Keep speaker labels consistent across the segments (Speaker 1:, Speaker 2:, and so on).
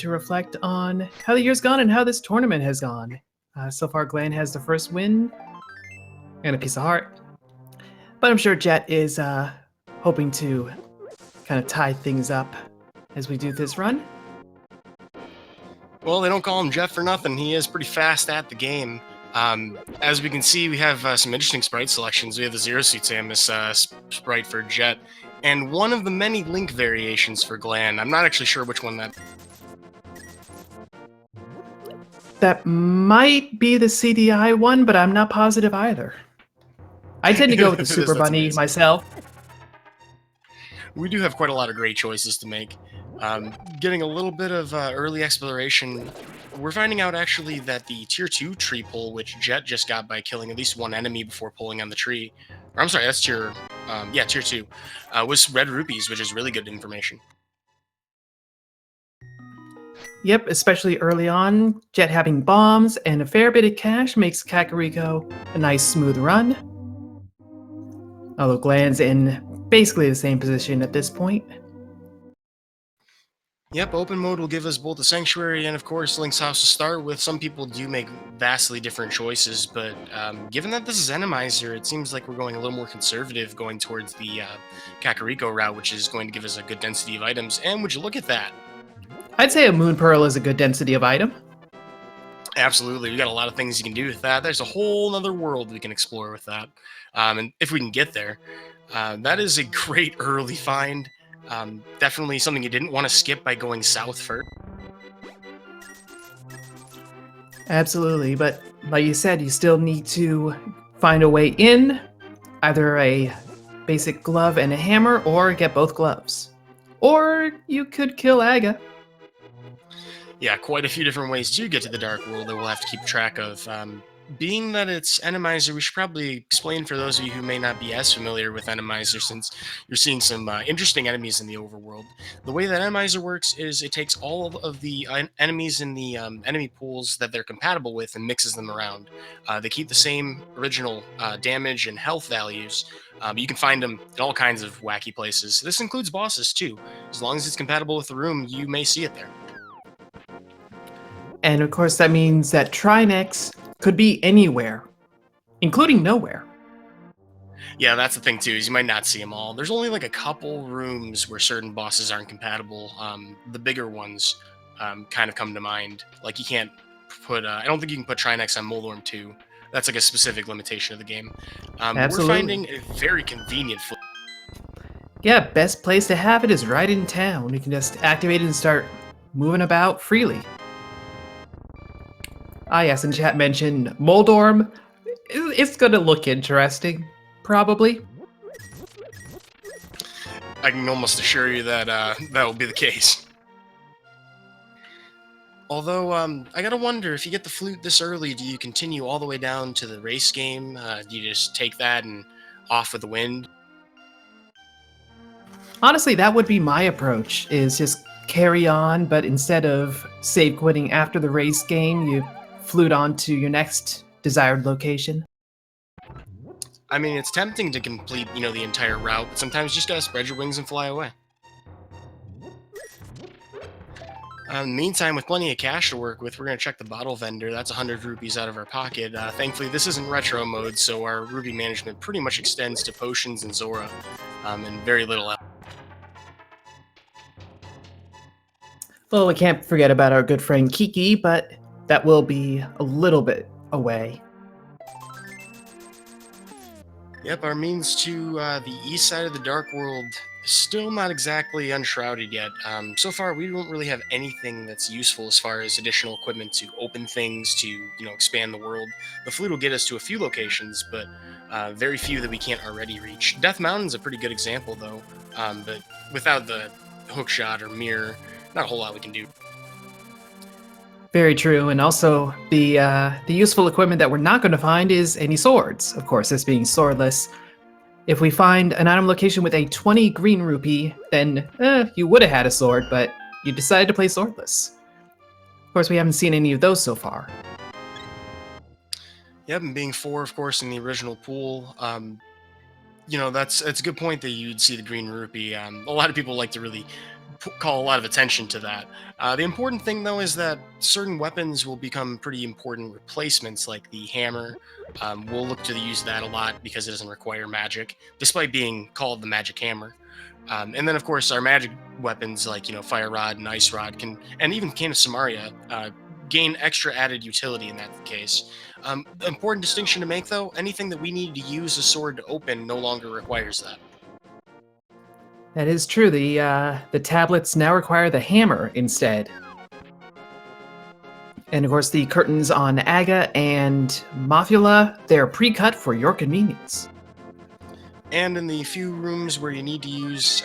Speaker 1: to reflect on how the year's gone and how this tournament has gone. So far, Glan has the first win and a piece of heart. But I'm sure Jet is hoping to kind of tie things up as we do this run.
Speaker 2: Well, they don't call him Jet for nothing. He is pretty fast at the game. As we can see, we have some interesting sprite selections. We have the Zero Suit Samus sprite for Jet, and one of the many Link variations for Glan. I'm not actually sure which one that...
Speaker 1: That might be the CDI one, but I'm not positive either. I tend to go with the Super Bunny
Speaker 2: amazing.
Speaker 1: myself.
Speaker 2: We do have quite a lot of great choices to make. Getting a little bit of early exploration, we're finding out actually that the Tier 2 tree pull, which Jet just got by killing at least one enemy before pulling on the tree, or I'm sorry, that's Tier 2, was red rupees, which is really good information.
Speaker 1: Yep, especially early on, Jet having bombs and a fair bit of cash makes Kakariko a nice smooth run. Although Glan's in basically the same position at this point.
Speaker 2: Yep, open mode will give us both the Sanctuary and, of course, Link's House to start with. Some people do make vastly different choices, but given that this is Randomizer, it seems like we're going a little more conservative, going towards the Kakariko route, which is going to give us a good density of items. And would you look at that?
Speaker 1: I'd say a Moon Pearl is a good density of item.
Speaker 2: Absolutely, we got a lot of things you can do with that. There's a whole other world we can explore with that, and if we can get there, that is a great early find. Definitely something you didn't want to skip by going south first.
Speaker 1: Absolutely, but like you said, you still need to find a way in, either a basic glove and a hammer, or get both gloves. Or you could kill Aga.
Speaker 2: Yeah, quite a few different ways to get to the Dark World that we'll have to keep track of. Being that it's Randomizer, we should probably explain for those of you who may not be as familiar with Randomizer, since you're seeing some interesting enemies in the overworld. The way that Randomizer works is it takes all of the enemies in the enemy pools that they're compatible with and mixes them around. They keep the same original damage and health values, but you can find them in all kinds of wacky places. This includes bosses too. As long as it's compatible with the room, you may see it there.
Speaker 1: And of course, that means that Trinex could be anywhere, including nowhere.
Speaker 2: Yeah, that's the thing too, is you might not see them all. There's only like a couple rooms where certain bosses aren't compatible. The bigger ones kind of come to mind. Like you can't put, I don't think you can put Trinex on Moldorm 2. That's like a specific limitation of the game.
Speaker 1: Absolutely.
Speaker 2: We're finding a very convenient
Speaker 1: Yeah, best place to have it is right in town. You can just activate it and start moving about freely. Ah yes, and chat mentioned Moldorm. It's gonna look interesting, probably.
Speaker 2: I can almost assure you that that will be the case. Although, I gotta wonder, if you get the flute this early, do you continue all the way down to the race game? Do you just take that and off with the wind?
Speaker 1: Honestly, that would be my approach, is just carry on, but instead of save quitting after the race game, you flute on to your next desired location.
Speaker 2: I mean, it's tempting to complete, the entire route, but sometimes you just gotta spread your wings and fly away. In the meantime, with plenty of cash to work with, we're going to check the bottle vendor. That's 100 rupees out of our pocket. Thankfully, this isn't retro mode, so our rupee management pretty much extends to potions and Zora, and very little else.
Speaker 1: Well, we can't forget about our good friend Kiki, but that will be a little bit away.
Speaker 2: Yep, our means to the east side of the Dark World is still not exactly unshrouded yet. So far, we don't really have anything that's useful as far as additional equipment to open things, to expand the world. The flute will get us to a few locations, but very few that we can't already reach. Death Mountain's a pretty good example, though, but without the hookshot or mirror, not a whole lot we can do.
Speaker 1: Very true, and also the useful equipment that we're not going to find is any swords. Of course, this being swordless. If we find an item location with a 20 green rupee, then you would have had a sword, but you decided to play swordless. Of course, we haven't seen any of those so far.
Speaker 2: Yep, and being 4, of course, in the original pool, it's a good point that you'd see the green rupee. A lot of people like to really call a lot of attention to that. The important thing, though, is that certain weapons will become pretty important replacements, like the hammer. We'll look to use that a lot because it doesn't require magic, despite being called the magic hammer. And then, of course, our magic weapons like fire rod and ice rod and even Cane of Samaria, gain extra added utility in that case. The important distinction to make, though: anything that we need to use a sword to open no longer requires that.
Speaker 1: That is true. The tablets now require the hammer instead. And of course, the curtains on Aga and Mafula, they're pre-cut for your convenience.
Speaker 2: And in the few rooms where you need to use,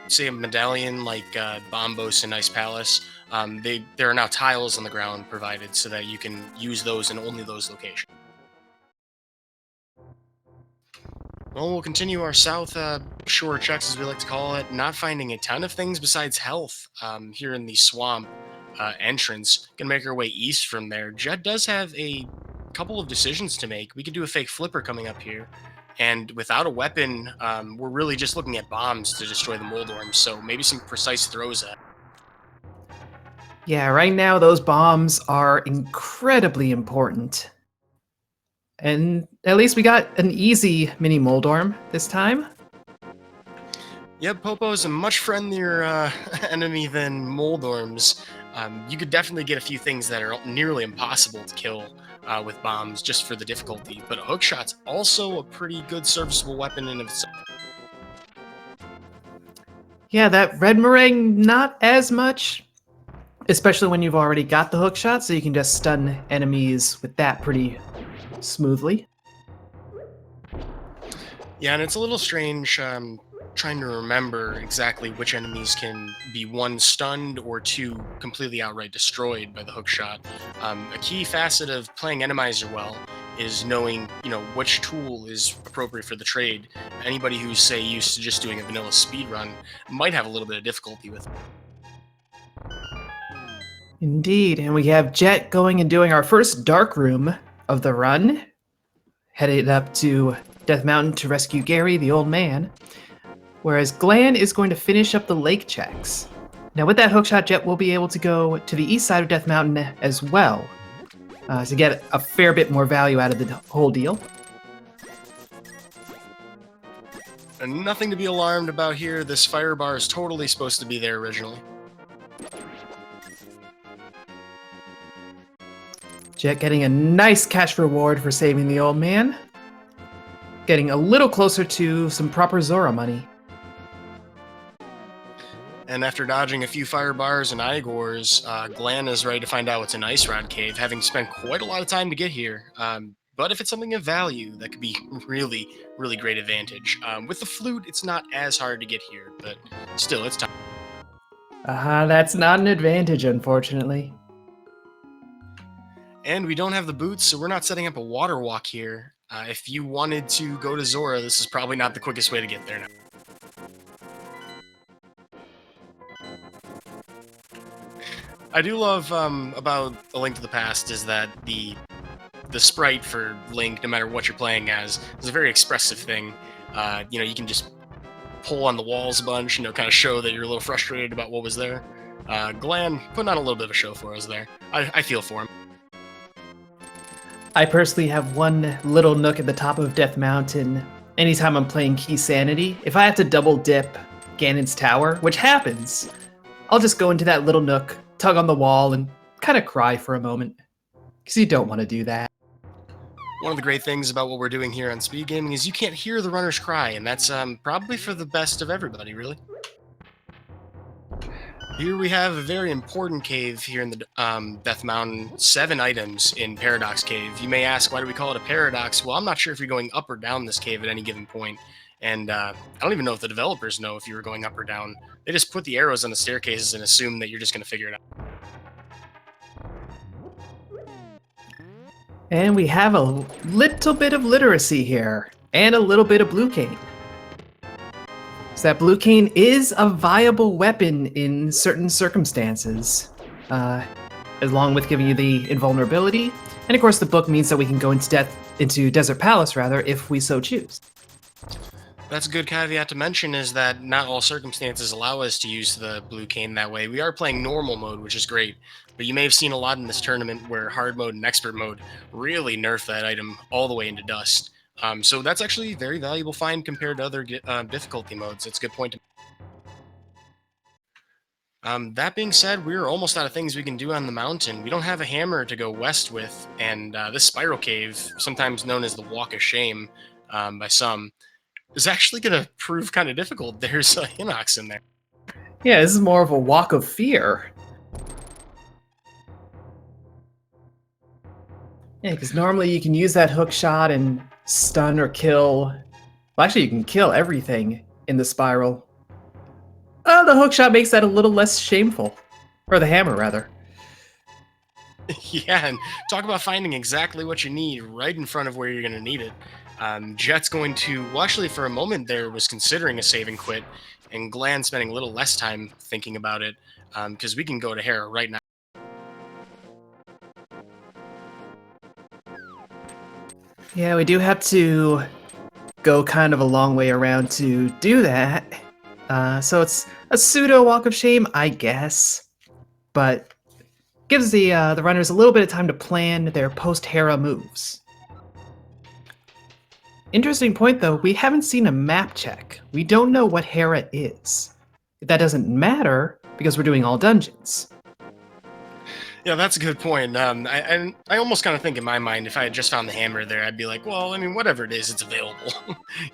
Speaker 2: say, a medallion like Bombos and Ice Palace, there are now tiles on the ground provided so that you can use those in only those locations. Well, we'll continue our south shore checks, as we like to call it, not finding a ton of things besides health here in the swamp entrance. Gonna make our way east from there. Jet does have a couple of decisions to make. We could do a fake flipper coming up here. And without a weapon, we're really just looking at bombs to destroy the Moldorms, so maybe some precise throws at.
Speaker 1: Yeah, right now those bombs are incredibly important. And at least we got an easy mini Moldorm this time.
Speaker 2: Yep, Popo is a much friendlier enemy than Moldorms. You could definitely get a few things that are nearly impossible to kill with bombs just for the difficulty, but a hookshot's also a pretty good serviceable weapon in of itself.
Speaker 1: Yeah, that red meringue, not as much. Especially when you've already got the hookshot, so you can just stun enemies with that pretty smoothly.
Speaker 2: Yeah, and it's a little strange trying to remember exactly which enemies can be one stunned or two completely outright destroyed by the hookshot. A key facet of playing Randomizer well is knowing, which tool is appropriate for the trade. Anybody who's, say, used to just doing a vanilla speedrun might have a little bit of difficulty with it.
Speaker 1: Indeed, and we have Jet going and doing our first dark room of the run. Headed up to Death Mountain to rescue Gary, the old man. Whereas Glan is going to finish up the lake checks. Now with that hookshot, Jet will be able to go to the east side of Death Mountain as well. To get a fair bit more value out of the whole deal.
Speaker 2: And nothing to be alarmed about here. This fire bar is totally supposed to be there originally.
Speaker 1: Jet getting a nice cash reward for saving the old man. Getting a little closer to some proper Zora money.
Speaker 2: And after dodging a few fire bars and Igors, Glan is ready to find out what's in Ice Rod Cave, having spent quite a lot of time to get here. But if it's something of value, that could be really, really great advantage. With the flute, it's not as hard to get here, but still, it's time.
Speaker 1: That's not an advantage, unfortunately.
Speaker 2: And we don't have the boots, so we're not setting up a water walk here. If you wanted to go to Zora, this is probably not the quickest way to get there now. I do love about A Link to the Past is that the sprite for Link, no matter what you're playing as, is a very expressive thing. You can just pull on the walls a bunch, kind of show that you're a little frustrated about what was there. Glan putting on a little bit of a show for us there. I feel for him.
Speaker 1: I personally have one little nook at the top of Death Mountain. Anytime I'm playing Key Sanity, if I have to double dip Ganon's Tower, which happens, I'll just go into that little nook, tug on the wall, and kind of cry for a moment. Because you don't want to do that.
Speaker 2: One of the great things about what we're doing here on Speed Gaming is you can't hear the runners cry, and that's probably for the best of everybody, really. Here we have a very important cave here in the Death Mountain. 7 items in Paradox Cave. You may ask, why do we call it a paradox? Well, I'm not sure if you're going up or down this cave at any given point. And I don't even know if the developers know if you were going up or down. They just put the arrows on the staircases and assume that you're just going to figure it out.
Speaker 1: And we have a little bit of literacy here, and a little bit of blue cane. So that blue cane is a viable weapon in certain circumstances, along with giving you the invulnerability. And of course, the book means that we can go into Desert Palace, if we so choose.
Speaker 2: That's a good caveat to mention is that not all circumstances allow us to use the blue cane that way. We are playing normal mode, which is great, but you may have seen a lot in this tournament where hard mode and expert mode really nerf that item all the way into dust. So that's actually a very valuable find compared to other difficulty modes. That's a good point. That being said, we're almost out of things we can do on the mountain. We don't have a hammer to go west with, and this spiral cave, sometimes known as the Walk of Shame by some, is actually going to prove kind of difficult. There's a Hinox in there.
Speaker 1: Yeah, this is more of a walk of fear. Yeah, because normally you can use that hook shot and stun or kill. Well, actually, you can kill everything in the spiral. The hook shot makes that a little less shameful. Or the hammer, rather.
Speaker 2: Yeah, and talk about finding exactly what you need right in front of where you're going to need it. Jet's going to, well, actually, for a moment there, was considering a save and quit, and Glan spending a little less time thinking about it, because we can go to Hera right now.
Speaker 1: Yeah, we do have to go kind of a long way around to do that. So it's a pseudo walk of shame, I guess, but gives the runners a little bit of time to plan their post-Hera moves. Interesting point, though, we haven't seen a map check. We don't know what Hera is. That doesn't matter, because we're doing all dungeons.
Speaker 2: Yeah, that's a good point. I almost kind of think in my mind, if I had just found the hammer there, I'd be like, well, I mean, whatever it is, it's available.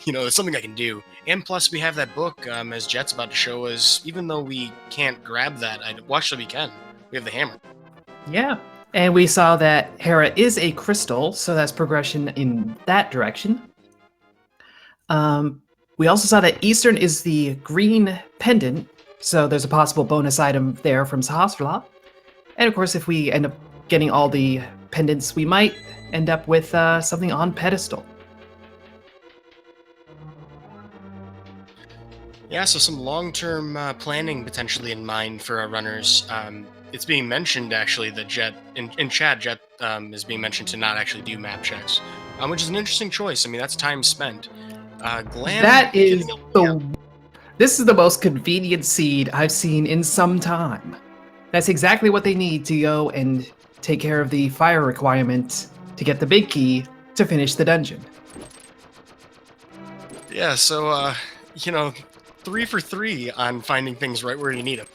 Speaker 2: It's something I can do. And plus, we have that book, as Jet's about to show us. Even though we can't grab that, well, actually, we can. We have the hammer.
Speaker 1: Yeah, and we saw that Hera is a crystal, so that's progression in that direction. We also saw that Eastern is the green pendant, so there's a possible bonus item there from Sahasrahla. And of course, if we end up getting all the pendants, we might end up with something on pedestal.
Speaker 2: Yeah, so some long-term planning potentially in mind for our runners. It's being mentioned, actually, that Jet, in chat, Jet is being mentioned to not actually do map checks, which is an interesting choice. I mean, that's time spent. Glan,
Speaker 1: that is this is the most convenient seed I've seen in some time. That's exactly what they need to go and take care of the fire requirement to get the big key to finish the dungeon.
Speaker 2: Yeah, so 3 for 3 on finding things right where you need them.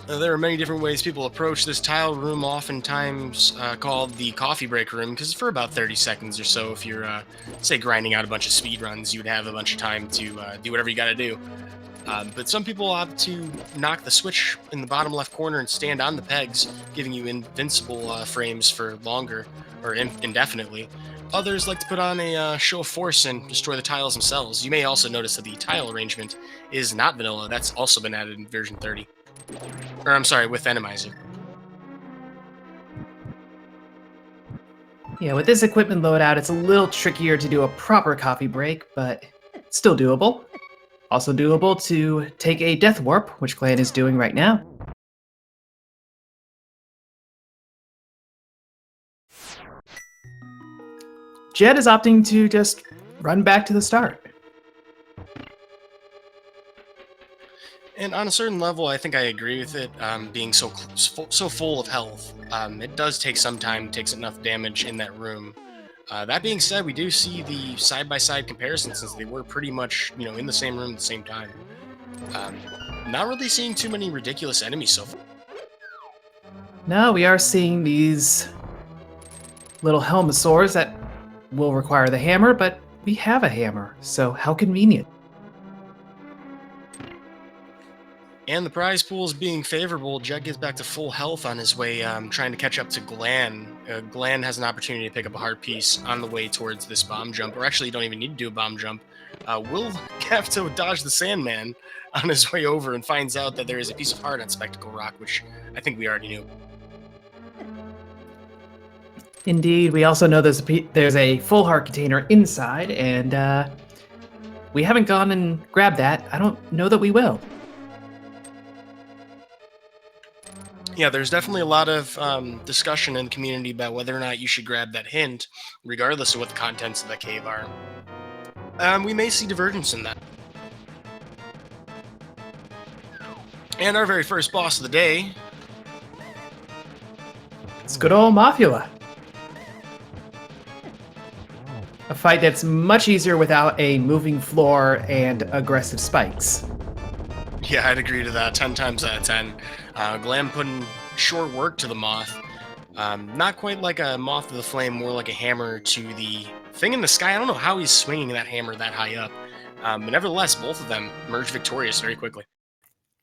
Speaker 2: There are many different ways people approach this tile room, oftentimes called the coffee break room, because for about 30 seconds or so, if you're, say, grinding out a bunch of speed runs, you'd have a bunch of time to do whatever you got to do. But some people opt to knock the switch in the bottom left corner and stand on the pegs, giving you invincible frames for longer, or indefinitely. Others like to put on a show of force and destroy the tiles themselves. You may also notice that the tile arrangement is not vanilla. That's also been added in version 30. Or, I'm sorry, with Randomizer.
Speaker 1: Yeah, with this equipment loadout, it's a little trickier to do a proper coffee break, but still doable. Also doable to take a death warp, which Glan is doing right now. Jet is opting to just run back to the start.
Speaker 2: And on a certain level, I think I agree with it, being so full of health. It does take some time, takes enough damage in that room. That being said, we do see the side-by-side comparison since they were pretty much, in the same room at the same time. Not really seeing too many ridiculous enemies so far.
Speaker 1: No, we are seeing these little helmosaurs that will require the hammer, but we have a hammer, so how convenient.
Speaker 2: And the prize pools being favorable, Jet gets back to full health on his way, trying to catch up to Glan. Glan has an opportunity to pick up a heart piece on the way towards this bomb jump, or actually you don't even need to do a bomb jump. Will have to dodge the Sandman on his way over and finds out that there is a piece of heart on Spectacle Rock, which I think we already knew.
Speaker 1: Indeed, we also know there's a full heart container inside, and we haven't gone and grabbed that. I don't know that we will.
Speaker 2: Yeah, there's definitely a lot of discussion in the community about whether or not you should grab that hint, regardless of what the contents of that cave are. We may see divergence in that. And our very first boss of the day.
Speaker 1: It's good old Mafula. A fight that's much easier without a moving floor and aggressive spikes.
Speaker 2: Yeah, I'd agree to that 10 times out of 10. Glam putting short work to the moth. Not quite like a moth to the flame, more like a hammer to the thing in the sky. I don't know how he's swinging that hammer that high up. But nevertheless, both of them emerge victorious very quickly.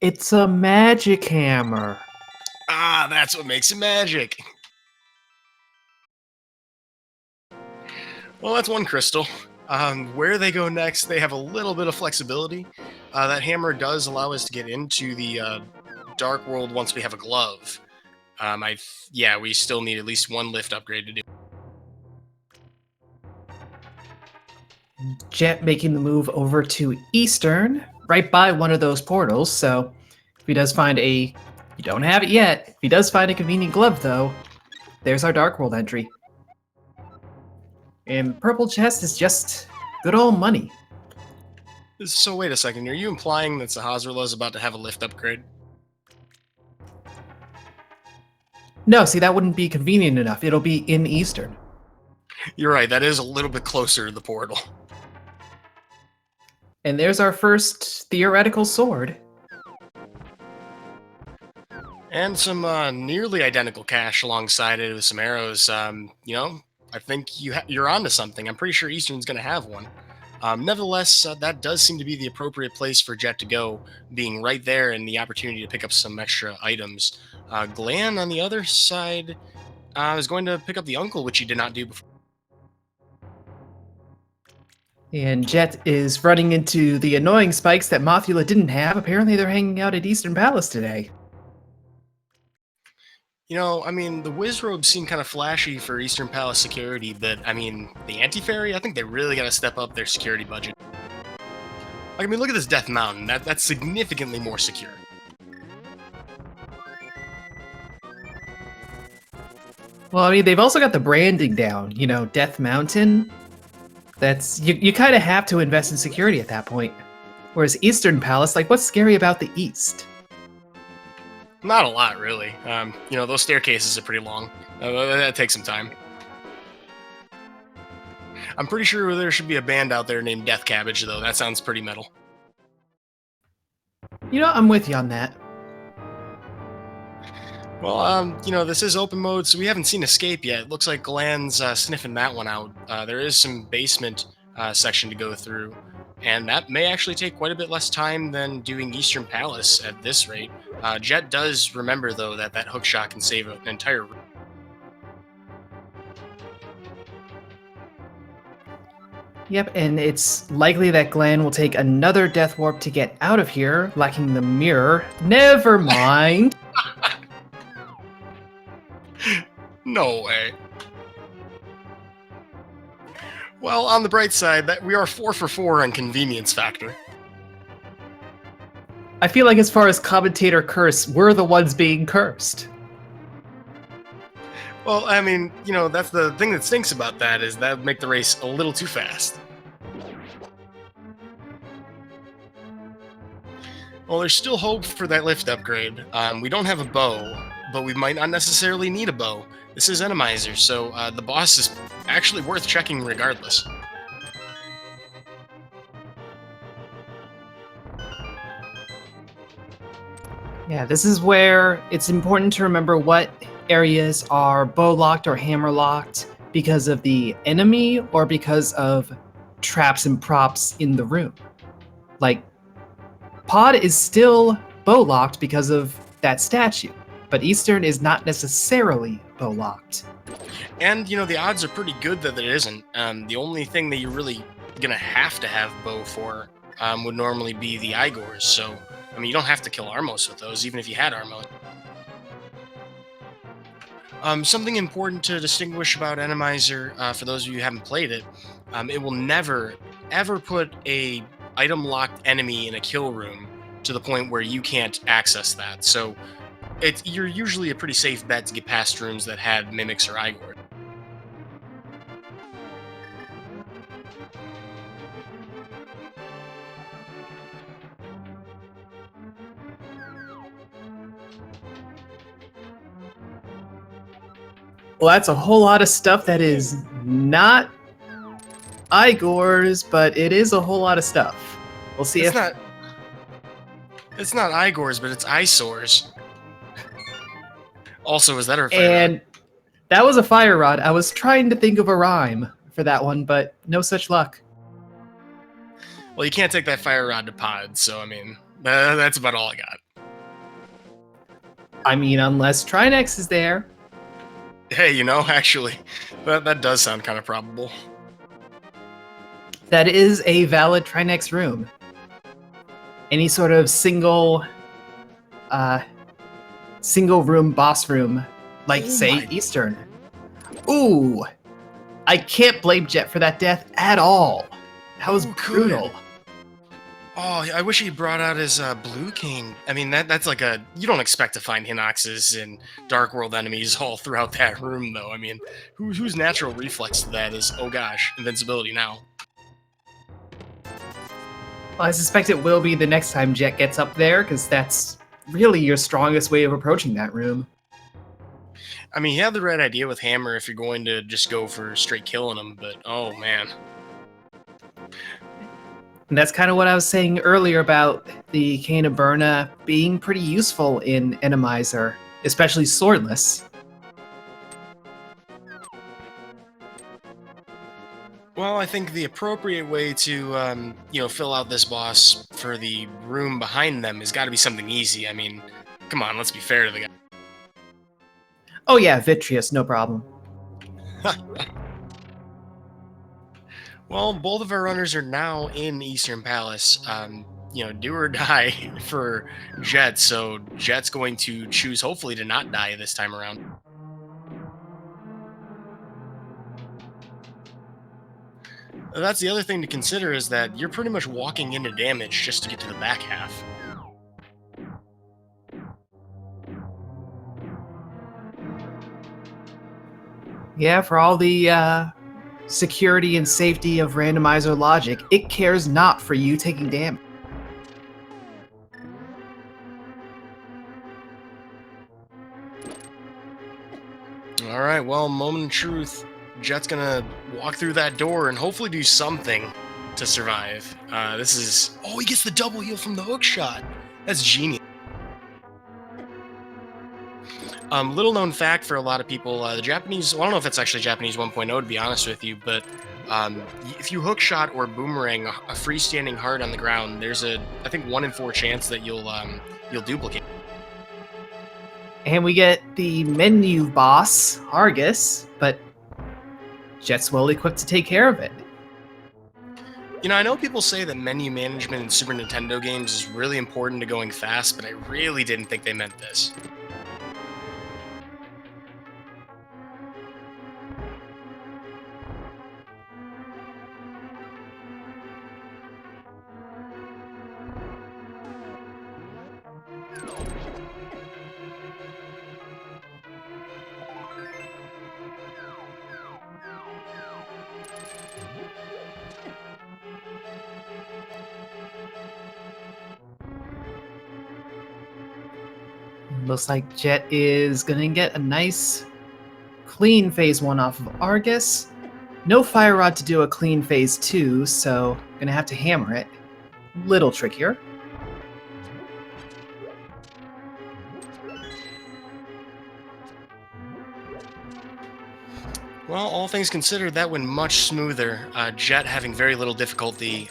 Speaker 1: It's a magic hammer.
Speaker 2: Ah, that's what makes it magic. Well, that's one crystal. Where they go next, they have a little bit of flexibility. That hammer does allow us to get into the dark world once we have a glove. Yeah, we still need at least one lift upgrade to do.
Speaker 1: Jet making the move over to Eastern, right by one of those portals. So if he does find you don't have it yet. If he does find a convenient glove, though, there's our Dark World entry. And Purple Chest is just good old money.
Speaker 2: So wait a second, are you implying that Sahasrahla is about to have a lift upgrade?
Speaker 1: No, see, that wouldn't be convenient enough. It'll be in Eastern.
Speaker 2: You're right, that is a little bit closer to the portal.
Speaker 1: And there's our first theoretical sword.
Speaker 2: And some nearly identical cash alongside it with some arrows. I think you're onto something. I'm pretty sure Eastern's going to have one. Nevertheless, that does seem to be the appropriate place for Jet to go, being right there and the opportunity to pick up some extra items. Glan, on the other side, is going to pick up the uncle, which he did not do before.
Speaker 1: And Jet is running into the annoying spikes that Mothula didn't have. Apparently they're hanging out at Eastern Palace today.
Speaker 2: You know, I mean, the whiz robes seem kind of flashy for Eastern Palace security, but I mean, the anti-fairy, I think they really got to step up their security budget. Like, I mean, look at this Death Mountain. That's significantly more secure.
Speaker 1: Well, I mean, they've also got the branding down. You know, Death Mountain. That's you kind of have to invest in security at that point. Whereas Eastern Palace, like, what's scary about the East?
Speaker 2: Not a lot, really. Those staircases are pretty long. That takes some time. I'm pretty sure there should be a band out there named Death Cabbage, though. That sounds pretty metal.
Speaker 1: You know, I'm with you on that.
Speaker 2: Well, this is open mode, so we haven't seen Escape yet. It looks like Glan's sniffing that one out. There is some basement section to go through, and that may actually take quite a bit less time than doing Eastern Palace at this rate. Jet does remember, though, that hook shot can save an entire room.
Speaker 1: Yep, and it's likely that Glan will take another Death Warp to get out of here, lacking the mirror. Never mind.
Speaker 2: No way. Well, on the bright side, that we are 4 for 4 on convenience factor.
Speaker 1: I feel like as far as commentator curse, we're the ones being cursed.
Speaker 2: Well, I mean, that's the thing that stinks about that, is that would make the race a little too fast. Well, there's still hope for that lift upgrade. We don't have a bow, but we might not necessarily need a bow. This is Randomizer, so the boss is actually worth checking regardless.
Speaker 1: Yeah, this is where it's important to remember what areas are bow locked or hammer locked because of the enemy or because of traps and props in the room. Like, Pod is still bow locked because of that statue, but Eastern is not necessarily bow locked.
Speaker 2: And, the odds are pretty good that it isn't. The only thing that you're really gonna have to have bow for would normally be the Igors, so, I mean, you don't have to kill Armos with those, even if you had Armos. Something important to distinguish about Randomizer, for those of you who haven't played it, it will never, ever put a item-locked enemy in a kill room to the point where you can't access that. So you're usually a pretty safe bet to get past rooms that had mimics or Igor.
Speaker 1: Well, that's a whole lot of stuff that is not Igor's, but it is a whole lot of stuff. We'll see
Speaker 2: It's
Speaker 1: if
Speaker 2: not. It's not Igor's, but it's eyesores. Also, is that our fire
Speaker 1: and
Speaker 2: rod?
Speaker 1: that was a fire rod. I was trying to think of a rhyme for that one, but no such luck.
Speaker 2: Well, you can't take that fire rod to pod, so I mean, that's about all I got.
Speaker 1: I mean, unless Trinex is there.
Speaker 2: Hey, actually, that does sound kind of probable.
Speaker 1: That is a valid Trinex room. Any sort of single room boss room, like
Speaker 2: Oh
Speaker 1: say
Speaker 2: my-
Speaker 1: Eastern. Ooh, I can't blame Jet for that death at all. That was
Speaker 2: Who could?
Speaker 1: brutal.
Speaker 2: Oh, I wish he brought out his Blue King. I mean, that's like you don't expect to find Hinoxes and Dark World enemies all throughout that room, though. I mean, whose natural reflex to that is, oh gosh, invincibility now.
Speaker 1: Well, I suspect it will be the next time Jet gets up there, because that's really your strongest way of approaching that room.
Speaker 2: I mean, he had the right idea with Hammer if you're going to just go for straight killing him, but oh man.
Speaker 1: And that's kind of what I was saying earlier about the Cane of Berna being pretty useful in Randomizer, especially swordless.
Speaker 2: Well, I think the appropriate way to, fill out this boss for the room behind them has got to be something easy. I mean, come on, let's be fair to the guy.
Speaker 1: Oh yeah, Vitreous, no problem.
Speaker 2: Well, both of our runners are now in Eastern Palace. Do or die for Jet, so Jet's going to choose, hopefully, to not die this time around. That's the other thing to consider is that you're pretty much walking into damage just to get to the back half.
Speaker 1: Yeah, for all the security and safety of Randomizer logic, it cares not for you taking damage.
Speaker 2: Alright, well, moment of truth. Jet's gonna walk through that door and hopefully do something to survive. This is... Oh, he gets the double heal from the hook shot! That's genius. Little known fact for a lot of people, the Japanese... Well, I don't know if it's actually Japanese 1.0 to be honest with you, but if you hook shot or boomerang a freestanding heart on the ground, there's a, I think, 1 in 4 chance that you'll duplicate.
Speaker 1: And we get the menu boss, Argus, but Jet's well equipped to take care of it.
Speaker 2: I know people say that menu management in Super Nintendo games is really important to going fast, but I really didn't think they meant this.
Speaker 1: Looks like Jet is gonna get a nice clean phase 1 off of Argus. No fire rod to do a clean phase 2, so gonna have to hammer it. Little trickier.
Speaker 2: Well, all things considered, that went much smoother. Jet having very little difficulty,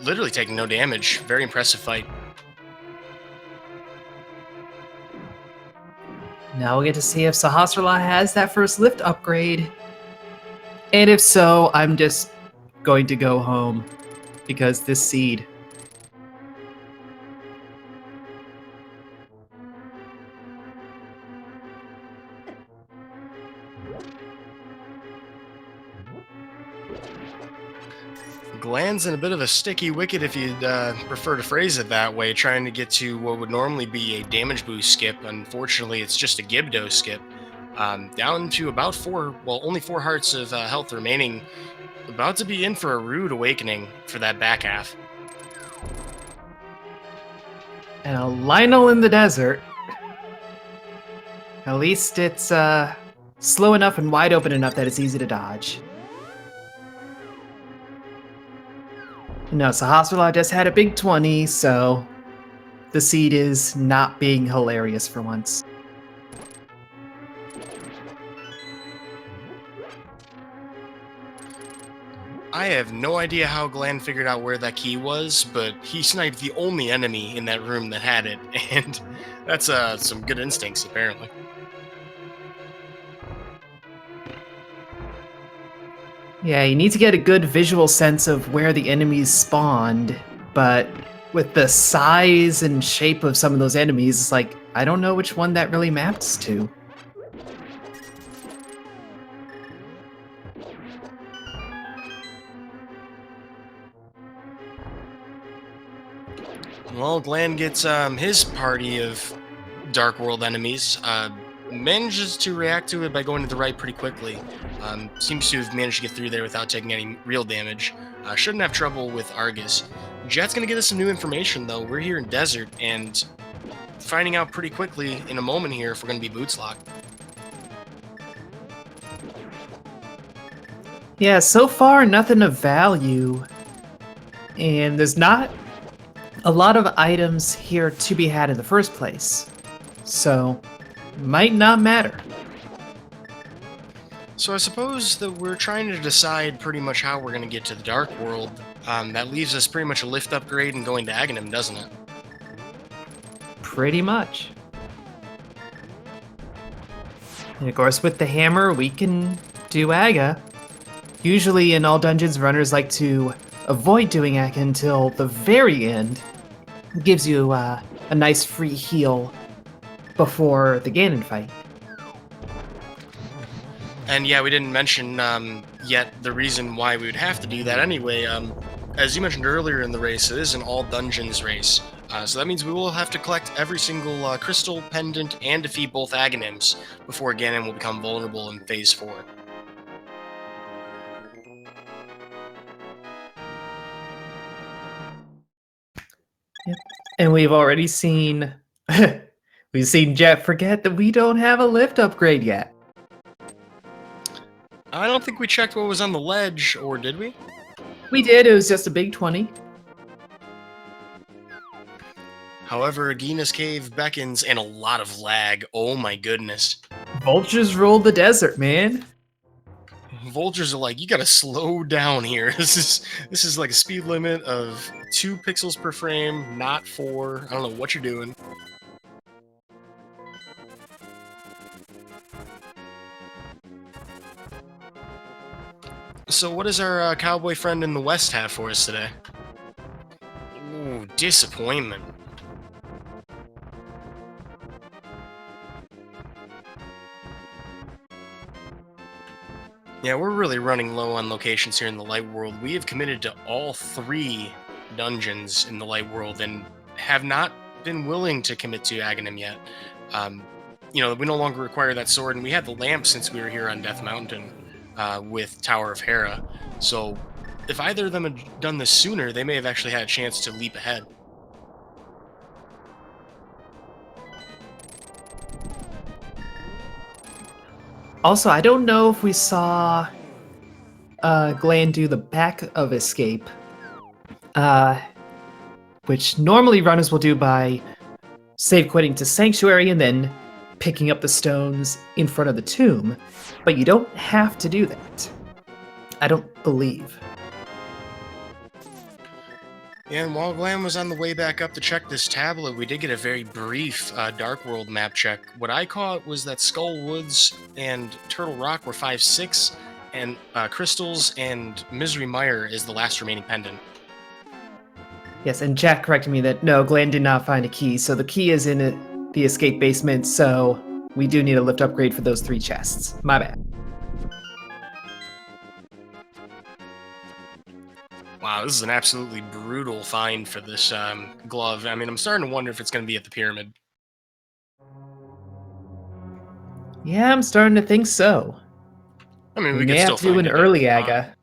Speaker 2: literally taking no damage. Very impressive fight.
Speaker 1: Now we'll get to see if Sahasrara has that first lift upgrade. And if so, I'm just going to go home, because this seed.
Speaker 2: Glan's in a bit of a sticky wicket, if you'd prefer to phrase it that way, trying to get to what would normally be a damage boost skip. Unfortunately, it's just a Gibdo skip. Down to about only 4 hearts of health remaining. About to be in for a rude awakening for that back half.
Speaker 1: And a Lionel in the desert. At least it's slow enough and wide open enough that it's easy to dodge. No, so Hospital just had a big 20, so the seed is not being hilarious for once.
Speaker 2: I have no idea how Glan figured out where that key was, but he sniped the only enemy in that room that had it, and that's some good instincts, apparently.
Speaker 1: Yeah, you need to get a good visual sense of where the enemies spawned, but with the size and shape of some of those enemies, it's like, I don't know which one that really maps to.
Speaker 2: Well, Glan gets his party of Dark World enemies. Manages to react to it by going to the right pretty quickly. Seems to have managed to get through there without taking any real damage. Shouldn't have trouble with Argus. Jet's going to get us some new information, though. We're here in Desert, and finding out pretty quickly in a moment here if we're going to be boots locked.
Speaker 1: Yeah, so far, nothing of value. And there's not a lot of items here to be had in the first place. So, might not matter.
Speaker 2: So I suppose that we're trying to decide pretty much how we're going to get to the Dark World. That leaves us pretty much a lift upgrade and going to Aghanim, doesn't it?
Speaker 1: Pretty much. And of course, with the hammer, we can do Aga. Usually in all dungeons, runners like to avoid doing Aga until the very end. It gives you a nice free heal before the Ganon fight.
Speaker 2: And yeah, we didn't mention yet the reason why we would have to do that anyway. As you mentioned earlier in the race, it is an all dungeons race. So that means we will have to collect every single crystal, pendant, and defeat both Aghanims before Ganon will become vulnerable in Phase 4.
Speaker 1: Yep. And we've already seen... we've seen Jet forget that we don't have a lift upgrade yet.
Speaker 2: I don't think we checked what was on the ledge, or did we?
Speaker 1: We did, it was just a big 20.
Speaker 2: However, Agina's Cave beckons and a lot of lag. Oh my goodness.
Speaker 1: Vultures rule the desert, man.
Speaker 2: Vultures are like, you gotta slow down here. This is like a speed limit of 2 pixels per frame, not 4. I don't know what you're doing. So what does our cowboy friend in the west have for us today? Ooh, disappointment. Yeah, we're really running low on locations here in the Light World. We have committed to all 3 dungeons in the Light World and have not been willing to commit to Aghanim yet. We no longer require that sword, and we had the lamp since we were here on Death Mountain with Tower of Hera. So if either of them had done this sooner, they may have actually had a chance to leap ahead.
Speaker 1: Also, I don't know if we saw Glan do the back of escape, which normally runners will do by save quitting to Sanctuary and then picking up the stones in front of the tomb, but you don't have to do that. I don't believe.
Speaker 2: And while Glan was on the way back up to check this tablet, we did get a very brief Dark World map check. What I caught was that Skull Woods and Turtle Rock were 5-6, and Crystals and Misery Mire is the last remaining pendant.
Speaker 1: Yes, and Jack corrected me that no, Glan did not find a key, so the key is in the escape basement, so we do need a lift upgrade for those 3 chests. My bad.
Speaker 2: Wow, Wow, this is an absolutely brutal find for this glove. I mean, I'm starting to wonder if it's going to be at the pyramid.
Speaker 1: Yeah, I'm starting to think so.
Speaker 2: I mean,
Speaker 1: We
Speaker 2: we
Speaker 1: may
Speaker 2: could
Speaker 1: have
Speaker 2: still
Speaker 1: to do
Speaker 2: find
Speaker 1: an
Speaker 2: it if
Speaker 1: early
Speaker 2: we want.
Speaker 1: aga.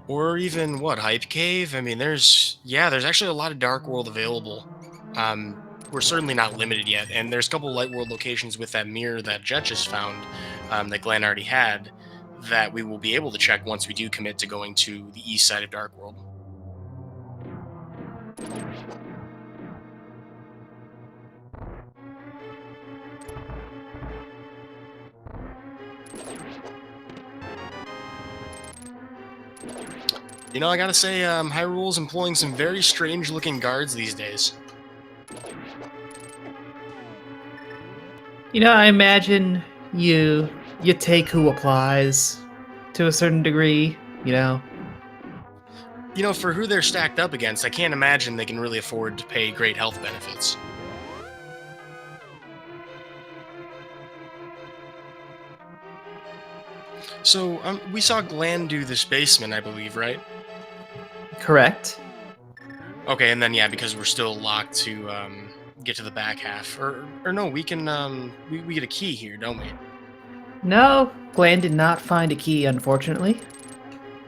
Speaker 2: Or even, what, Hype Cave? I mean, there's actually a lot of Dark World available. Um, we're certainly not limited yet, and there's a couple Light World locations with that mirror that Jet just found, that Glenn already had, that we will be able to check once we do commit to going to the east side of Dark World. You know, I gotta say, Hyrule's employing some very strange-looking guards these days.
Speaker 1: I imagine you take who applies to a certain degree, you know.
Speaker 2: You know, for who they're stacked up against, I can't imagine they can really afford to pay great health benefits. So, we saw Glan do this basement, I believe, right?
Speaker 1: Correct.
Speaker 2: Okay, and then yeah, because we're still locked to get to the back half, or no, we can we get a key here, don't we?
Speaker 1: No, Glan did not find a key, unfortunately.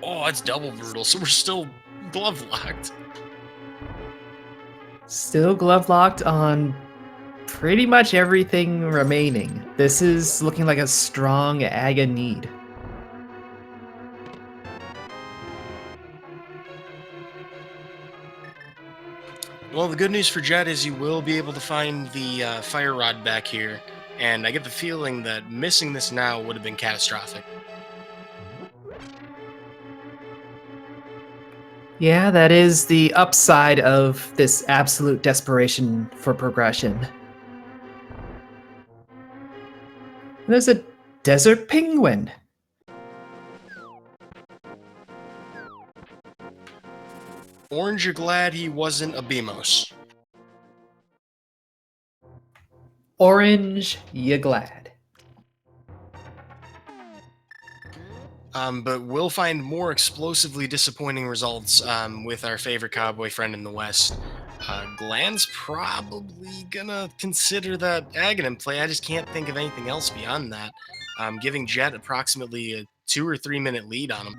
Speaker 2: Oh, that's double brutal. So we're still glove locked.
Speaker 1: Still glove locked on pretty much everything remaining. This is looking like a strong aga need.
Speaker 2: Well, the good news for Jet is you will be able to find the fire rod back here, and I get the feeling that missing this now would have been catastrophic.
Speaker 1: Yeah, that is the upside of this absolute desperation for progression. There's a desert penguin.
Speaker 2: Orange, you're glad he wasn't a Beamos.
Speaker 1: Orange, you glad.
Speaker 2: But we'll find more explosively disappointing results with our favorite cowboy friend in the West. Glan's probably gonna consider that Aghanim play. I just can't think of anything else beyond that. Giving Jet approximately a 2 or 3 minute lead on him.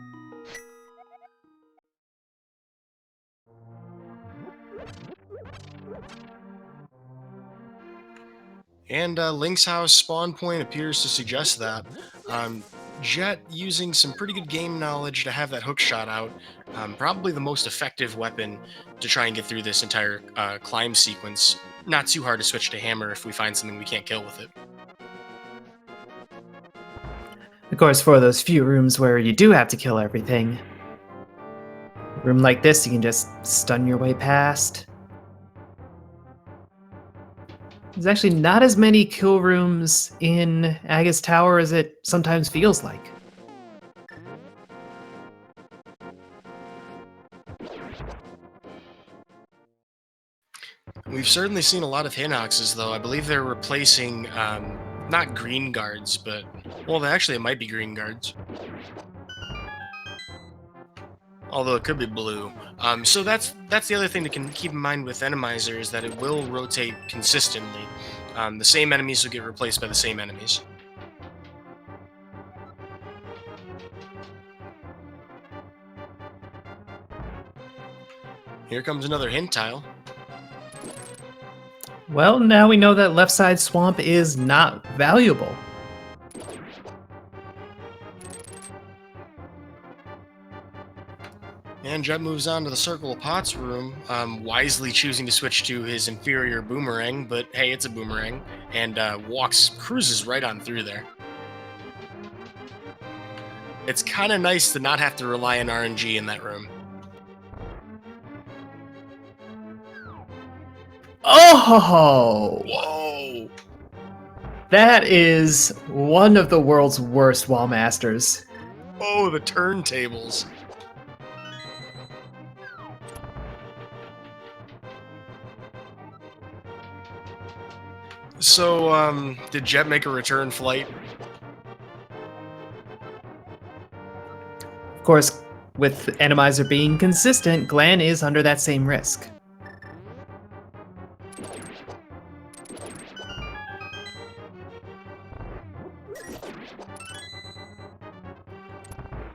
Speaker 2: And Link's house spawn point appears to suggest that. Um, Jet using some pretty good game knowledge to have that hook shot out. Probably the most effective weapon to try and get through this entire climb sequence. Not too hard to switch to hammer if we find something we can't kill with it.
Speaker 1: Of course, for those few rooms where you do have to kill everything, a room like this, you can just stun your way past. There's actually not as many kill rooms in Aga's Tower as it sometimes feels like.
Speaker 2: We've certainly seen a lot of Hinoxes, though. I believe they're replacing not green guards, but well, actually, it might be green guards. Although it could be blue. So that's the other thing to keep in mind with Randomizer is that it will rotate consistently. The same enemies will get replaced by the same enemies. Here comes another hint tile.
Speaker 1: Well, now we know that left side swamp is not valuable.
Speaker 2: And Jet moves on to the Circle of Pots room, wisely choosing to switch to his inferior boomerang, but hey, it's a boomerang, and cruises right on through there. It's kind of nice to not have to rely on RNG in that room.
Speaker 1: Oh!
Speaker 2: Whoa!
Speaker 1: That is one of the world's worst wall masters.
Speaker 2: Oh, the turntables. So, did Jet make a return flight?
Speaker 1: Of course, with Randomizer being consistent, Glan is under that same risk.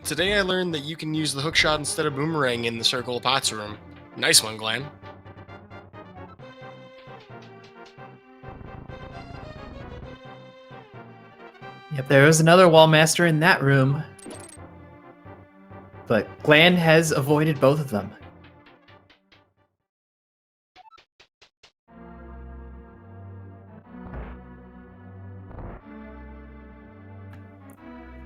Speaker 2: Today I learned that you can use the hookshot instead of boomerang in the Circle of Pots room. Nice one, Glan.
Speaker 1: Yep, there is another wall master in that room. But Glan has avoided both of them.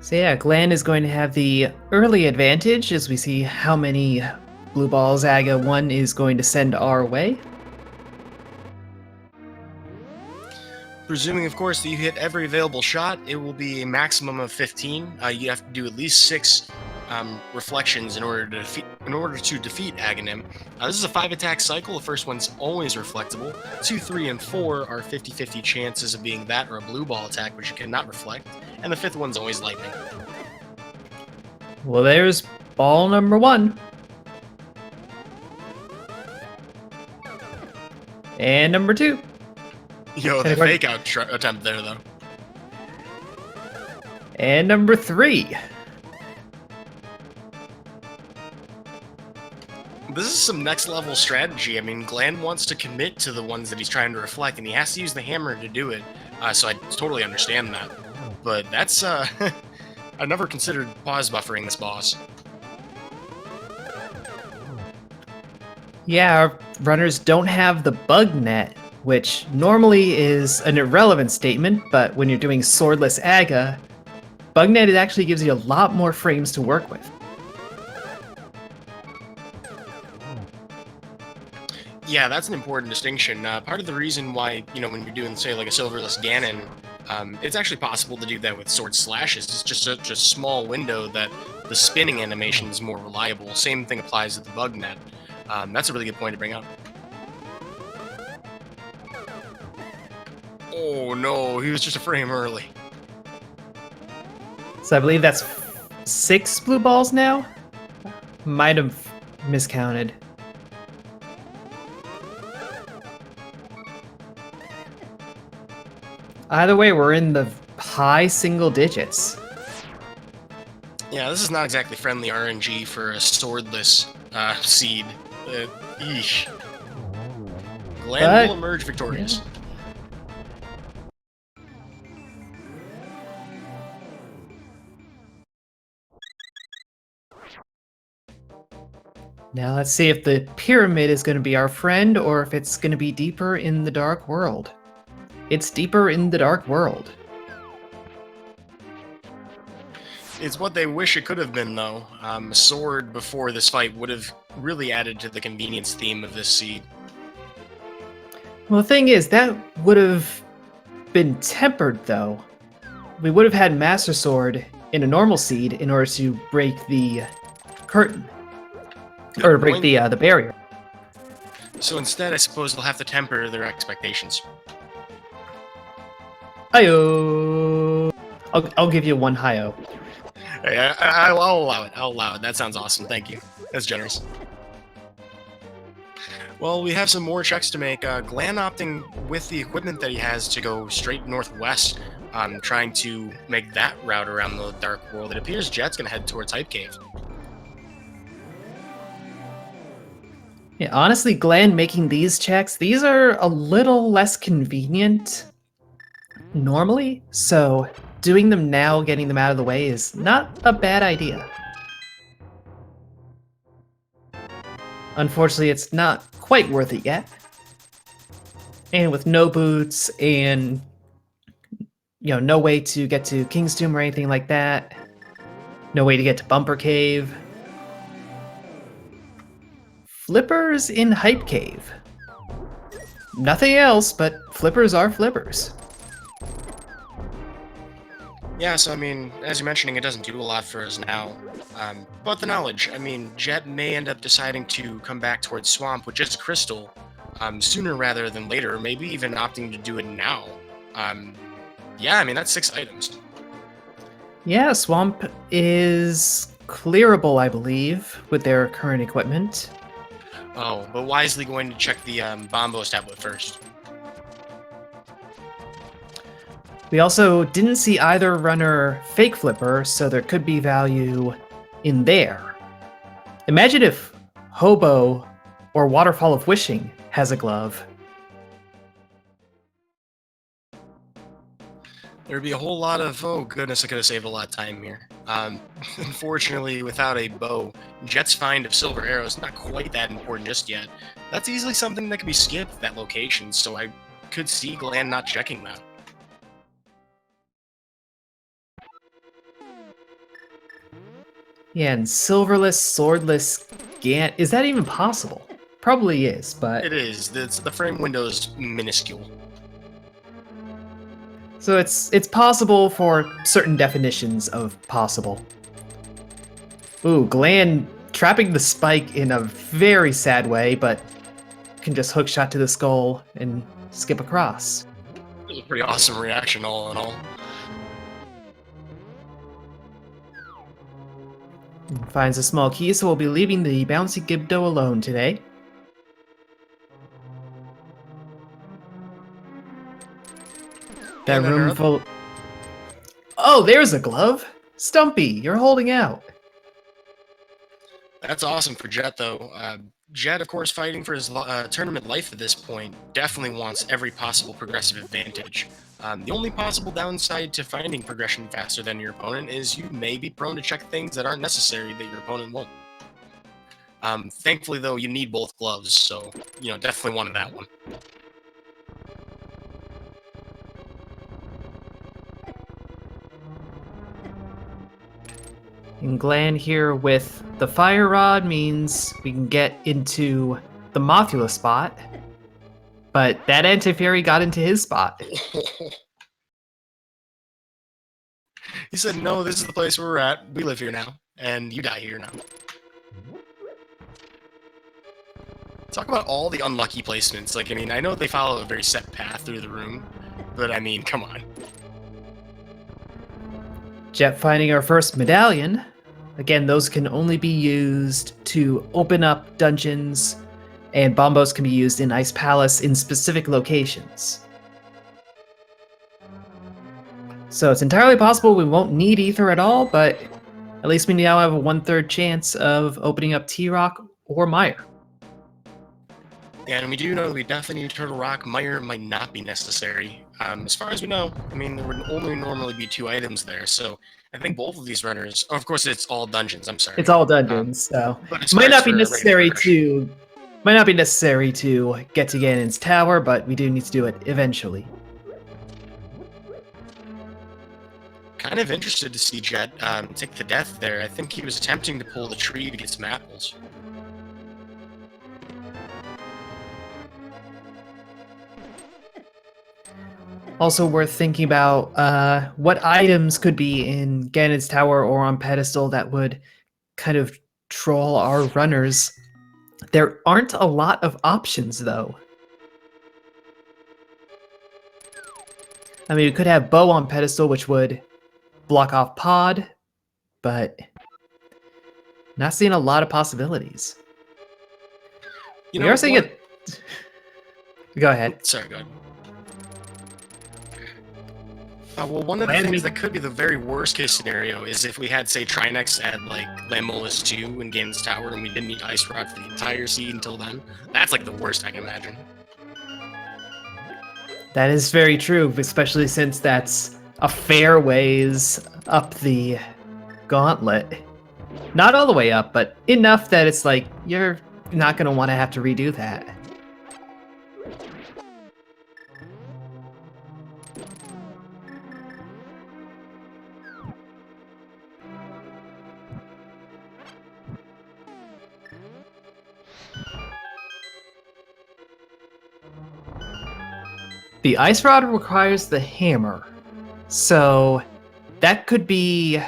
Speaker 1: So yeah, Glan is going to have the early advantage as we see how many blue balls Aga 1 is going to send our way.
Speaker 2: Presuming, of course, that you hit every available shot, it will be a maximum of 15. You have to do at least 6 reflections in order to defeat Aghanim. This is a 5-attack cycle. The first one's always reflectable. 2, 3, and 4 are 50-50 chances of being that or a blue ball attack, which you cannot reflect. And the 5th one's always lightning.
Speaker 1: Well, there's ball number 1. And number 2.
Speaker 2: Yo, the fake out attempt there, though.
Speaker 1: And number 3.
Speaker 2: This is some next level strategy. I mean, Glan wants to commit to the ones that he's trying to reflect, and he has to use the hammer to do it. So I totally understand that. But that's, I've never considered pause buffering this boss.
Speaker 1: Yeah, our runners don't have the bug net, which normally is an irrelevant statement, but when you're doing swordless Aga, bug net actually gives you a lot more frames to work with.
Speaker 2: Yeah, that's an important distinction. Part of the reason why, when you're doing, say, like a silverless Ganon, it's actually possible to do that with sword slashes. It's just such a small window that the spinning animation is more reliable. Same thing applies to the bug net. That's a really good point to bring up. Oh no, he was just a frame early.
Speaker 1: So I believe that's 6 blue balls now? Might have miscounted. Either way, we're in the high single digits.
Speaker 2: Yeah, this is not exactly friendly RNG for a swordless seed. Eesh. Glan will emerge victorious.
Speaker 1: Yeah. Now let's see if the pyramid is going to be our friend or if it's going to be deeper in the dark world. It's deeper in the dark world.
Speaker 2: It's what they wish it could have been, though. A sword before this fight would have really added to the convenience theme of this seed.
Speaker 1: Well, the thing is, that would have been tempered, though. We would have had Master Sword in a normal seed in order to break the curtain. Or break the barrier.
Speaker 2: So instead, I suppose they'll have to temper their expectations.
Speaker 1: Hi-oh! I'll give you 1 hi-oh.
Speaker 2: Hey, I'll allow it. I'll allow it. That sounds awesome. Thank you. That's generous. Well, we have some more checks to make. Glan opting with the equipment that he has to go straight northwest, trying to make that route around the Dark World. It appears Jet's going to head towards Hype Cave.
Speaker 1: Yeah, honestly, Glan making these checks, these are a little less convenient normally, so doing them now, getting them out of the way is not a bad idea. Unfortunately, it's not quite worth it yet. And with no boots and, no way to get to King's Tomb or anything like that, no way to get to Bumper Cave. Flippers in Hype Cave. Nothing else, but flippers are flippers.
Speaker 2: Yeah, so I mean, as you're mentioning, it doesn't do a lot for us now. But the knowledge, I mean, Jet may end up deciding to come back towards Swamp with just a crystal sooner rather than later, or maybe even opting to do it now. Yeah, I mean, that's 6 items.
Speaker 1: Yeah, Swamp is clearable, I believe, with their current equipment.
Speaker 2: Oh, but wisely going to check the Bombos tablet first.
Speaker 1: We also didn't see either runner fake flipper, so there could be value in there. Imagine if Hobo or Waterfall of Wishing has a glove.
Speaker 2: There'd be a whole lot of, oh goodness, I could have saved a lot of time here. Unfortunately, without a bow, Jet's find of silver arrows not quite that important just yet. That's easily something that could be skipped at that location, so I could see Glan not checking that.
Speaker 1: Yeah, and silverless, swordless Gant. Is that even possible? Probably is, but...
Speaker 2: It is. The frame window is minuscule.
Speaker 1: So it's possible for certain definitions of possible. Ooh, Glan trapping the spike in a very sad way, but can just hookshot to the skull and skip across.
Speaker 2: It was a pretty awesome reaction, all in all.
Speaker 1: Finds a small key, so we'll be leaving the bouncy Gibdo alone today. That room full... Oh, there's a glove! Stumpy, you're holding out.
Speaker 2: That's awesome for Jet, though. Jet, of course, fighting for his tournament life at this point, definitely wants every possible progressive advantage. The only possible downside to finding progression faster than your opponent is you may be prone to check things that aren't necessary that your opponent won't. Thankfully, though, you need both gloves, so, definitely wanted that one.
Speaker 1: And Glan here with the fire rod means we can get into the Mothula spot, but that anti-fairy got into his spot.
Speaker 2: He said, no, this is the place where we're at. We live here now, and you die here now. Talk about all the unlucky placements. Like, I know they follow a very set path through the room, but come on.
Speaker 1: Jet finding our first medallion. Again, those can only be used to open up dungeons, and bombos can be used in Ice Palace in specific locations. So it's entirely possible we won't need Ether at all, but at least we now have a 1/3 chance of opening up T-Rock or Mire.
Speaker 2: Yeah, and we do know that we definitely need Turtle Rock. Mire might not be necessary. As far as we know, there would only normally be 2 items there, so I think both of these runners... Oh, of course, it's all dungeons, I'm sorry.
Speaker 1: It's all dungeons, so...
Speaker 2: But
Speaker 1: It might not be necessary to... Might not be necessary to get to Ganon's tower, but we do need to do it eventually.
Speaker 2: Kind of interested to see Jet take the death there. I think he was attempting to pull the tree to get some apples.
Speaker 1: Also worth thinking about what items could be in Ganon's tower or on pedestal that would kind of troll our runners. There aren't a lot of options, though. We could have bow on pedestal, which would block off pod, but not seeing a lot of possibilities. We are seeing it. Go ahead.
Speaker 2: Sorry, go ahead. Well, one of the things that could be the very worst case scenario is if we had, say, Trinex at, like, Lamolus 2 in Ganon's Tower and we didn't need Ice Rock for the entire seed until then. That's, like, the worst I can imagine.
Speaker 1: That is very true, especially since that's a fair ways up the gauntlet. Not all the way up, but enough that it's like, you're not going to want to have to redo that. The Ice Rod requires the hammer, so that could be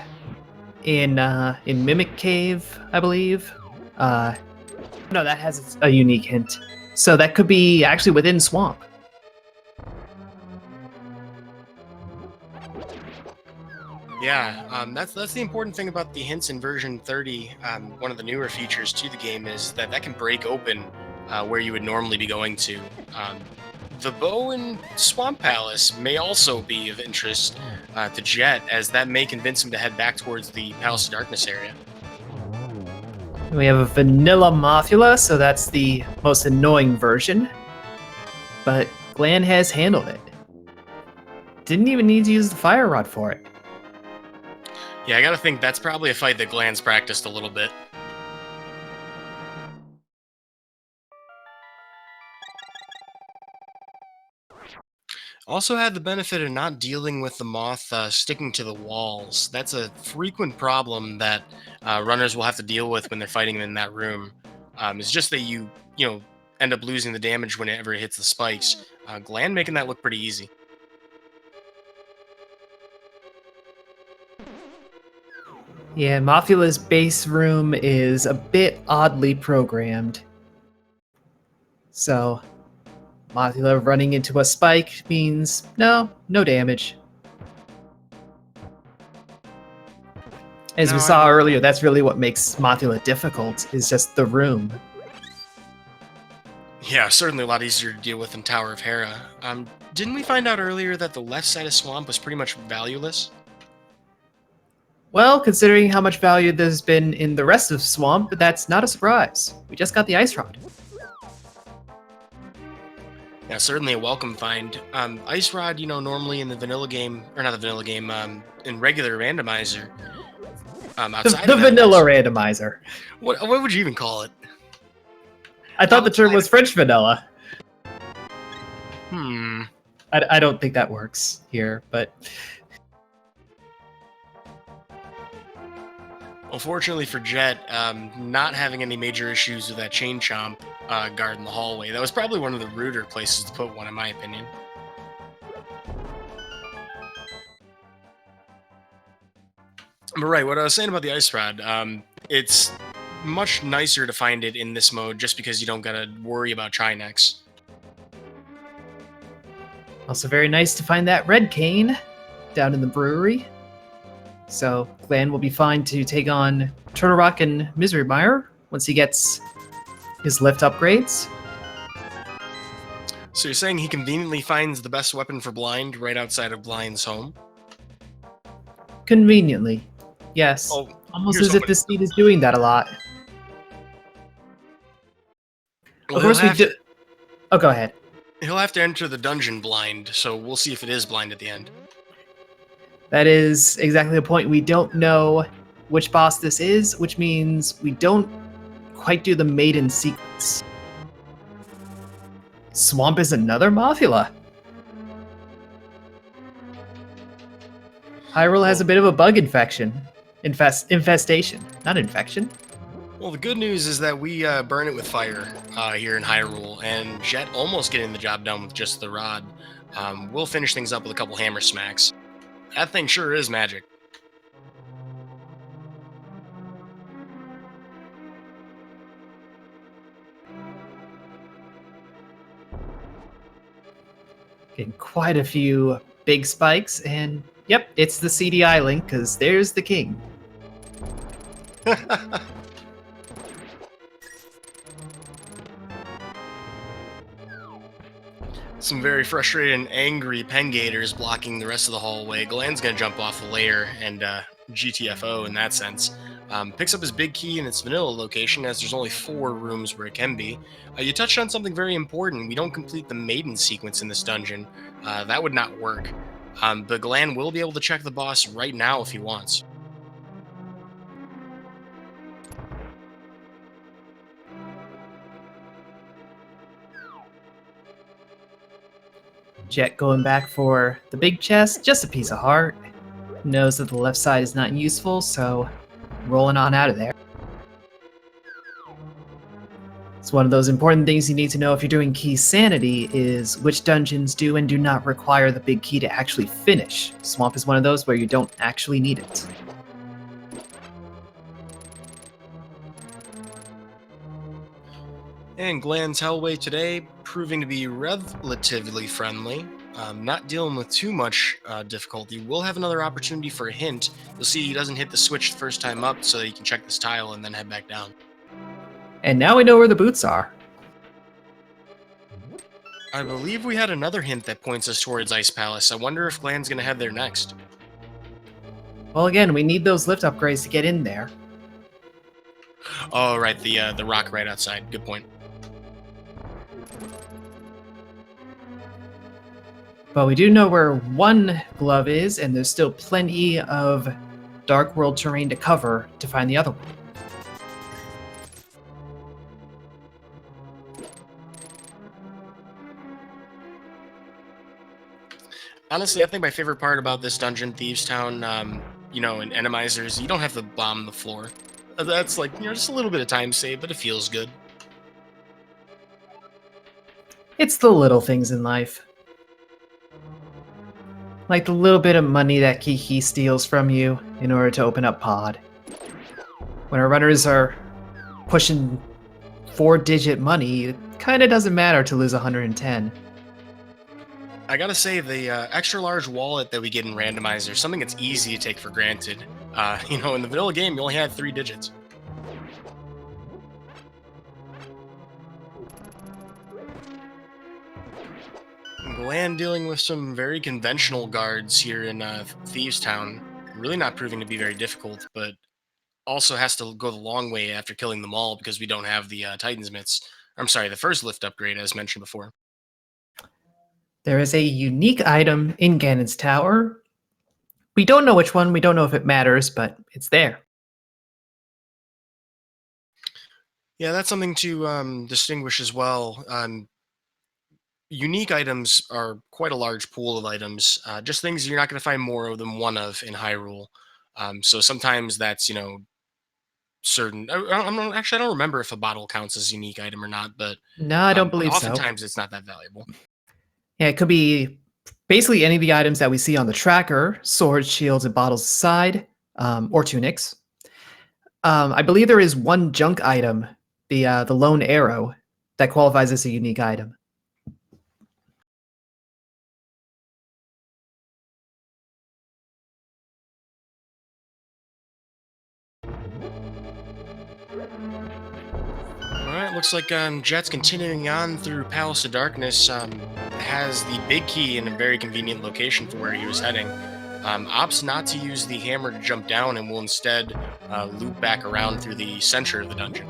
Speaker 1: in Mimic Cave, I believe. No, that has a unique hint. So that could be actually within Swamp.
Speaker 2: Yeah, that's the important thing about the hints in version 30. One of the newer features to the game is that can break open where you would normally be going to. Um, the bow in Swamp Palace may also be of interest to Jet, as that may convince him to head back towards the Palace of Darkness area.
Speaker 1: We have a vanilla Mothula, so that's the most annoying version. But Glan has handled it. Didn't even need to use the fire rod for it.
Speaker 2: Yeah, I gotta think that's probably a fight that Glan's practiced a little bit. Also had the benefit of not dealing with the moth sticking to the walls. That's a frequent problem that runners will have to deal with when they're fighting him in that room. It's just that you know, end up losing the damage whenever it hits the spikes. Glan making that look pretty easy.
Speaker 1: Yeah, Mothula's base room is a bit oddly programmed. So, Mothula running into a spike means no damage. As
Speaker 2: No,
Speaker 1: we
Speaker 2: I
Speaker 1: saw
Speaker 2: don't-
Speaker 1: earlier, that's really what makes Mothula difficult, is just the room.
Speaker 2: Yeah, certainly a lot easier to deal with than Tower of Hera. Didn't we find out earlier that the left side of Swamp was pretty much valueless?
Speaker 1: Well, considering how much value there's been in the rest of Swamp, that's not a surprise. We just got the Ice Rod.
Speaker 2: Yeah, certainly a welcome find. Ice Rod, normally in the vanilla game, or not the vanilla game, in regular randomizer, outside
Speaker 1: The
Speaker 2: of that,
Speaker 1: vanilla randomizer.
Speaker 2: what would you even call it?
Speaker 1: I thought the term
Speaker 2: Outside
Speaker 1: was French vanilla.
Speaker 2: Hmm.
Speaker 1: I don't think that works here, but
Speaker 2: Unfortunately for Jet, not having any major issues with that chain chomp guard in the hallway. That was probably one of the ruder places to put one, in my opinion. But right, what I was saying about the Ice Rod, it's much nicer to find it in this mode just because you don't gotta worry about Trinex.
Speaker 1: also very nice to find that red cane down in the brewery. So Glan will be fine to take on Turtle Rock and Misery Mire once he gets his lift upgrades.
Speaker 2: So you're saying he conveniently finds the best weapon for Blind right outside of Blind's home?
Speaker 1: Conveniently. Yes.
Speaker 2: Oh,
Speaker 1: Almost
Speaker 2: here's
Speaker 1: as if
Speaker 2: hoping-
Speaker 1: the seed is doing that a lot.
Speaker 2: Well,
Speaker 1: Of course we do. Oh, go ahead.
Speaker 2: He'll have to enter the dungeon blind, so we'll see if it is blind at the end.
Speaker 1: That is exactly the point. We don't know which boss this is, which means we don't quite do the maiden sequence. Swamp is another Mothula. Hyrule has a bit of a bug infestation. Not infection.
Speaker 2: Well, the good news is that we burn it with fire here in Hyrule, and Jet almost getting the job done with just the rod. We'll finish things up with a couple hammer smacks. That thing sure is magic.
Speaker 1: Getting quite a few big spikes, and yep, it's the CDI link, because there's the king.
Speaker 2: Some very frustrated and angry Pengators blocking the rest of the hallway. Glan's gonna jump off the layer and GTFO in that sense. Picks up his big key in its vanilla location, as there's only 4 rooms where it can be. You touched on something very important. We don't complete the maiden sequence in this dungeon. That would not work. But Glan will be able to check the boss right now if he wants.
Speaker 1: Jet going back for the big chest, just a piece of heart. Knows that the left side is not useful, so rolling on out of there. It's one of those important things you need to know if you're doing key sanity is which dungeons do and do not require the big key to actually finish. Swamp is one of those where you don't actually need it.
Speaker 2: And Glan's Hellway today proving to be relatively friendly. Not dealing with too much difficulty. We'll have another opportunity for a hint. You'll see he doesn't hit the switch the first time up, so that you can check this tile and then head back down.
Speaker 1: And now we know where the boots are.
Speaker 2: I believe we had another hint that points us towards Ice Palace. I wonder if Glan's going to head there next.
Speaker 1: Well, again, we need those lift upgrades to get in there.
Speaker 2: Oh, right, the rock right outside. Good point.
Speaker 1: But we do know where one glove is, and there's still plenty of Dark World terrain to cover to find the other one.
Speaker 2: Honestly, I think my favorite part about this dungeon, Thieves Town, and Enemizers, you don't have to bomb the floor. That's like, just a little bit of time saved, but it feels good.
Speaker 1: It's the little things in life. Like the little bit of money that Kiki steals from you in order to open up Pod. When our runners are pushing 4-digit money, it kind of doesn't matter to lose 110.
Speaker 2: I gotta say, the extra large wallet that we get in Randomizer, something that's easy to take for granted. In the vanilla game, you only had 3 digits. Glan dealing with some very conventional guards here in Thieves Town. Really not proving to be very difficult, but also has to go the long way after killing them all because we don't have the Titan's Mitts. I'm sorry, the first lift upgrade, as mentioned before.
Speaker 1: There is a unique item in Ganon's tower. We don't know which one, we don't know if it matters, but it's there.
Speaker 2: Yeah, that's something to distinguish as well. Unique items are quite a large pool of items, just things you're not going to find more than one of in Hyrule. So sometimes that's, certain. I don't remember if a bottle counts as a unique item or not, but
Speaker 1: No, I don't believe so.
Speaker 2: oftentimes it's not that valuable.
Speaker 1: Yeah, it could be basically any of the items that we see on the tracker, swords, shields, and bottles aside, or tunics. I believe there is one junk item, the lone arrow, that qualifies as a unique item.
Speaker 2: Alright, looks like Jet's continuing on through Palace of Darkness, has the big key in a very convenient location for where he was heading. Opts not to use the hammer to jump down and will instead loop back around through the center of the dungeon.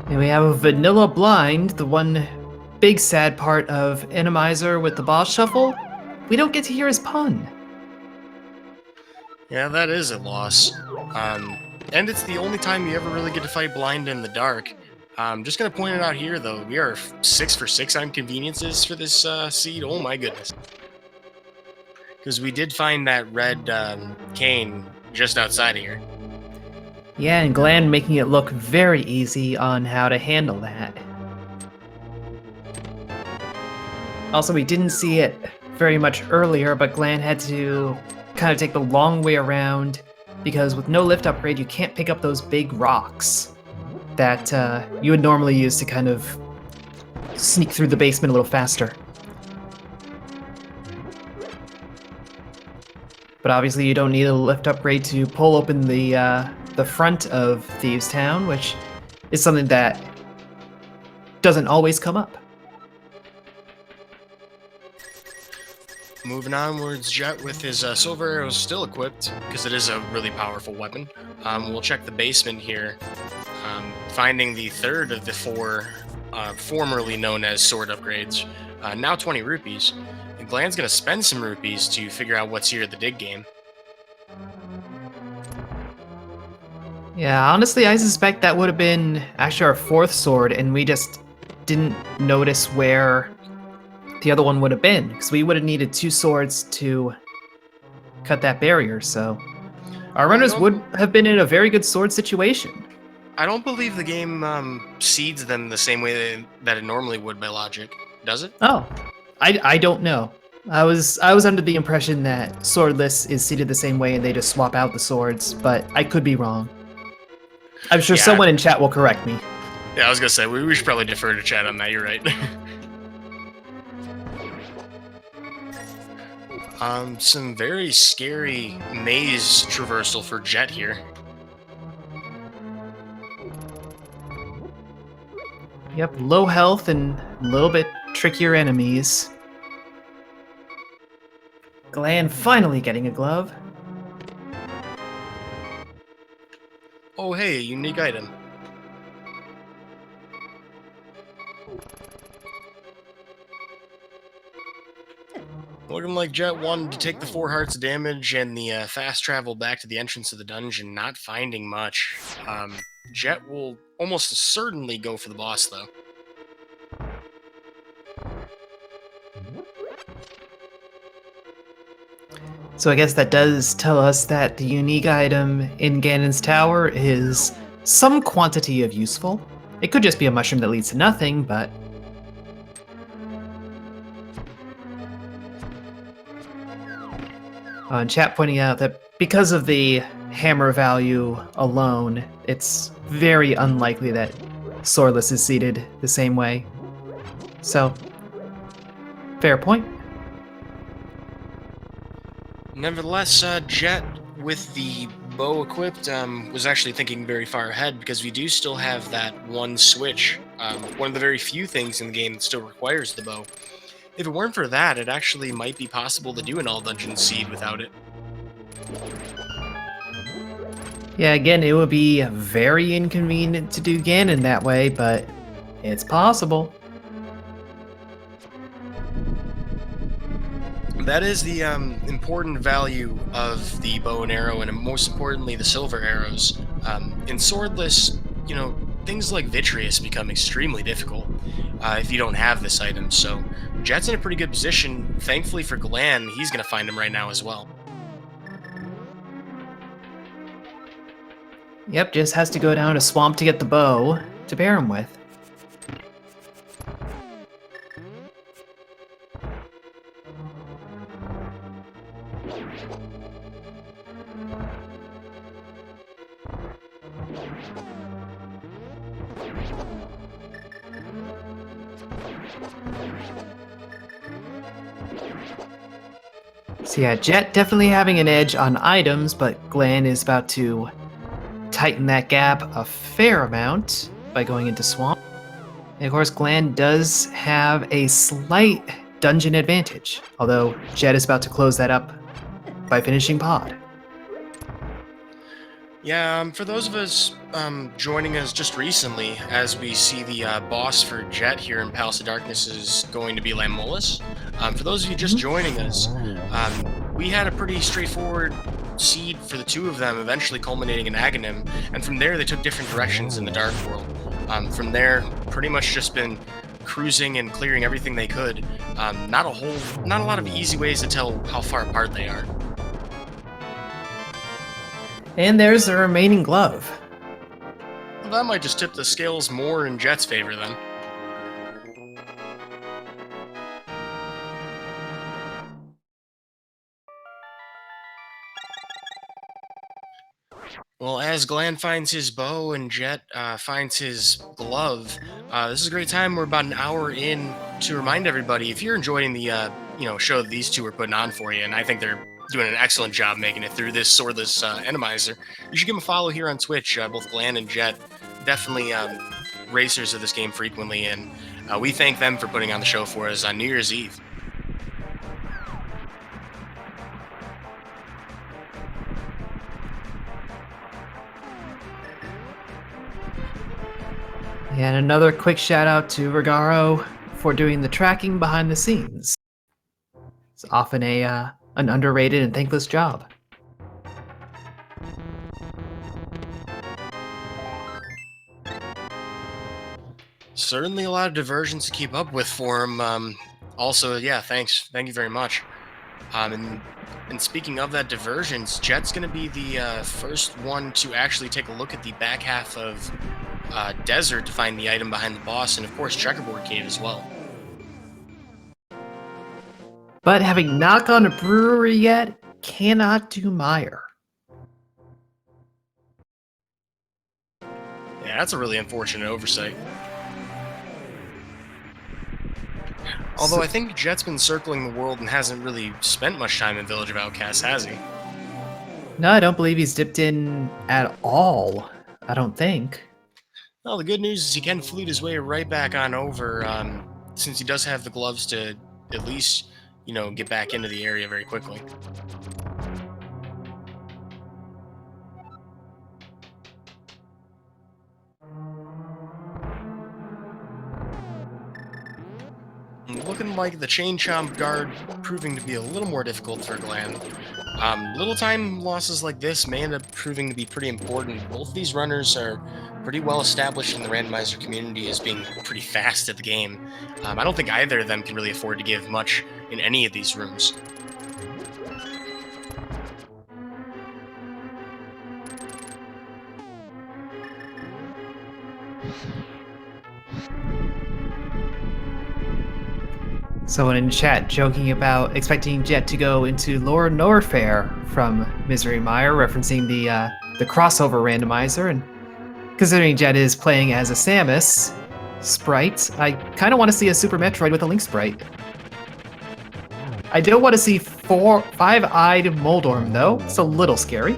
Speaker 1: And we have a vanilla blind, the one big sad part of Randomizer with the boss shuffle. We don't get to hear his pun.
Speaker 2: Yeah, that is a loss. And it's the only time you ever really get to fight blind in the dark. I'm just going to point it out here, though. We are 6 for 6 on conveniences for this seed. Oh my goodness. Because we did find that red cane just outside of here.
Speaker 1: Yeah, and Glan making it look very easy on how to handle that. Also, we didn't see it very much earlier, but Glan had to kind of take the long way around because with no lift upgrade, you can't pick up those big rocks that you would normally use to kind of sneak through the basement a little faster. But obviously, you don't need a lift upgrade to pull open the front of Thieves Town, which is something that doesn't always come up.
Speaker 2: Moving onwards, Jet with his silver arrows still equipped, because it is a really powerful weapon. We'll check the basement here, finding the third of the 4 formerly known as sword upgrades, now 20 rupees. And Glan's going to spend some rupees to figure out what's here at the dig game.
Speaker 1: Yeah, honestly, I suspect that would have been actually our 4th sword, and we just didn't notice where the other one would have been, because we would have needed 2 swords to cut that barrier, so our runners would have been in a very good sword situation.
Speaker 2: I don't believe the game seeds them the same way that it normally would by logic. Does it?
Speaker 1: Oh, I don't know. I was under the impression that swordless is seated the same way and they just swap out the swords, but I could be wrong. I'm sure someone in chat will correct me.
Speaker 2: Yeah, I was gonna say we should probably defer to chat on that. You're right. Some very scary maze traversal for Jet here.
Speaker 1: Yep, low health and a little bit trickier enemies. Glan finally getting a glove.
Speaker 2: Oh hey, unique item. Looking like Jet wanted to take the 4 hearts of damage and the fast travel back to the entrance of the dungeon, not finding much. Jet will almost certainly go for the boss, though.
Speaker 1: So I guess that does tell us that the unique item in Ganon's tower is some quantity of useful. It could just be a mushroom that leads to nothing, but... chat pointing out that because of the hammer value alone, it's very unlikely that Swordless is seated the same way. So, fair point.
Speaker 2: Nevertheless, Jet, with the bow equipped, was actually thinking very far ahead because we do still have that one switch, one of the very few things in the game that still requires the bow. If it weren't for that, it actually might be possible to do an all-dungeon seed without it.
Speaker 1: Yeah, again, it would be very inconvenient to do Ganon that way, but it's possible.
Speaker 2: That is the important value of the bow and arrow, and most importantly, the silver arrows. In Swordless, things like Vitreous become extremely difficult if you don't have this item, so Jet's in a pretty good position. Thankfully for Glan, he's going to find him right now as well.
Speaker 1: Yep, just has to go down a swamp to get the bow to pair him with. So yeah, Jet definitely having an edge on items, but Glan is about to tighten that gap a fair amount by going into Swamp. And of course, Glan does have a slight dungeon advantage, although Jet is about to close that up by finishing Pod.
Speaker 2: Yeah, for those of us joining us just recently, as we see the boss for Jet here in Palace of Darkness is going to be Lamolus. For those of you just joining us, we had a pretty straightforward seed for the two of them, eventually culminating in Aghanim, and from there they took different directions in the Dark World. From there, pretty much just been cruising and clearing everything they could. Not a lot of easy ways to tell how far apart they are.
Speaker 1: And there's the remaining glove.
Speaker 2: Well, that might just tip the scales more in Jet's favor then. Well, as Glan finds his bow and Jet finds his glove, this is a great time. We're about an hour in to remind everybody, if you're enjoying the show that these two are putting on for you, and I think they're doing an excellent job making it through this Swordless Randomizer, you should give them a follow here on Twitch. Both Glan and Jet, definitely racers of this game frequently, and we thank them for putting on the show for us on New Year's Eve.
Speaker 1: And another quick shout out to Regaro for doing the tracking behind the scenes. It's often an underrated and thankless job.
Speaker 2: Certainly a lot of diversions to keep up with for him. Also, yeah, thanks. Thank you very much. And speaking of that diversions, Jet's going to be the first one to actually take a look at the back half of Desert to find the item behind the boss, and of course Checkerboard Cave as well.
Speaker 1: But having not gone to Brewery yet, cannot do Mire.
Speaker 2: Yeah, that's a really unfortunate oversight. Although
Speaker 1: So,
Speaker 2: I think Jet's been circling the world and hasn't really spent much time in Village of Outcasts, has he?
Speaker 1: no, I don't believe he's dipped in at all. I don't think.
Speaker 2: Well, the good news is he can flute his way right back on over, since he does have the gloves to at least, get back into the area very quickly. Looking like the Chain Chomp guard proving to be a little more difficult for Glan. Little time losses like this may end up proving to be pretty important. Both these runners are pretty well established in the randomizer community as being pretty fast at the game. I don't think either of them can really afford to give much in any of these rooms.
Speaker 1: Someone in chat joking about expecting Jet to go into Lord Norfair from Misery Mire, referencing the crossover randomizer. And considering Jet is playing as a Samus sprite, I kind of want to see a Super Metroid with a Link sprite. I don't want to see five-eyed Moldorm though. It's a little scary.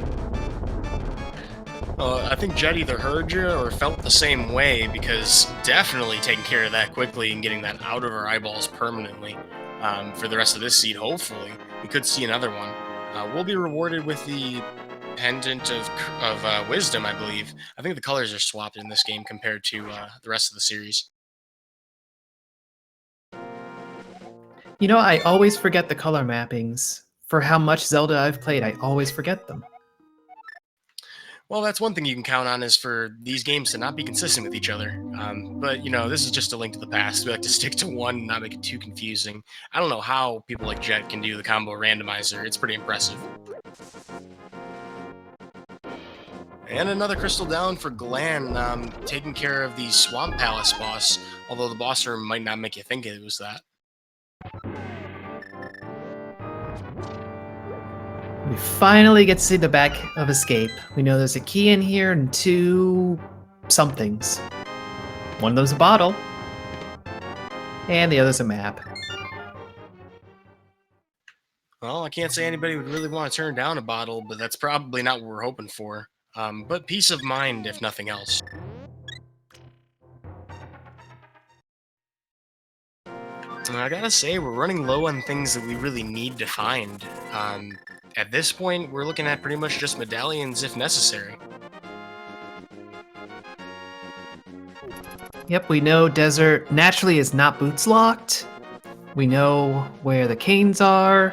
Speaker 2: I think Jet either heard you or felt the same way, because definitely taking care of that quickly and getting that out of her eyeballs permanently for the rest of this seed, hopefully. We could see another one. We'll be rewarded with the Pendant of Wisdom, I believe. I think the colors are swapped in this game compared to the rest of the series.
Speaker 1: You know, I always forget the color mappings. For how much Zelda I've played, I always forget them.
Speaker 2: Well, that's one thing you can count on, is for these games to not be consistent with each other. But, this is just a link to the past. We like to stick to one and not make it too confusing. I don't know how people like Jet can do the combo randomizer. It's pretty impressive. And another crystal down for Glan, taking care of the Swamp Palace boss, although the boss room might not make you think it was that.
Speaker 1: We finally get to see the back of Escape. We know there's a key in here and two somethings. One of them's a bottle, and the other's a map.
Speaker 2: Well, I can't say anybody would really want to turn down a bottle, but that's probably not what we're hoping for. But peace of mind, if nothing else. And I gotta say, we're running low on things that we really need to find. At this point, we're looking at pretty much just medallions if necessary.
Speaker 1: Yep, we know Desert naturally is not boots locked. We know where the canes are.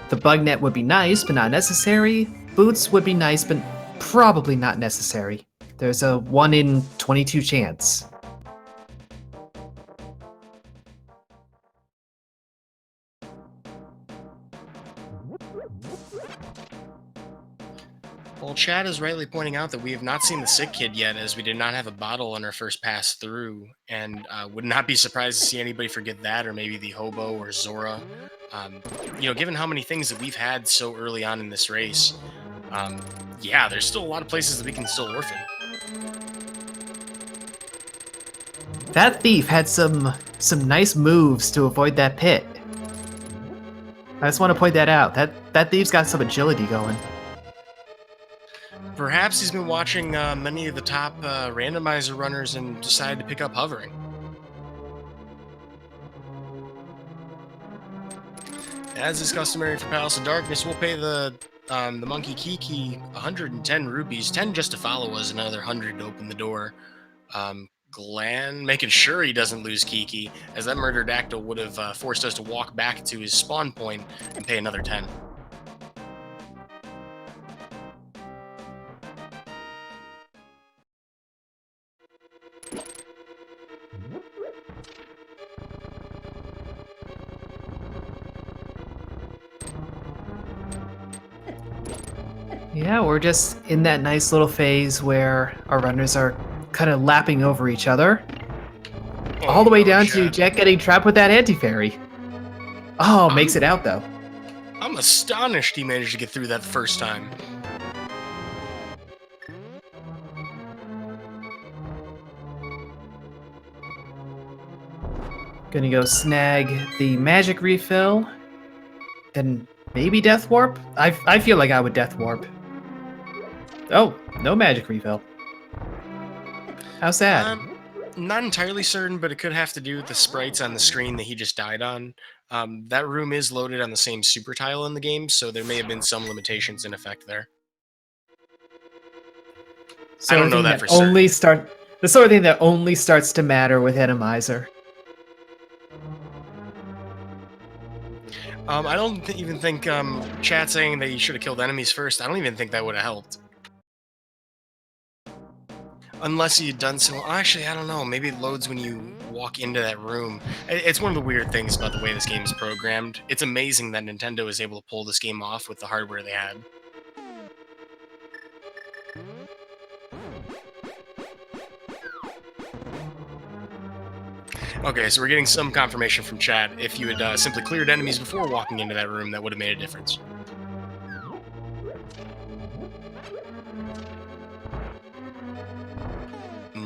Speaker 1: The bug net would be nice, but not necessary. Boots would be nice, but probably not necessary. There's a 1 in 22 chance.
Speaker 2: Well, Chad is rightly pointing out that we have not seen the sick kid yet, as we did not have a bottle on our first pass through, and would not be surprised to see anybody forget that, or maybe the hobo or Zora. Given how many things that we've had so early on in this race, yeah, there's still a lot of places that we can still orphan.
Speaker 1: That thief had some nice moves to avoid that pit. I just want to point that out. That thief's got some agility going.
Speaker 2: Perhaps he's been watching many of the top randomizer runners and decided to pick up hovering. As is customary for Palace of Darkness, we'll pay the monkey Kiki 110 rupees, 10 just to follow us, another 100 to open the door. Glan making sure he doesn't lose Kiki, as that murderedactyl would have forced us to walk back to his spawn point and pay another 10.
Speaker 1: Yeah, we're just in that nice little phase where our runners are kind of lapping over each other. All the way down to Jet getting trapped with that anti-fairy. Oh, makes it out though.
Speaker 2: I'm astonished he managed to get through that the first time.
Speaker 1: Gonna go snag the magic refill. Then maybe death warp? I feel like I would death warp. Oh, no magic refill. How sad.
Speaker 2: Not entirely certain, but it could have to do with the sprites on the screen that he just died on. That room is loaded on the same super tile in the game, so there may have been some limitations in effect there. I don't know that for certain.
Speaker 1: The sort of thing that only starts to matter with Randomizer.
Speaker 2: I don't even think chat saying that you should have killed enemies first, I don't even think that would have helped. Unless you'd done so. Actually, I don't know. Maybe it loads when you walk into that room. It's one of the weird things about the way this game is programmed. It's amazing that Nintendo is able to pull this game off with the hardware they had. Okay, so we're getting some confirmation from chat. If you had simply cleared enemies before walking into that room, that would have made a difference.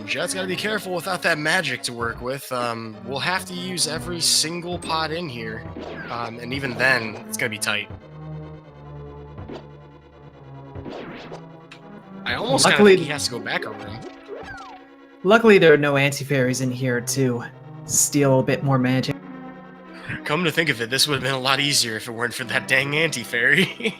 Speaker 2: Jet's got to be careful without that magic to work with. We'll have to use every single pot in here. And even then, it's going to be tight. I almost kind of think he has to go back a room.
Speaker 1: Luckily, there are no anti-fairies in here to steal a bit more magic.
Speaker 2: Come to think of it, this would have been a lot easier if it weren't for that dang anti-fairy.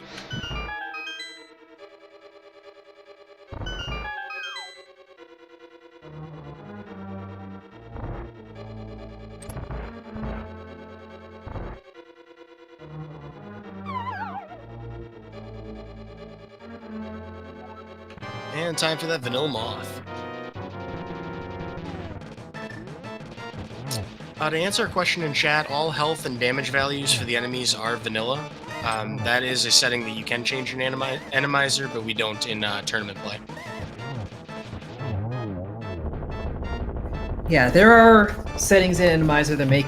Speaker 2: And time for that vanilla moth. To answer a question in chat, all health and damage values for the enemies are vanilla. That is a setting that you can change in Randomizer, but we don't in tournament play.
Speaker 1: Yeah, there are settings in Randomizer that make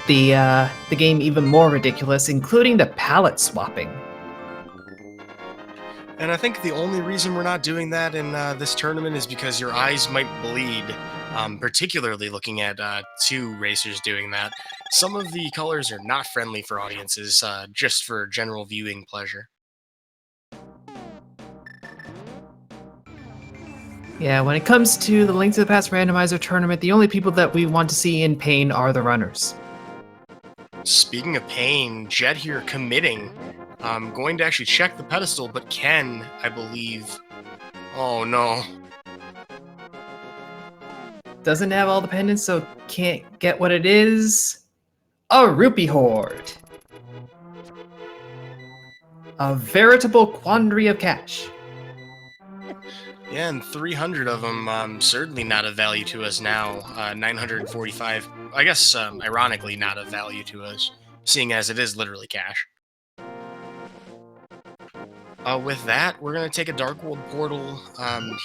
Speaker 1: the game even more ridiculous, including the palette swapping.
Speaker 2: And I think the only reason we're not doing that in this tournament is because your eyes might bleed, particularly looking at two racers doing that. Some of the colors are not friendly for audiences, just for general viewing pleasure.
Speaker 1: Yeah, when it comes to the Link to the Past Randomizer tournament, the only people that we want to see in pain are the runners.
Speaker 2: Speaking of pain, Jet here committing. I'm going to actually check the pedestal, but Ken, I believe... Oh, no.
Speaker 1: Doesn't have all the pendants, so can't get what it is. A rupee hoard. A veritable quandary of cash.
Speaker 2: Yeah, and 300 of them, certainly not of value to us now. 945, I guess, ironically, not of value to us, seeing as it is literally cash. With that, we're going to take a Dark World portal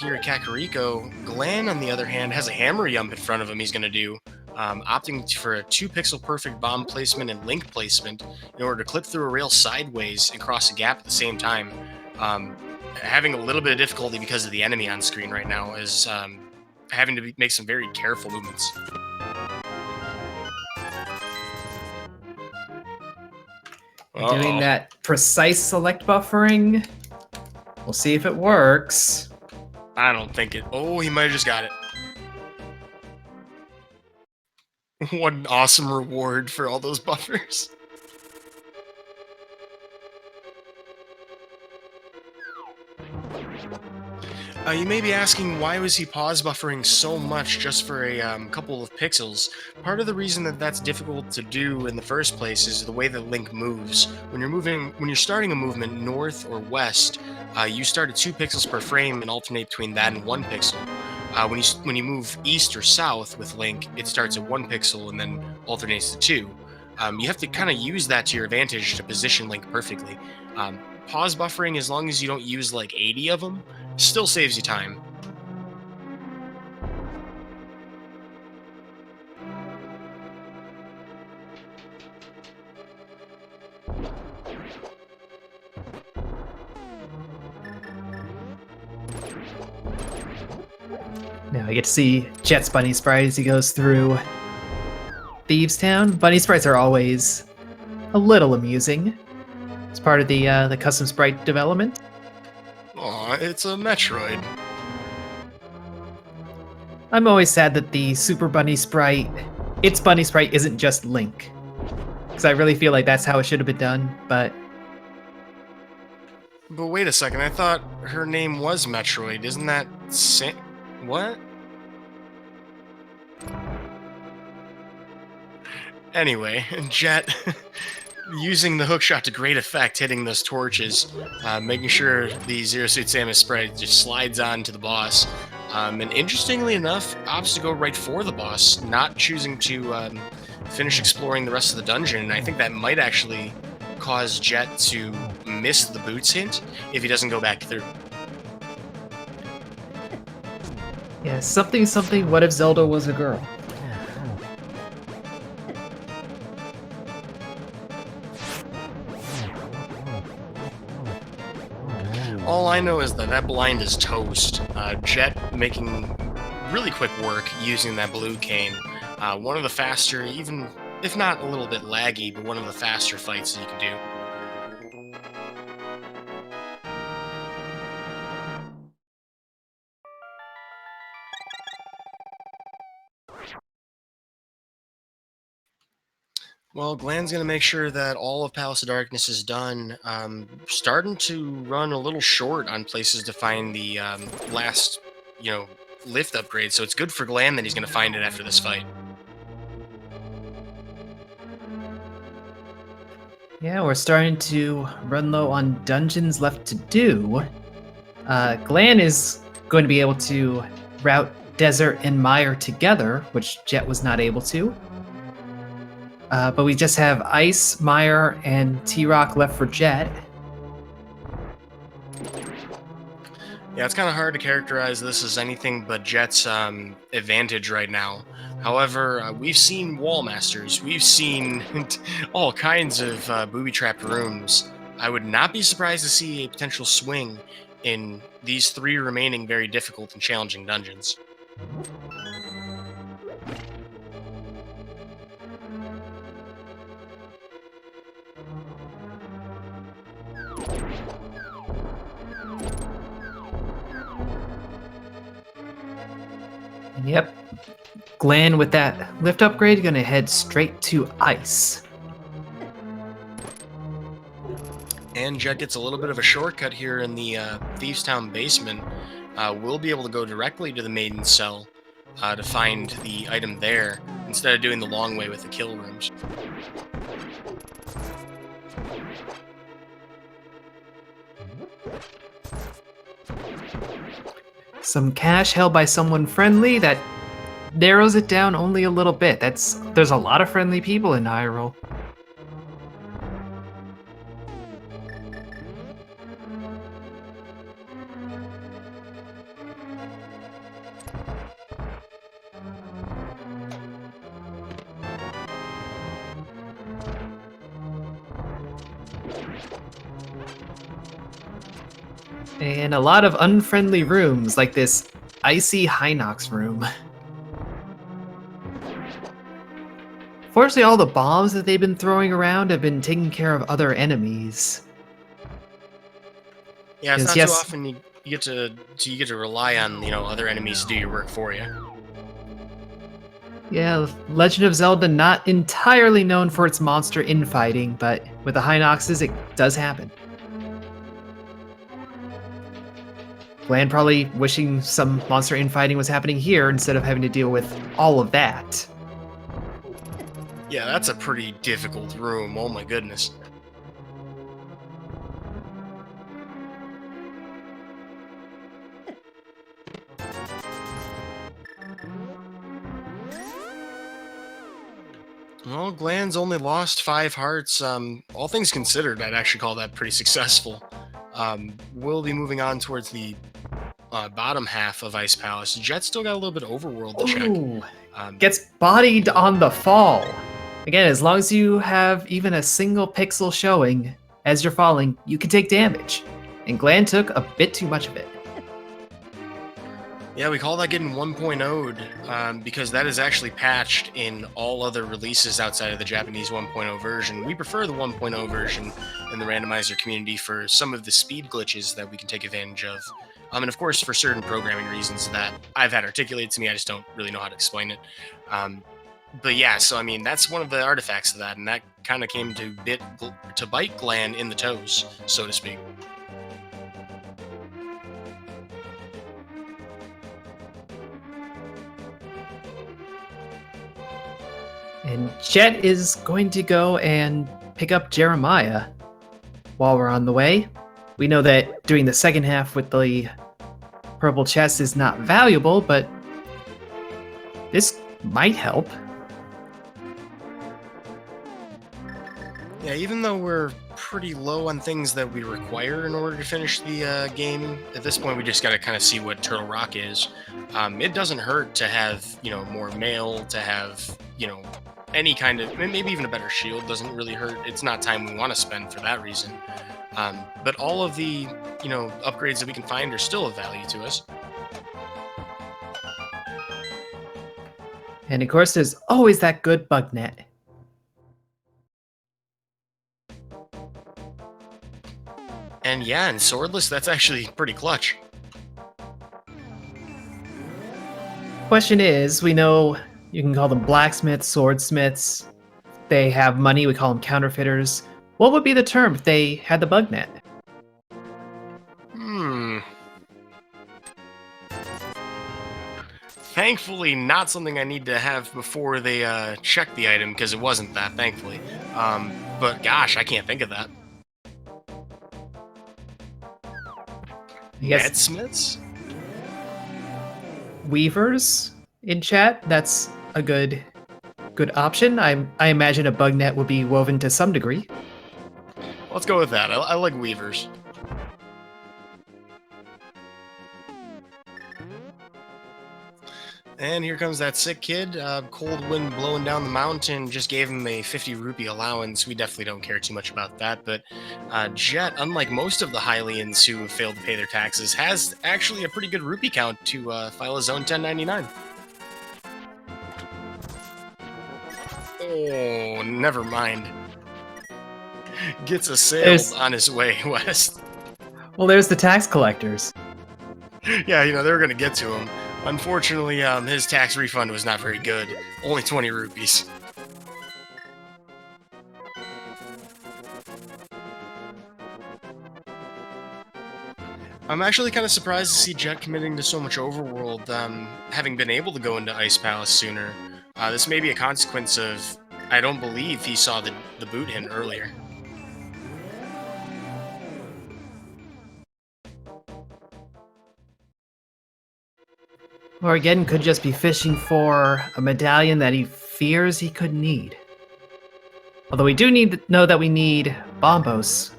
Speaker 2: here at Kakariko. Glan, on the other hand, has a hammer yump in front of him he's going to do, opting for a 2-pixel perfect bomb placement and link placement in order to clip through a rail sideways and cross a gap at the same time. Having a little bit of difficulty because of the enemy on screen right now is having to make some very careful movements.
Speaker 1: Doing that precise select buffering. We'll see if it works.
Speaker 2: I don't think it... Oh, he might have just got it. What an awesome reward for all those buffers. You may be asking, why was he pause buffering so much just for a couple of pixels? Part of the reason that that's difficult to do in the first place is the way that Link moves. When you're starting a movement north or west, you start at 2 pixels per frame and alternate between that and 1 pixel. When you move east or south with Link, it starts at 1 pixel and then alternates to 2. You have to kind of use that to your advantage to position Link perfectly. Pause buffering, as long as you don't use like 80 of them, still saves you time.
Speaker 1: Now I get to see Jet's bunny sprite as he goes through. Thieves Town. Bunny sprites are always a little amusing. It's part of the custom sprite development.
Speaker 2: Aw, it's a Metroid.
Speaker 1: I'm always sad that the Super Bunny sprite, its Bunny sprite, isn't just Link. Because I really feel like that's how it should have been done, but...
Speaker 2: But wait a second, I thought her name was Metroid. Isn't that what? Anyway, Jet using the hookshot to great effect, hitting those torches, making sure the Zero Suit Samus sprite just slides on to the boss. And interestingly enough, opts to go right for the boss, not choosing to finish exploring the rest of the dungeon. And I think that might actually cause Jet to miss the boots hint if he doesn't go back through.
Speaker 1: Yeah, something, what if Zelda was a girl?
Speaker 2: All I know is that blind is toast. Jet making really quick work using that blue cane. One of the faster, even if not a little bit laggy, but one of the faster fights that you can do. Well, Glan's going to make sure that all of Palace of Darkness is done. Starting to run a little short on places to find the last, lift upgrade. So it's good for Glan that he's going to find it after this fight.
Speaker 1: Yeah, we're starting to run low on dungeons left to do. Glan is going to be able to route Desert and Mire together, which Jet was not able to. But we just have Ice, Mire, and T-Rock left for Jet.
Speaker 2: Yeah, it's kind of hard to characterize this as anything but Jet's advantage right now. However, we've seen Wall Masters. We've seen all kinds of booby-trapped rooms. I would not be surprised to see a potential swing in these 3 remaining very difficult and challenging dungeons.
Speaker 1: Yep. Glan with that lift upgrade gonna head straight to Ice.
Speaker 2: And Jet gets a little bit of a shortcut here in the Thieves Town basement. We'll be able to go directly to the Maiden Cell to find the item there, instead of doing the long way with the kill rooms.
Speaker 1: Some cash held by someone friendly that narrows it down only a little bit. There's a lot of friendly people in Hyrule. And a lot of unfriendly rooms, like this icy Hinox room. Fortunately, all the bombs that they've been throwing around have been taking care of other enemies.
Speaker 2: Yeah, it's not too often you get to rely on other enemies to do your work for you.
Speaker 1: Yeah, Legend of Zelda not entirely known for its monster infighting, but with the Hinoxes, it does happen. Glan probably wishing some monster infighting was happening here instead of having to deal with all of that.
Speaker 2: Yeah, that's a pretty difficult room. Oh my goodness. Well, Glan's only lost 5 hearts. All things considered, I'd actually call that pretty successful. We'll be moving on towards the bottom half of Ice Palace. Jet's still got a little bit of overworld to check.
Speaker 1: Gets bodied on the fall. Again, as long as you have even a single pixel showing as you're falling, you can take damage. And Glan took a bit too much of it.
Speaker 2: Yeah, we call that getting 1.0'd because that is actually patched in all other releases outside of the Japanese 1.0 version. We prefer the 1.0 version in the randomizer community for some of the speed glitches that we can take advantage of. And of course, for certain programming reasons that I've had articulated to me, I just don't really know how to explain it. But yeah, so I mean, that's one of the artifacts of that, and that kind of came to bite Glan in the toes, so to speak.
Speaker 1: And Jet is going to go and pick up Jeremiah while we're on the way. We know that doing the second half with the purple chest is not valuable, but this might help.
Speaker 2: Yeah, even though we're pretty low on things that we require in order to finish the game, at this point we just got to kind of see what Turtle Rock is. It doesn't hurt to have, more mail, to have, any kind of, maybe even a better shield doesn't really hurt. It's not time we want to spend for that reason. But all of the, upgrades that we can find are still of value to us.
Speaker 1: And of course, there's always that good bug net.
Speaker 2: And yeah, in Swordless, that's actually pretty clutch.
Speaker 1: Question is, we know you can call them blacksmiths, swordsmiths. They have money, we call them counterfeiters. What would be the term if they had the bug net?
Speaker 2: Thankfully, not something I need to have before they check the item, because it wasn't that, thankfully. But gosh, I can't think of that. Netsmiths?
Speaker 1: Weavers in chat, that's a good option. I imagine a bug net would be woven to some degree.
Speaker 2: Let's go with that. I like weavers. And here comes that sick kid. Cold wind blowing down the mountain just gave him a 50 rupee allowance. We definitely don't care too much about that. But Jet, unlike most of the Hylians who have failed to pay their taxes, has actually a pretty good rupee count to file his own 1099. Oh, never mind. Gets assailed on his way west.
Speaker 1: Well, there's the tax collectors.
Speaker 2: Yeah, they were going to get to him. Unfortunately, his tax refund was not very good. Only 20 rupees. I'm actually kind of surprised to see Jet committing to so much overworld, having been able to go into Ice Palace sooner. This may be a consequence of, I don't believe he saw the boot hint earlier.
Speaker 1: Or again, could just be fishing for a medallion that he fears he could need. Although we do need to know that we need bombos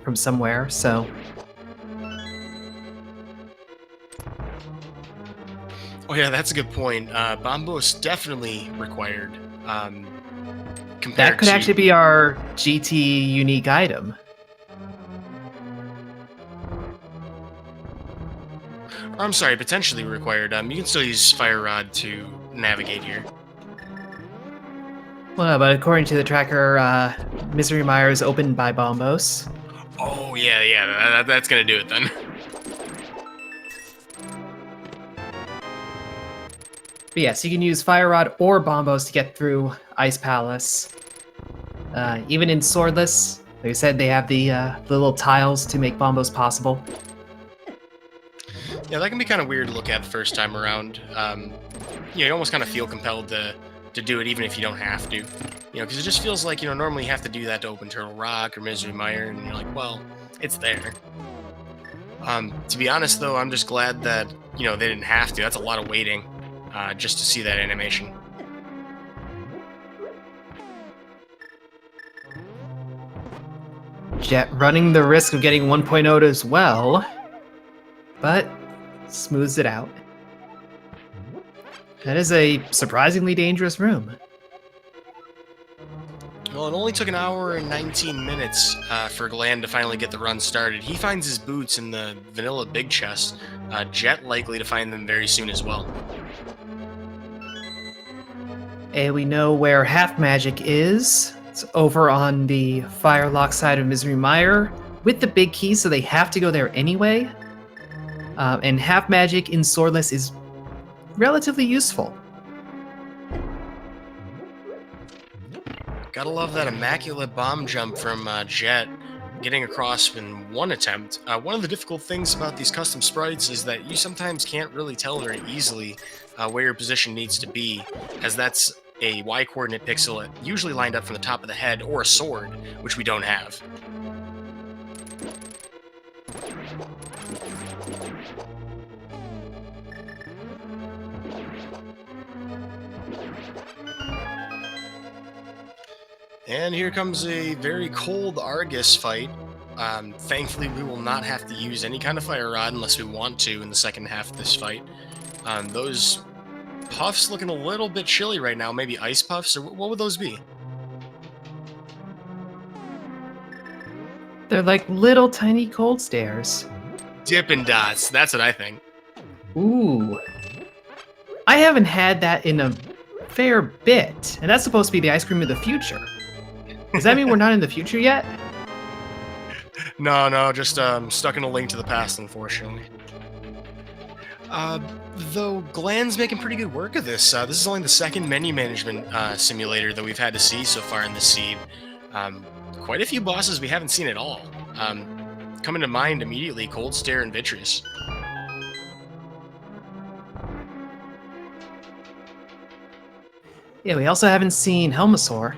Speaker 1: from somewhere, so...
Speaker 2: Oh yeah, that's a good point. Bombos definitely required.
Speaker 1: That could actually be our GT unique item.
Speaker 2: I'm sorry, potentially required. You can still use Fire Rod to navigate here.
Speaker 1: Well, but according to the tracker, Misery Mire is opened by bombos.
Speaker 2: Oh yeah, that's gonna do it then.
Speaker 1: But yes, you can use Fire Rod or bombos to get through Ice Palace. Even in Swordless, like I said, they have the little tiles to make bombos possible.
Speaker 2: Yeah, that can be kind of weird to look at the first time around. You almost kind of feel compelled to do it even if you don't have to. Because it just feels like, normally you have to do that to open Turtle Rock or Misery Mire, and you're like, well, it's there. To be honest, though, I'm just glad that, they didn't have to. That's a lot of waiting just to see that animation.
Speaker 1: Jet running the risk of getting 1.0 as well, but smooths it out. That is a surprisingly dangerous room.
Speaker 2: Well, Well, it only took an hour and 19 minutes for Glan to finally get the run started. He finds his boots in the vanilla big chest. Jet likely to find them very soon as well.
Speaker 1: And we know where Half Magic is. It's over on the Firelock side of Misery Mire with the big key, so they have to go there anyway. And Half Magic in Swordless is relatively useful.
Speaker 2: Gotta love that immaculate bomb jump from Jet, getting across in one attempt. One of the difficult things about these custom sprites is that you sometimes can't really tell very easily where your position needs to be, as that's a Y-coordinate pixel usually lined up from the top of the head or a sword, which we don't have. And here comes a very cold Argus fight. Thankfully, we will not have to use any kind of fire rod unless we want to in the second half of this fight. Those puffs looking a little bit chilly right now. Maybe ice puffs, or what would those be?
Speaker 1: They're like little tiny cold stairs.
Speaker 2: Dippin' Dots, that's what I think.
Speaker 1: Ooh. I haven't had that in a fair bit, and that's supposed to be the ice cream of the future. Does that mean we're not in the future yet?
Speaker 2: No, just stuck in a link to the past, unfortunately. Though Glan's making pretty good work of this. This is only the second menu management simulator that we've had to see so far in the seed. Quite a few bosses we haven't seen at all. Coming to mind immediately, Cold Stare and Vitreous.
Speaker 1: Yeah, we also haven't seen Helmasaur.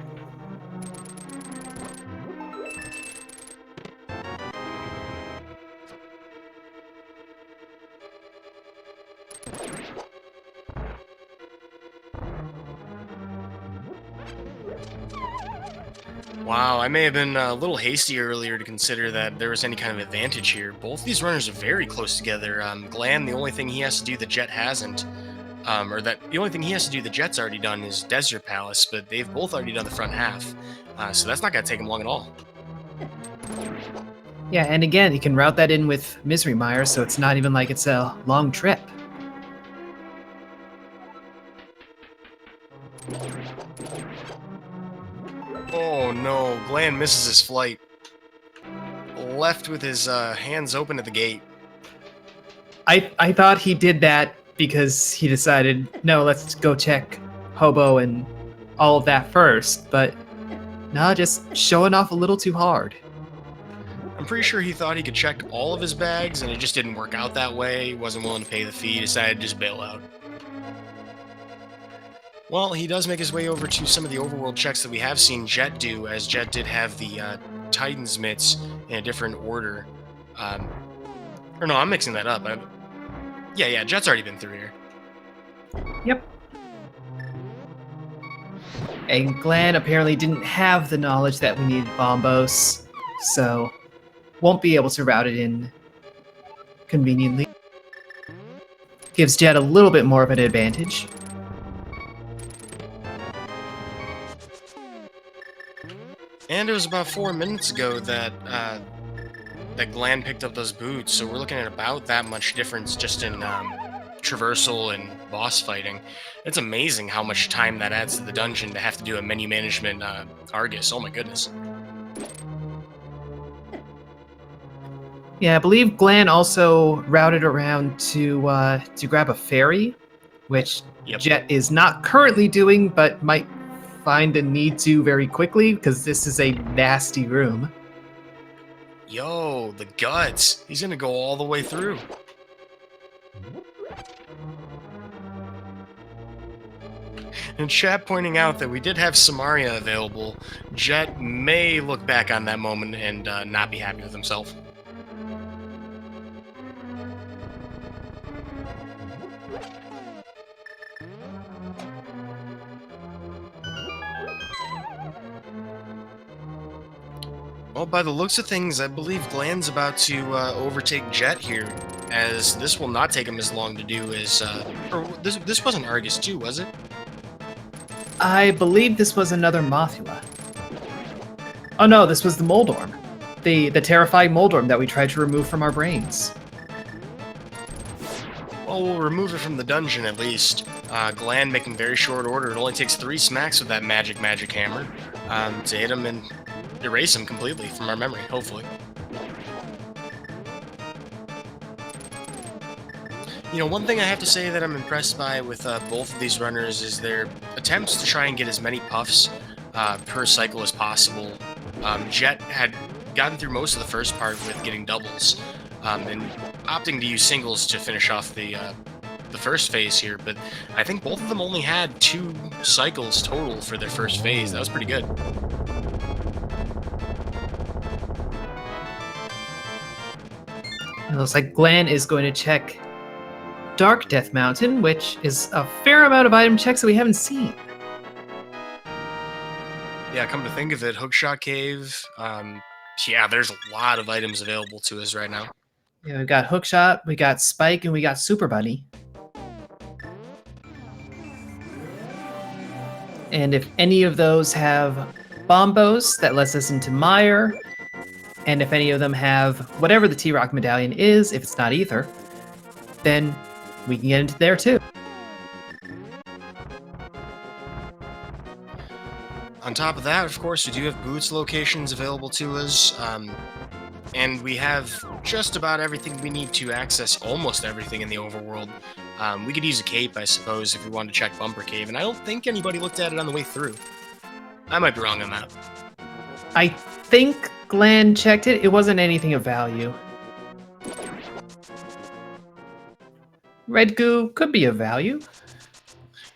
Speaker 2: Wow, I may have been a little hasty earlier to consider that there was any kind of advantage here. Both these runners are very close together. Glan, the only thing he has to do that Jet hasn't, the only thing he has to do that Jet's already done is Desert Palace, but they've both already done the front half. So that's not going to take him long at all.
Speaker 1: Yeah, and again, you can route that in with Misery Mire, so it's not even like it's a long trip.
Speaker 2: Oh no, Glan misses his flight. Left with his hands open at the gate.
Speaker 1: I thought he did that because he decided, no, let's go check Hobo and all of that first, but no, just showing off a little too hard.
Speaker 2: I'm pretty sure he thought he could check all of his bags, and it just didn't work out that way. He wasn't willing to pay the fee, decided to just bail out. Well, he does make his way over to some of the overworld checks that we have seen Jet do, as Jet did have the Titan's mitts in a different order. Or no, I'm mixing that up. Yeah, Jet's already been through here.
Speaker 1: Yep. And Glan apparently didn't have the knowledge that we needed Bombos, so won't be able to route it in conveniently. Gives Jet a little bit more of an advantage.
Speaker 2: And it was about 4 minutes ago that that Glan picked up those boots, so we're looking at about that much difference just in traversal and boss fighting. It's amazing how much time that adds to the dungeon to have to do a menu management Argus. Oh my goodness.
Speaker 1: Yeah, I believe Glan also routed around to grab a ferry, which
Speaker 2: Yep.
Speaker 1: Jet is not currently doing, but might find a need to very quickly, because this is a nasty room.
Speaker 2: Yo, the guts. He's gonna go all the way through. And chat pointing out that we did have Samaria available. Jet may look back on that moment and not be happy with himself. Well, by the looks of things, I believe Glan's about to overtake Jet here, as this will not take him as long to do as... this wasn't Argus 2, was it?
Speaker 1: I believe this was another Mothula. Oh no, this was the Moldorm. The terrifying Moldorm that we tried to remove from our brains.
Speaker 2: Well, we'll remove it from the dungeon at least. Glan making very short order. It only takes 3 smacks with that magic hammer to hit him and erase him completely from our memory, hopefully. You know, one thing I have to say that I'm impressed by with both of these runners is their attempts to try and get as many puffs per cycle as possible. Jet had gotten through most of the first part with getting doubles, and opting to use singles to finish off the first phase here, but I think both of them only had 2 cycles total for their first phase. That was pretty good.
Speaker 1: It looks like Glan is going to check Dark Death Mountain, which is a fair amount of item checks that we haven't seen.
Speaker 2: Yeah, come to think of it, Hookshot Cave, yeah, there's a lot of items available to us right now.
Speaker 1: Yeah, we've got Hookshot, we got Spike, and we got Super Bunny. And if any of those have Bombos, that lets us into Mire. And if any of them have whatever the T-Rock medallion is, if it's not Ether, then we can get into there too.
Speaker 2: On top of that, of course, we do have boots locations available to us, and we have just about everything we need to access almost everything in the overworld. We could use a cape, I suppose, if we wanted to check Bumper Cave, and I don't think anybody looked at it on the way through. I might be wrong on that.
Speaker 1: I think Glan checked it. It wasn't anything of value. Red goo could be of value.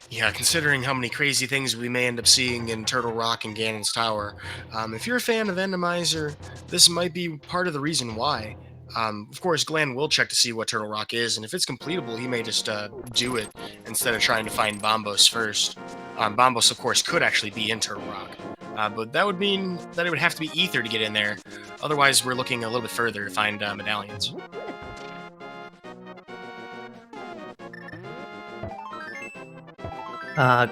Speaker 2: Yeah, considering how many crazy things we may end up seeing in Turtle Rock and Ganon's Tower, if you're a fan of Randomizer, this might be part of the reason why. Of course, Glan will check to see what Turtle Rock is, and if it's completable, he may just do it instead of trying to find Bombos first. Bombos, of course, could actually be in Turtle Rock, but that would mean that it would have to be Ether to get in there. Otherwise, we're looking a little bit further to find medallions.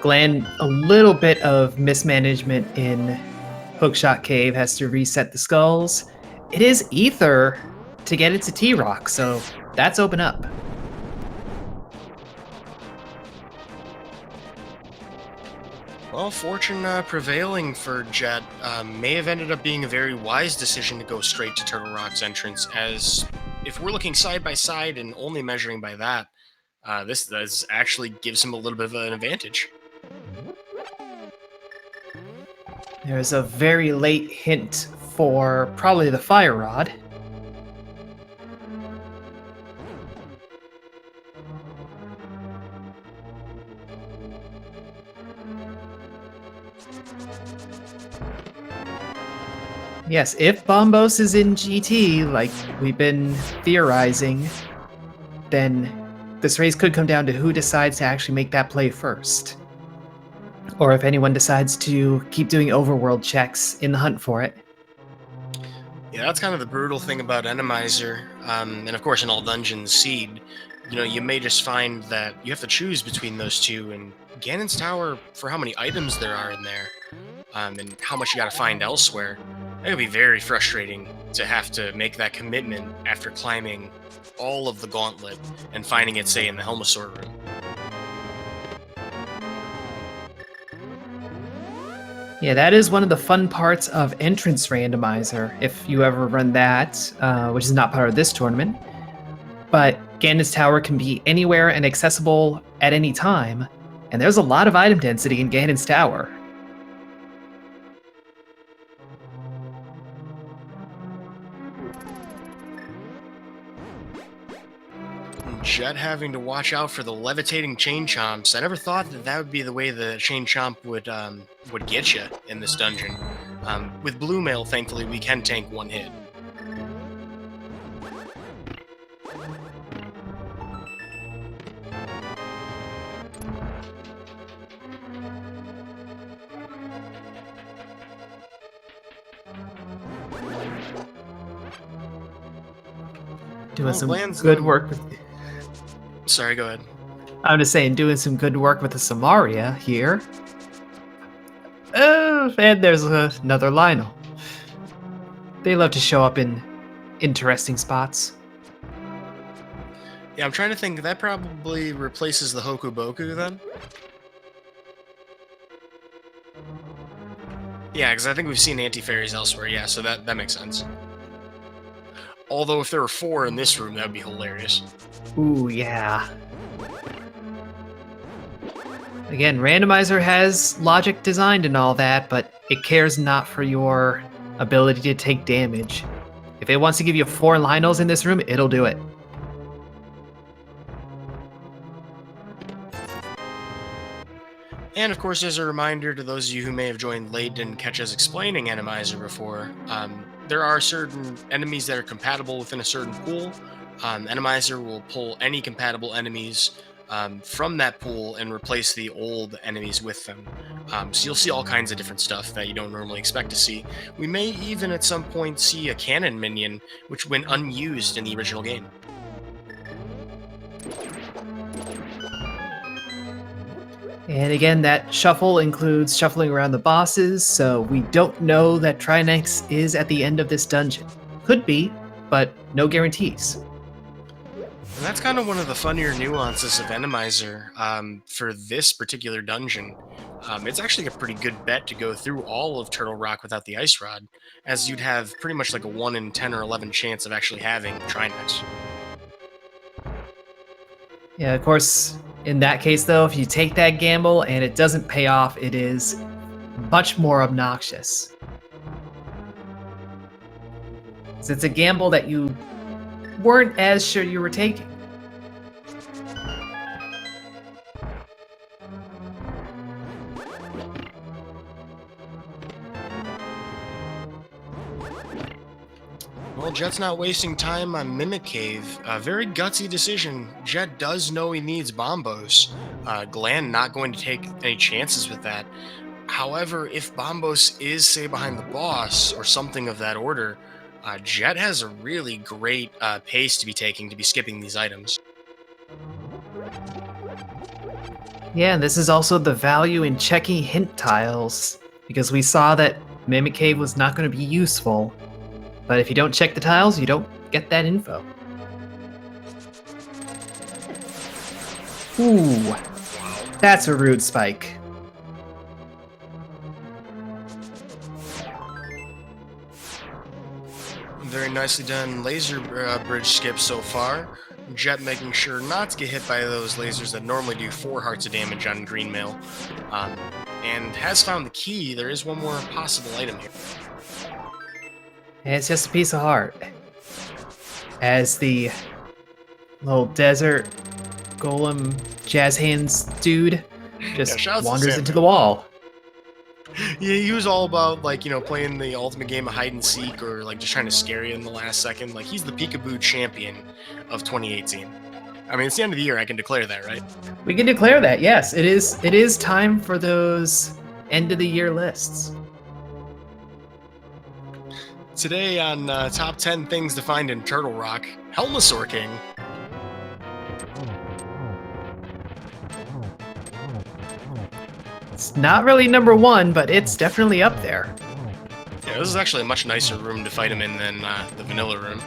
Speaker 1: Glan, a little bit of mismanagement in Hookshot Cave, has to reset the skulls. It is Ether to get it to T-Rock, so that's open up.
Speaker 2: Well, fortune prevailing for Jet may have ended up being a very wise decision to go straight to Turtle Rock's entrance, as if we're looking side by side and only measuring by that, this does actually gives him a little bit of an advantage.
Speaker 1: There's a very late hint for probably the Fire Rod. Yes, if Bombos is in GT, like we've been theorizing, then this race could come down to who decides to actually make that play first. Or if anyone decides to keep doing overworld checks in the hunt for it.
Speaker 2: Yeah, that's kind of the brutal thing about Randomizer, and of course in all dungeons, Seed. You know, you may just find that you have to choose between those two, and Ganon's Tower, for how many items there are in there, and how much you gotta find elsewhere, it would be very frustrating to have to make that commitment after climbing all of the gauntlet and finding it, say, in the Helmasaur room.
Speaker 1: Yeah, that is one of the fun parts of Entrance Randomizer, if you ever run that, which is not part of this tournament. But Ganon's Tower can be anywhere and accessible at any time, and there's a lot of item density in Ganon's Tower.
Speaker 2: Jet having to watch out for the levitating chain chomps. I never thought that that would be the way the chain chomp would get you in this dungeon. With Blue Mail, thankfully, we can tank one hit.
Speaker 1: Doing some
Speaker 2: Glan's
Speaker 1: good
Speaker 2: done-
Speaker 1: work with...
Speaker 2: Sorry, go ahead.
Speaker 1: I'm just saying, doing some good work with the Samaria here. And there's another Lionel. They love to show up in interesting spots.
Speaker 2: Yeah, I'm trying to think. That probably replaces the Hoku Boku then. Yeah, because I think we've seen anti-fairies elsewhere. Yeah, so that makes sense. Although if there were 4 in this room, that would be hilarious.
Speaker 1: Ooh, yeah. Again, Randomizer has logic designed and all that, but it cares not for your ability to take damage. If it wants to give you 4 Lionels in this room, it'll do it.
Speaker 2: And of course, as a reminder to those of you who may have joined late, didn't catch us explaining Randomizer before, there are certain enemies that are compatible within a certain pool. Randomizer will pull any compatible enemies from that pool and replace the old enemies with them. So you'll see all kinds of different stuff that you don't normally expect to see. We may even at some point see a cannon minion, which went unused in the original game.
Speaker 1: And again, that shuffle includes shuffling around the bosses, so we don't know that Trinex is at the end of this dungeon. Could be, but no guarantees.
Speaker 2: And that's kind of one of the funnier nuances of Randomizer for this particular dungeon. It's actually a pretty good bet to go through all of Turtle Rock without the Ice Rod, as you'd have pretty much like a 1 in 10 or 11 chance of actually having Trinex.
Speaker 1: Yeah, of course, in that case, though, if you take that gamble and it doesn't pay off, it is much more obnoxious. So it's a gamble that you weren't as sure you were taking.
Speaker 2: Well, Jet's not wasting time on Mimic Cave. A very gutsy decision. Jet does know he needs Bombos. Glan not going to take any chances with that. However, if Bombos is, say, behind the boss or something of that order, Jet has a really great pace to be taking to be skipping these items.
Speaker 1: Yeah, and this is also the value in checking hint tiles, because we saw that Mimic Cave was not going to be useful. But if you don't check the tiles, you don't get that info. Ooh, that's a rude spike.
Speaker 2: Very nicely done laser bridge skip so far. Jet making sure not to get hit by those lasers that normally do 4 hearts of damage on green mail. And has found the key. There is one more possible item here.
Speaker 1: And it's just a piece of heart. As the little desert golem jazz hands dude just wanders into the wall.
Speaker 2: Yeah, he was all about, like, you know, playing the ultimate game of hide and seek, or like just trying to scare you in the last second. Like, he's the peekaboo champion of 2018. I mean, it's the end of the year. I can declare that, right?
Speaker 1: We can declare that. Yes, it is. It is time for those end of the year lists.
Speaker 2: Today on Top 10 Things to Find in Turtle Rock, Helmasaur King.
Speaker 1: It's not really number 1, but it's definitely up there.
Speaker 2: Yeah, this is actually a much nicer room to fight him in than the vanilla room.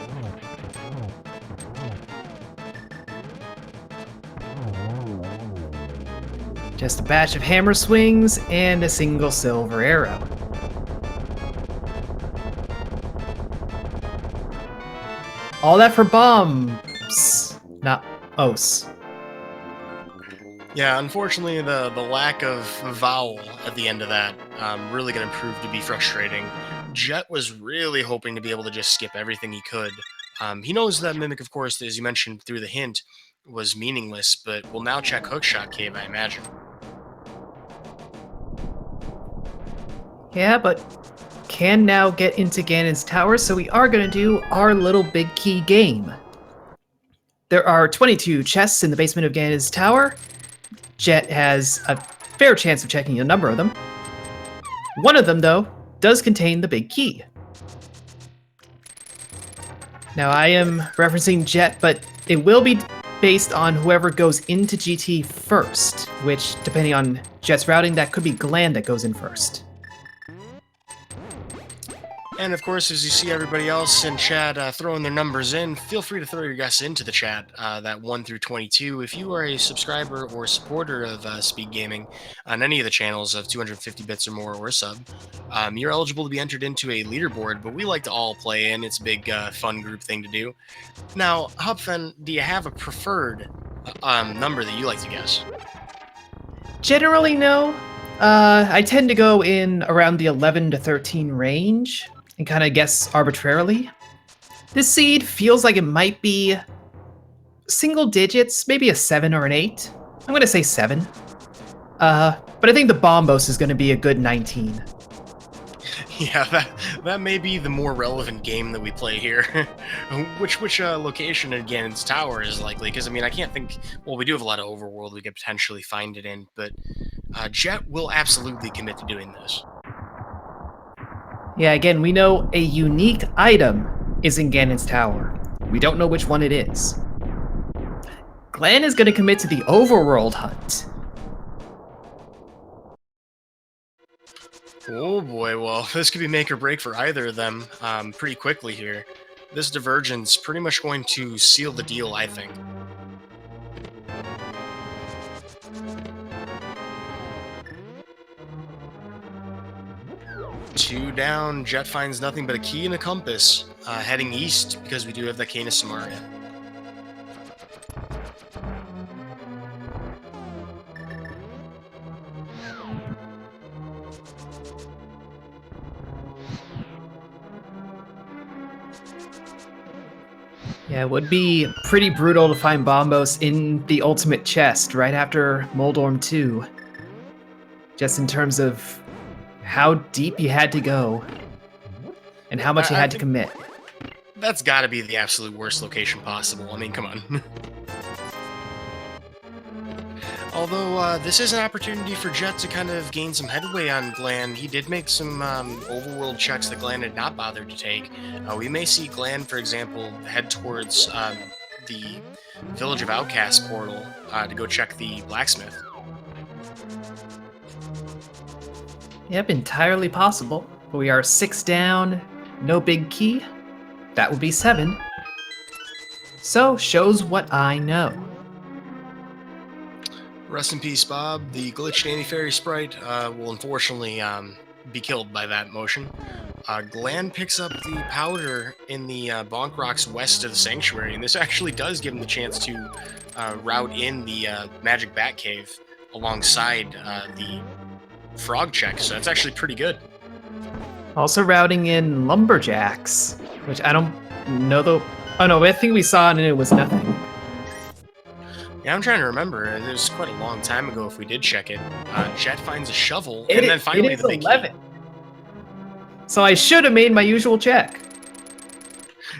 Speaker 1: Just a batch of hammer swings and a single silver arrow. All that for bombs, not os.
Speaker 2: Yeah, unfortunately, the lack of vowel at the end of that really going to prove to be frustrating. Jet was really hoping to be able to just skip everything he could. He knows that Mimic, of course, as you mentioned through the hint, was meaningless, but will now check Hookshot Cave, I imagine.
Speaker 1: Yeah, but can now get into Ganon's tower, so we are going to do our little big key game. There are 22 chests in the basement of Ganon's tower. Jet has a fair chance of checking a number of them. One of them, though, does contain the big key. Now, I am referencing Jet, but it will be based on whoever goes into GT first, which, depending on Jet's routing, that could be Glan that goes in first.
Speaker 2: And of course, as you see everybody else in chat throwing their numbers in, feel free to throw your guesses into the chat, that 1 through 22. If you are a subscriber or supporter of Speed Gaming on any of the channels of 250 bits or more or a sub, you're eligible to be entered into a leaderboard, but we like to all play in. It's a big, fun group thing to do. Now, Hubfen, do you have a preferred number that you like to guess?
Speaker 1: Generally, no. I tend to go in around the 11 to 13 range and kind of guess arbitrarily. This seed feels like it might be single digits, maybe a 7 or an 8. I'm going to say 7. But I think the Bombos is going to be a good 19.
Speaker 2: Yeah, that may be the more relevant game that we play here. which location again its tower is likely? Because I mean, I can't think. Well, we do have a lot of overworld we could potentially find it in, but Jet will absolutely commit to doing this.
Speaker 1: Yeah, again, we know a unique item is in Ganon's tower. We don't know which one it is. Glan is going to commit to the overworld hunt.
Speaker 2: Oh boy, well, this could be make or break for either of them pretty quickly here. This divergence pretty much going to seal the deal, I think. Two down, Jet finds nothing but a key and a compass, heading east because we do have the Cane of Samaria.
Speaker 1: Yeah, it would be pretty brutal to find Bombos in the ultimate chest right after Moldorm 2. Just in terms of how deep you had to go and how much you had to commit.
Speaker 2: That's got to be the absolute worst location possible. I mean, come on. Although, this is an opportunity for Jet to kind of gain some headway on Glan. He did make some overworld checks that Glan had not bothered to take. We may see Glan, for example, head towards the Village of Outcasts portal to go check the blacksmith.
Speaker 1: Yep, entirely possible. But we are 6 down, no big key. That would be 7. So, shows what I know.
Speaker 2: Rest in peace, Bob. The glitched anti-fairy sprite will unfortunately be killed by that motion. Glan picks up the powder in the Bonk Rocks west of the Sanctuary, and this actually does give him the chance to route in the Magic Bat Cave alongside the Frog check, so that's actually pretty good.
Speaker 1: Also routing in Lumberjacks, which I don't know though. Oh no, I think we saw it and it was nothing.
Speaker 2: Yeah, I'm trying to remember. It was quite a long time ago if we did check it. Jet finds a shovel, and then finally the big 11. Key.
Speaker 1: So I should have made my usual check.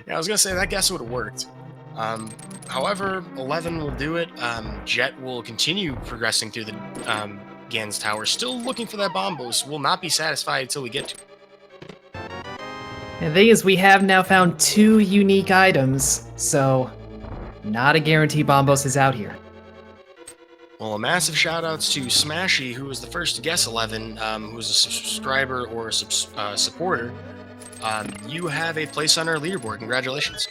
Speaker 2: Yeah, I was going to say that guess would have worked. However, 11 will do it. Jet will continue progressing through the Gan's tower, still looking for that Bombos. Will not be satisfied until we get to it.
Speaker 1: The thing is, we have now found 2 unique items, so not a guarantee Bombos is out here.
Speaker 2: Well, a massive shout-outs to Smashy, who was the first to guess 11, who was a subscriber or a supporter. You have a place on our leaderboard. Congratulations.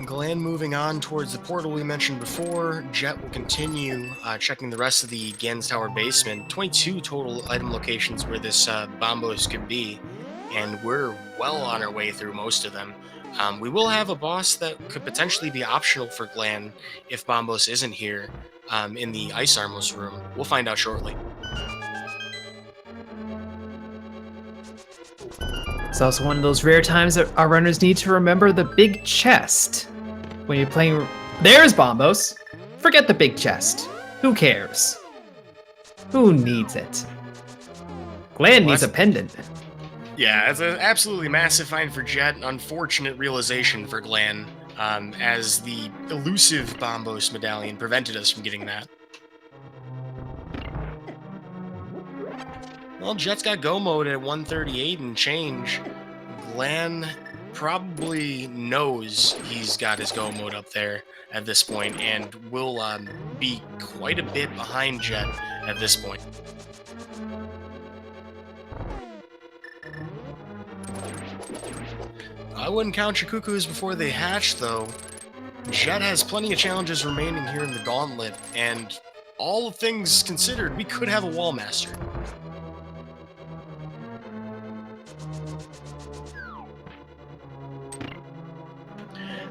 Speaker 2: Glan moving on towards the portal we mentioned before. Jet will continue checking the rest of the Gan's Tower basement. 22 total item locations where this Bombos could be, and we're well on our way through most of them. We will have a boss that could potentially be optional for Glan if Bombos isn't here in the Ice Armos room. We'll find out shortly.
Speaker 1: It's also one of those rare times that our runners need to remember the big chest. When you're playing... There's Bombos! Forget the big chest. Who cares? Who needs it? Glan needs a pendant.
Speaker 2: Yeah, it's an absolutely massive find for Jet. Unfortunate realization for Glan, as the elusive Bombos medallion prevented us from getting that. Well, Jet's got go mode at 138 and change. Glan probably knows he's got his go mode up there at this point and will be quite a bit behind Jet at this point. I wouldn't count your cuckoos before they hatch, though. Jet has plenty of challenges remaining here in the gauntlet, and all things considered, we could have a wall master.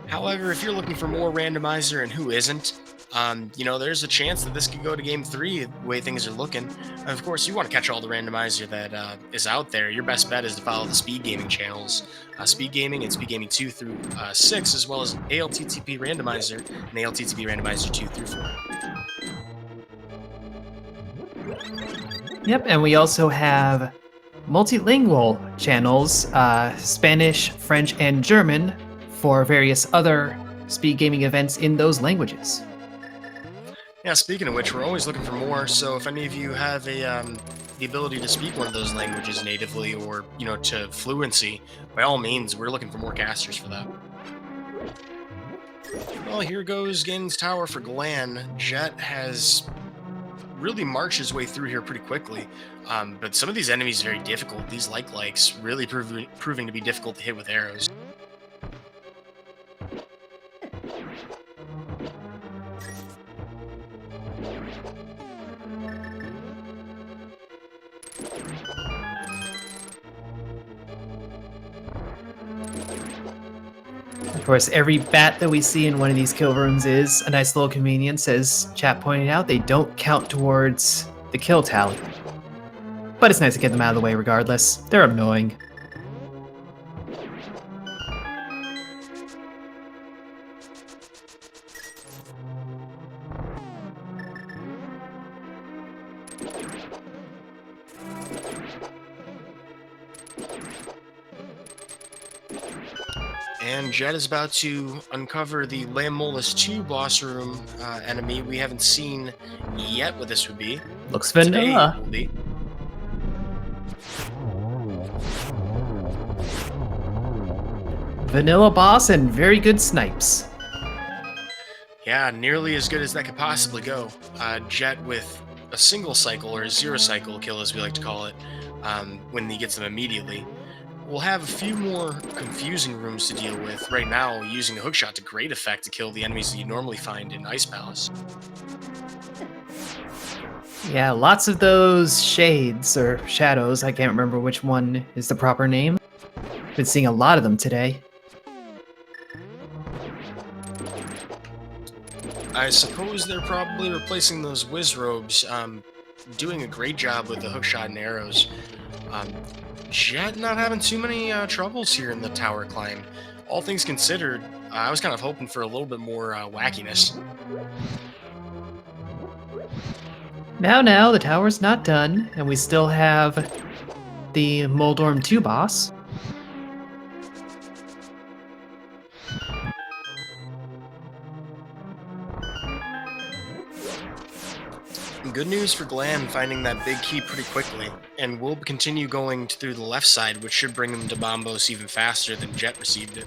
Speaker 2: However, if you're looking for more randomizer, and who isn't, you know, there's a chance that this could go to game 3 the way things are looking. And of course, you want to catch all the randomizer that is out there. Your best bet is to follow the speed gaming channels, Speed Gaming and Speed Gaming 2 through 6, as well as ALTTP Randomizer and ALTTP Randomizer 2 through 4.
Speaker 1: Yep, and we also have multilingual channels, Spanish, French, and German, for various other speed gaming events in those languages.
Speaker 2: Yeah, speaking of which, we're always looking for more, so if any of you have the ability to speak one of those languages natively or, you know, to fluency, by all means, we're looking for more casters for that. Well, here goes Ganon's Tower for Glan. Jet has really marched his way through here pretty quickly, but some of these enemies are very difficult. These likes really proving to be difficult to hit with arrows.
Speaker 1: Of course, every bat that we see in one of these kill rooms is a nice little convenience. As chat pointed out, they don't count towards the kill tally. But it's nice to get them out of the way regardless. They're annoying.
Speaker 2: And Jet is about to uncover the Lamolus 2 boss room enemy. We haven't seen yet what this would be.
Speaker 1: Looks vanilla.
Speaker 2: Today will be.
Speaker 1: Vanilla boss and very good snipes.
Speaker 2: Yeah, nearly as good as that could possibly go. Jet with a single cycle, or a zero cycle kill as we like to call it, when he gets them immediately. We'll have a few more confusing rooms to deal with. Right now, using a hookshot to great effect to kill the enemies that you normally find in Ice Palace.
Speaker 1: Yeah, lots of those shades, or shadows, I can't remember which one is the proper name. Been seeing a lot of them today.
Speaker 2: I suppose they're probably replacing those whiz robes, doing a great job with the hookshot and arrows. Jet not having too many troubles here in the tower climb. All things considered, I was kind of hoping for a little bit more wackiness.
Speaker 1: Now, the tower's not done, and we still have the Moldorm 2 boss.
Speaker 2: Good news for Glan finding that big key pretty quickly, and we'll continue going through the left side, which should bring him to Bombos even faster than Jet received it.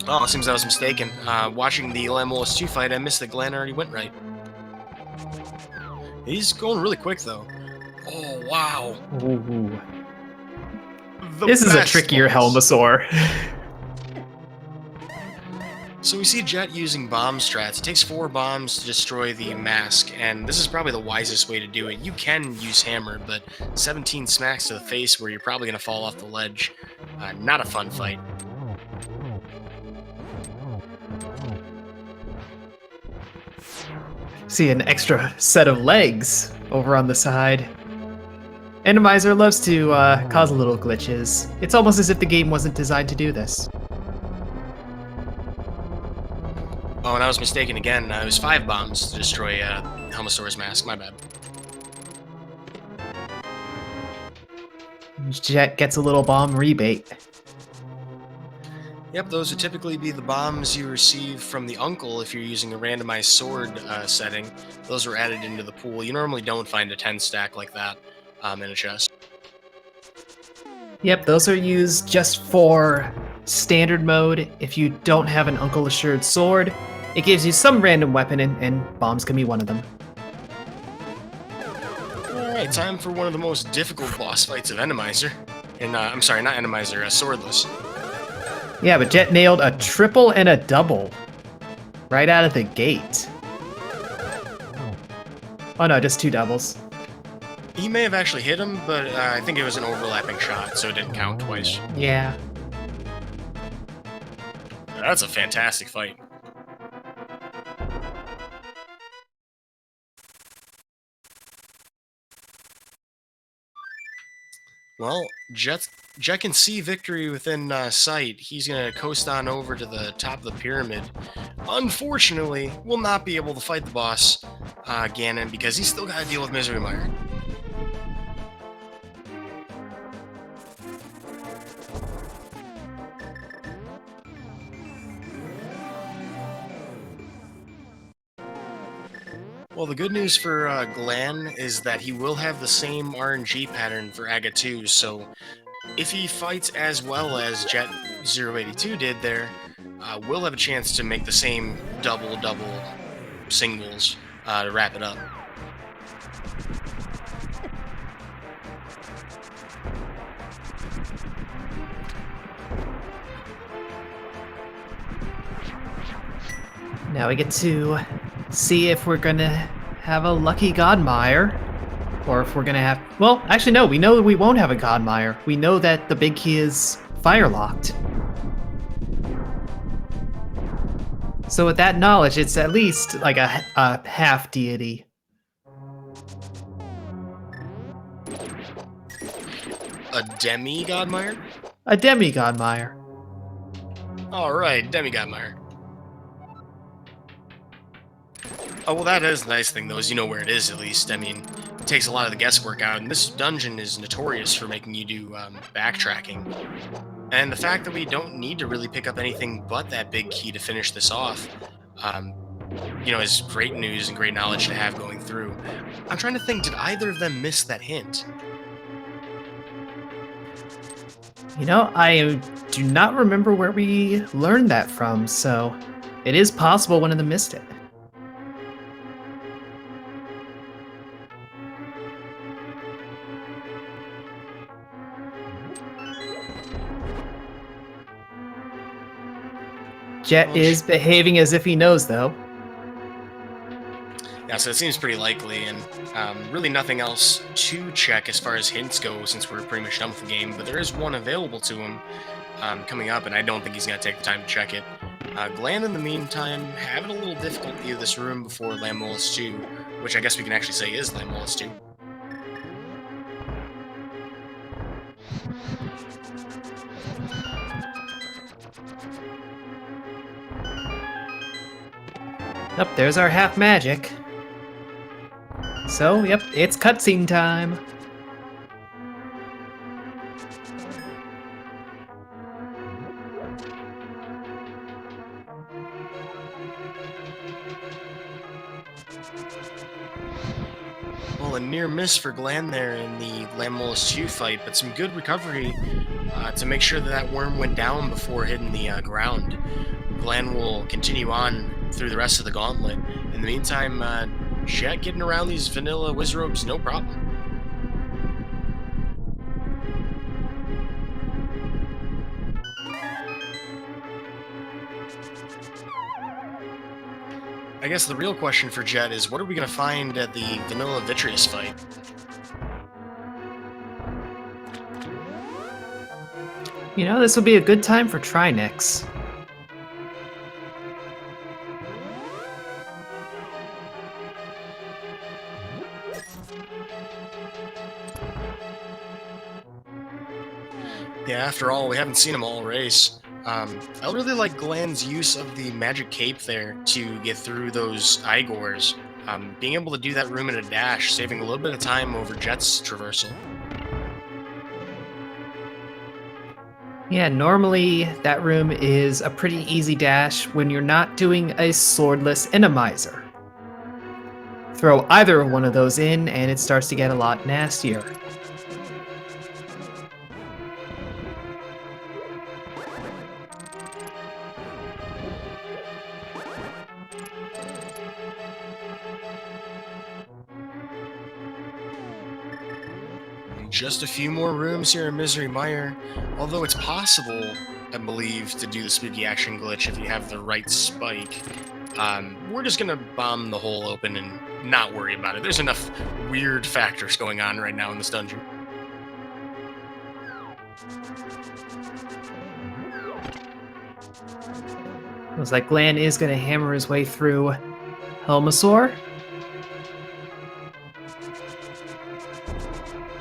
Speaker 2: Oh, it seems I was mistaken. Watching the Lamolus 2 fight, I missed that Glan already went right. He's going really quick, though. Oh, wow.
Speaker 1: Ooh. This is a trickier Helmasaur.
Speaker 2: So we see Jet using bomb strats. He takes 4 bombs to destroy the mask, and this is probably the wisest way to do it. You can use hammer, but 17 smacks to the face where you're probably going to fall off the ledge. Not a fun fight.
Speaker 1: See an extra set of legs over on the side. Randomizer loves to cause little glitches. It's almost as if the game wasn't designed to do this.
Speaker 2: Oh, and I was mistaken again. It was 5 bombs to destroy Helmasaur's mask. My bad.
Speaker 1: Jet gets a little bomb rebate.
Speaker 2: Yep, those would typically be the bombs you receive from the uncle if you're using a randomized sword setting. Those were added into the pool. You normally don't find a 10 stack like that in a chest.
Speaker 1: Yep, those are used just for standard mode. If you don't have an Uncle Assured sword, it gives you some random weapon, and bombs can be one of them.
Speaker 2: Alright, time for one of the most difficult boss fights of Randomizer. And, I'm sorry, not Randomizer, Swordless.
Speaker 1: Yeah, but Jet nailed a triple and a double right out of the gate. Oh no, just 2 doubles.
Speaker 2: He may have actually hit him, but I think it was an overlapping shot, so it didn't count twice.
Speaker 1: Yeah.
Speaker 2: That's a fantastic fight. Well, Jet can see victory within sight. He's going to coast on over to the top of the pyramid. Unfortunately, will not be able to fight the boss, Ganon, because he's still got to deal with Misery Mire. Well, the good news for Glan is that he will have the same RNG pattern for Aga 2, so if he fights as well as Jet082 did there, we'll have a chance to make the same double singles to wrap it up.
Speaker 1: Now we get to see if we're gonna have a lucky Godmire, or if we're gonna have... Well, actually no, we know that we won't have a Godmire. We know that the big key is fire-locked. So with that knowledge, it's at least like a half deity.
Speaker 2: A demi-Godmire?
Speaker 1: A demi-Godmire.
Speaker 2: Alright, demi-Godmire. Oh, well, that is the nice thing, though, is you know where it is, at least. I mean, it takes a lot of the guesswork out, and this dungeon is notorious for making you do backtracking. And the fact that we don't need to really pick up anything but that big key to finish this off, you know, is great news and great knowledge to have going through. I'm trying to think, did either of them miss that hint?
Speaker 1: You know, I do not remember where we learned that from, so it is possible one of them missed it. Jet is behaving as if he knows, though.
Speaker 2: Yeah, so it seems pretty likely, and really nothing else to check as far as hints go, since we're pretty much done with the game, but there is one available to him coming up, and I don't think he's going to take the time to check it. Glan, in the meantime, having a little difficulty of this room before Lamolus 2, which I guess we can actually say is Lamolus 2.
Speaker 1: Yep, there's our half magic. So, yep, it's cutscene time.
Speaker 2: Well, a near miss for Glan there in the Lamolus 2 fight, but some good recovery to make sure that that worm went down before hitting the ground. Glan will continue on through the rest of the gauntlet. In the meantime, Jet getting around these vanilla Wizrobes, no problem. I guess the real question for Jet is, what are we going to find at the vanilla Vitreous fight?
Speaker 1: You know, this would be a good time for Trinix.
Speaker 2: Yeah, after all, we haven't seen them all race. I really like Glan's use of the magic cape there to get through those Igors. Being able to do that room in a dash, saving a little bit of time over Jet's traversal.
Speaker 1: Yeah, normally that room is a pretty easy dash when you're not doing a swordless Randomizer. Throw either one of those in, and it starts to get a lot nastier.
Speaker 2: Just a few more rooms here in Misery Mire, although it's possible, I believe, to do the spooky action glitch if you have the right spike. We're just gonna bomb the hole open and not worry about it. There's enough weird factors going on right now in this dungeon.
Speaker 1: Looks like Glan is going to hammer his way through Helmasaur.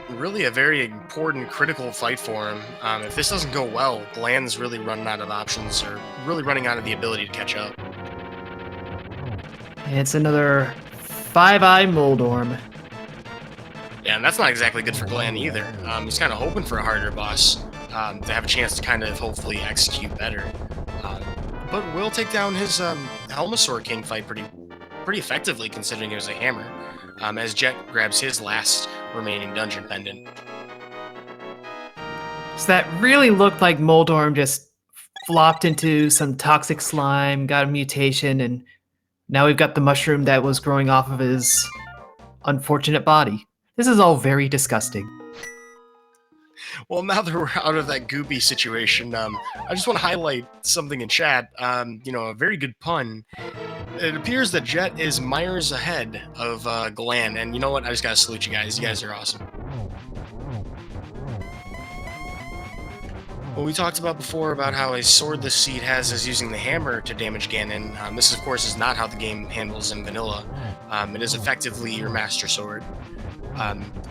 Speaker 2: Really a very important critical fight for him. If this doesn't go well, Glan's really running out of options, or really running out of the ability to catch up.
Speaker 1: And it's another 5-Eye Moldorm.
Speaker 2: Yeah, and that's not exactly good for Glan either. He's kind of hoping for a harder boss to have a chance to kind of hopefully execute better. But will take down his Helmasaur King fight pretty effectively, considering it was a hammer, as Jet grabs his last remaining dungeon pendant.
Speaker 1: So that really looked like Moldorm just flopped into some toxic slime, got a mutation, and now we've got the mushroom that was growing off of his unfortunate body. This is all very disgusting.
Speaker 2: Well, now that we're out of that goopy situation, I just want to highlight something in chat. A very good pun. It appears that Jet is miles ahead of Glan, and you know what? I just gotta salute you guys. You guys are awesome. Well, we talked about before about how a sword this seed has is using the hammer to damage Ganon. This, of course, is not how the game handles in vanilla. It is effectively your master sword.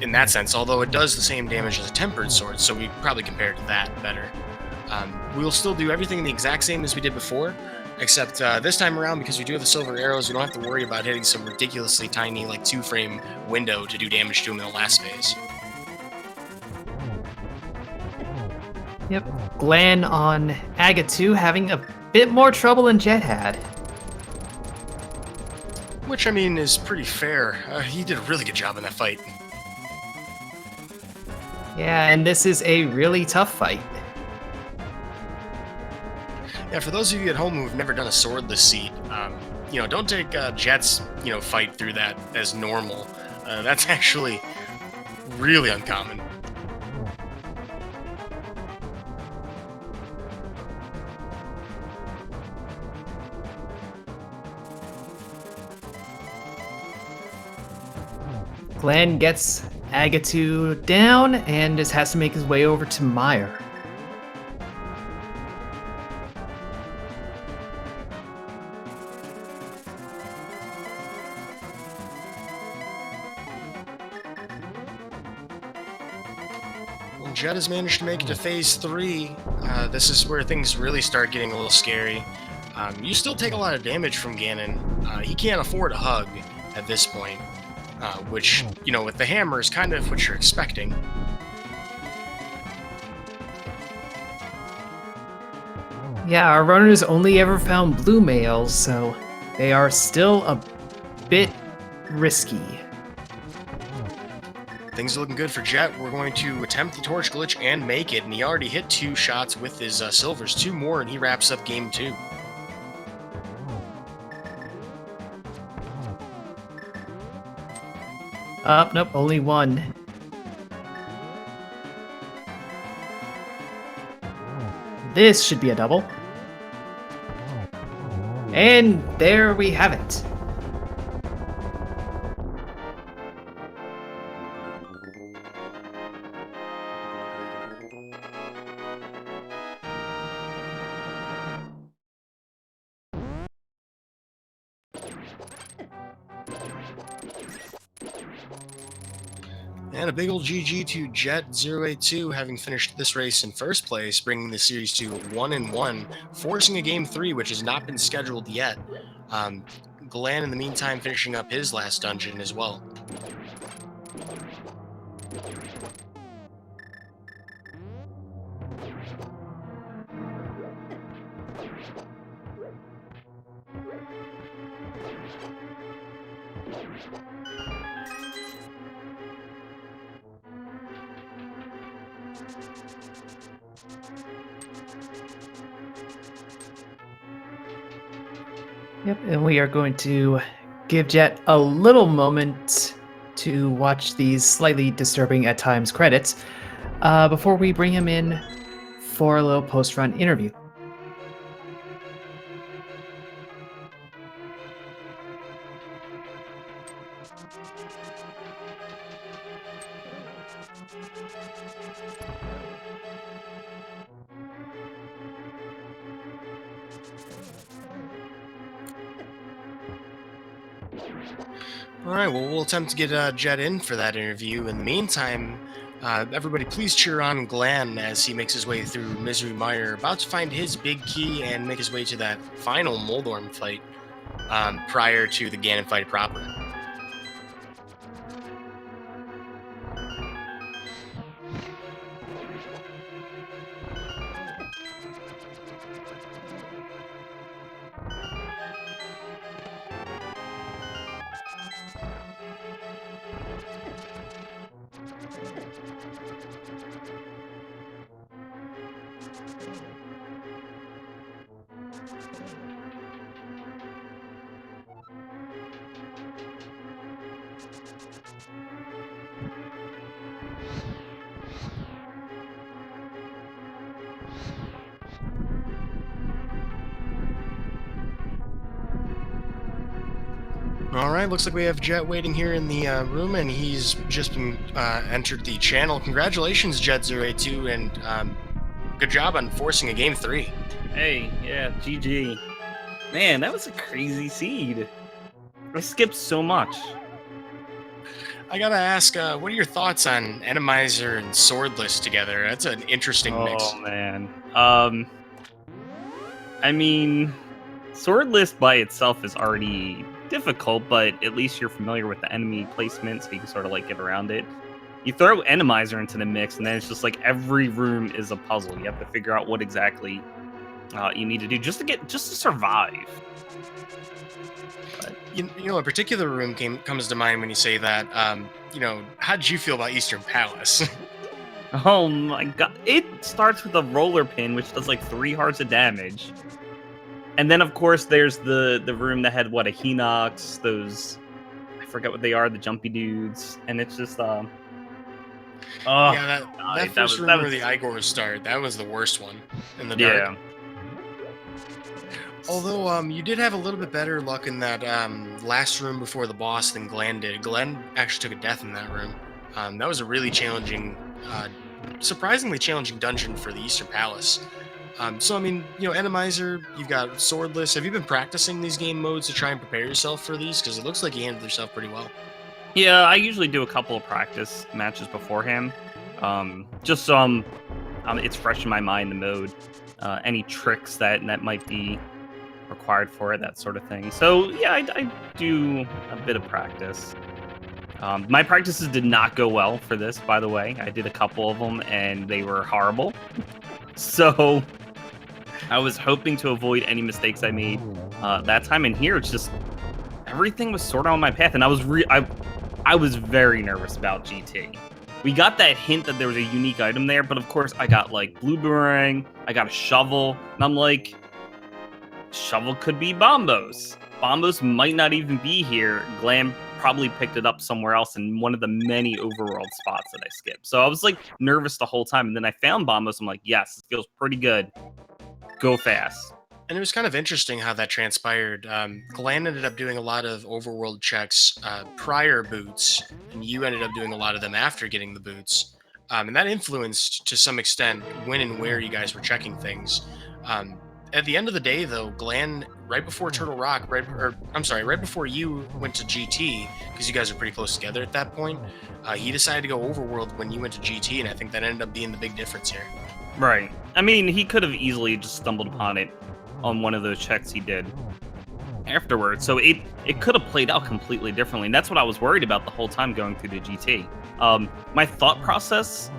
Speaker 2: In that sense, although it does the same damage as a tempered sword, so we probably compare it to that better. We'll still do everything the exact same as we did before, except this time around, because we do have the silver arrows, we don't have to worry about hitting some ridiculously tiny, like 2-frame window to do damage to him in the last phase.
Speaker 1: Yep, Glan on Aga 2 having a bit more trouble than Jet had.
Speaker 2: Which, I mean, is pretty fair. He did a really good job in that fight.
Speaker 1: Yeah, and this is a really tough fight.
Speaker 2: Yeah, for those of you at home who've never done a swordless seed, don't take Jet's, fight through that as normal. That's actually really uncommon.
Speaker 1: Glan gets Agatu down and just has to make his way over to Mire.
Speaker 2: Well, Jet has managed to make it to phase 3. This is where things really start getting a little scary. You still take a lot of damage from Ganon. He can't afford a hug at this point. Which, with the hammer is kind of what you're expecting.
Speaker 1: Yeah, our runners only ever found blue males, so they are still a bit risky.
Speaker 2: Things are looking good for Jet. We're going to attempt the torch glitch and make it, and he already hit 2 shots with his silvers. 2 more, and he wraps up game 2.
Speaker 1: Nope, only 1. This should be a double. And there we have it.
Speaker 2: And a big old GG to Jet082, having finished this race in first place, bringing the series to 1-1, forcing a game 3, which has not been scheduled yet. Glan, in the meantime, finishing up his last dungeon as well.
Speaker 1: Yep, and we are going to give Jet a little moment to watch these slightly disturbing at times credits before we bring him in for a little post-run interview.
Speaker 2: All right, well, we'll attempt to get Jet in for that interview. In the meantime, everybody please cheer on Glan as he makes his way through Misery Mire, about to find his big key and make his way to that final Moldorm fight prior to the Ganon fight proper. All right, looks like we have Jet waiting here in the room, and he's just been entered the channel. Congratulations, Jet082, and good job on forcing a game 3.
Speaker 3: Hey, yeah, GG. Man, that was a crazy seed. I skipped so much.
Speaker 2: I gotta ask, what are your thoughts on Randomizer and Swordless together? That's an interesting mix.
Speaker 3: Oh, man. I mean, Swordless by itself is already difficult, but at least you're familiar with the enemy placement, so you can sort of like get around it. You throw Randomizer into the mix, and then it's just like every room is a puzzle. You have to figure out what exactly you need to do just to survive. But,
Speaker 2: You know, a particular room comes to mind when you say that. How did you feel about Eastern Palace?
Speaker 3: oh my god! It starts with a roller pin, which does like 3 hearts of damage. And then, of course, there's the room that had, what, a Hinox, those, I forget what they are, the jumpy dudes. And it's just,
Speaker 2: yeah, that first room where the Igors start, that was the worst one in the dark.
Speaker 3: Yeah.
Speaker 2: Although, you did have a little bit better luck in that last room before the boss than Glan did. Glan actually took a death in that room. That was a really challenging, surprisingly challenging dungeon for the Eastern Palace. So, I mean, Randomizer, you've got Swordless. Have you been practicing these game modes to try and prepare yourself for these? Because it looks like you handled yourself pretty well.
Speaker 3: Yeah, I usually do a couple of practice matches beforehand. Just so it's fresh in my mind, the mode. Any tricks that might be required for it, that sort of thing. So, yeah, I do a bit of practice. My practices did not go well for this, by the way. I did a couple of them, and they were horrible. So I was hoping to avoid any mistakes I made that time. And here, it's just everything was sort of on my path, and I was very nervous about GT. We got that hint that there was a unique item there, but of course I got like blue boomerang, I got a shovel, and I'm like, shovel could be Bombos. Bombos might not even be here. Glam probably picked it up somewhere else in one of the many overworld spots that I skipped. So I was like nervous the whole time, and then I found Bombos. I'm like, yes, it feels pretty good. Go fast.
Speaker 2: And it was kind of interesting how that transpired. Glan ended up doing a lot of overworld checks prior boots, and you ended up doing a lot of them after getting the boots. And that influenced, to some extent, when and where you guys were checking things. At the end of the day, though, Glan, right before Turtle Rock, right before you went to GT, because you guys are pretty close together at that point, he decided to go overworld when you went to GT, and I think that ended up being the big difference here.
Speaker 3: Right. I mean, he could have easily just stumbled upon it on one of those checks he did afterwards. So it could have played out completely differently. And that's what I was worried about the whole time going through the GT. My thought process,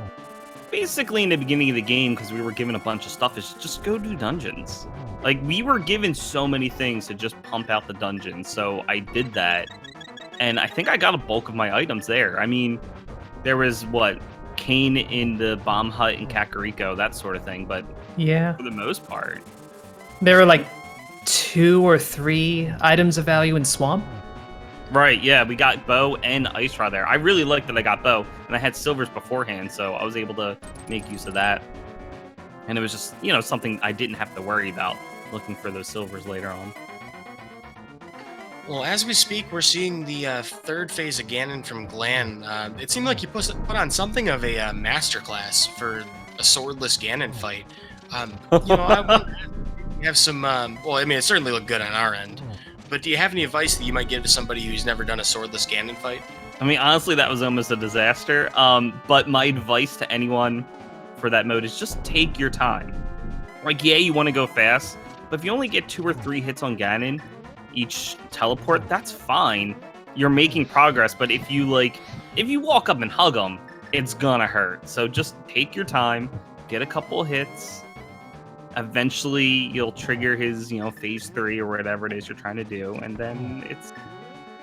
Speaker 3: basically in the beginning of the game, because we were given a bunch of stuff, is just go do dungeons. Like, we were given so many things to just pump out the dungeons. So I did that. and I think I got a bulk of my items there. I mean, there was cane in the bomb hut in Kakariko, that sort of thing, but
Speaker 1: Yeah.
Speaker 3: for the most part,
Speaker 1: There were like 2 or 3 items of value in Swamp.
Speaker 3: right? Yeah, we got bow and ice rod there. I really liked that I got bow, and I had silvers beforehand, so I was able to make use of that. And it was just something I didn't have to worry about looking for those silvers later on.
Speaker 2: Well, as we speak, we're seeing the third phase of Ganon from Glan. It seemed like you put on something of a masterclass for a swordless Ganon fight. I want to have some. Well, I mean, it certainly looked good on our end. But do you have any advice that you might give to somebody who's never done a swordless Ganon fight?
Speaker 3: I mean, honestly, that was almost a disaster. But my advice to anyone for that mode is just take your time. Like, yeah, you want to go fast, but if you only get 2 or 3 hits on Ganon each teleport, that's fine. You're making progress, but if you walk up and hug him, it's gonna hurt. So just take your time, get a couple of hits. Eventually, you'll trigger his, phase 3 or whatever it is you're trying to do, and then it's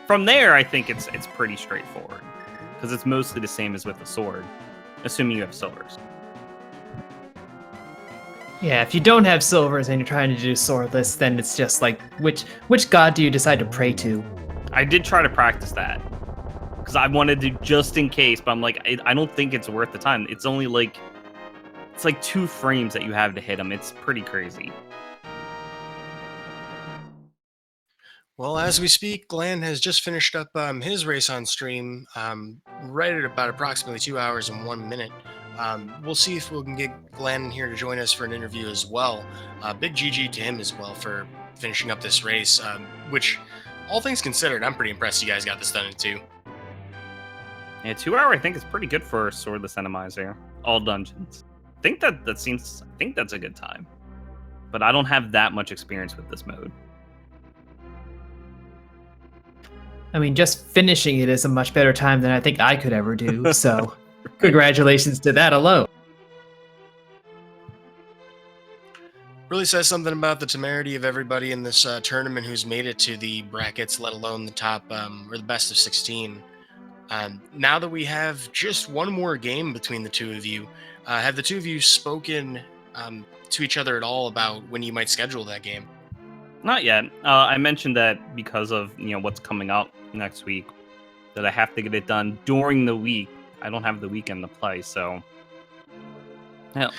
Speaker 3: from there. I think it's pretty straightforward because it's mostly the same as with the sword, assuming you have silvers.
Speaker 1: Yeah, if you don't have silvers and you're trying to do swordless, then it's just like, which god do you decide to pray to?
Speaker 3: I did try to practice that because I wanted to just in case, but I'm like, I don't think it's worth the time. It's only like 2 frames that you have to hit him. It's pretty crazy.
Speaker 2: Well, as we speak, Glan has just finished up his race on stream, right at about approximately 2 hours and 1 minute. We'll see if we can get Glan in here to join us for an interview as well. Big GG to him as well for finishing up this race, which, all things considered, I'm pretty impressed you guys got this done in 2.
Speaker 3: Yeah, 2 hour I think is pretty good for a swordless Randomizer. All dungeons. I think that's a good time. But I don't have that much experience with this mode.
Speaker 1: I mean, just finishing it is a much better time than I think I could ever do, so congratulations to that alone.
Speaker 2: Really says something about the temerity of everybody in this tournament who's made it to the brackets, let alone the top or the best of 16. Now that we have just one more game between the two of you, have the two of you spoken to each other at all about when you might schedule that game?
Speaker 3: Not yet. I mentioned that because of what's coming up next week, that I have to get it done during the week. I don't have the weekend to play, so hell,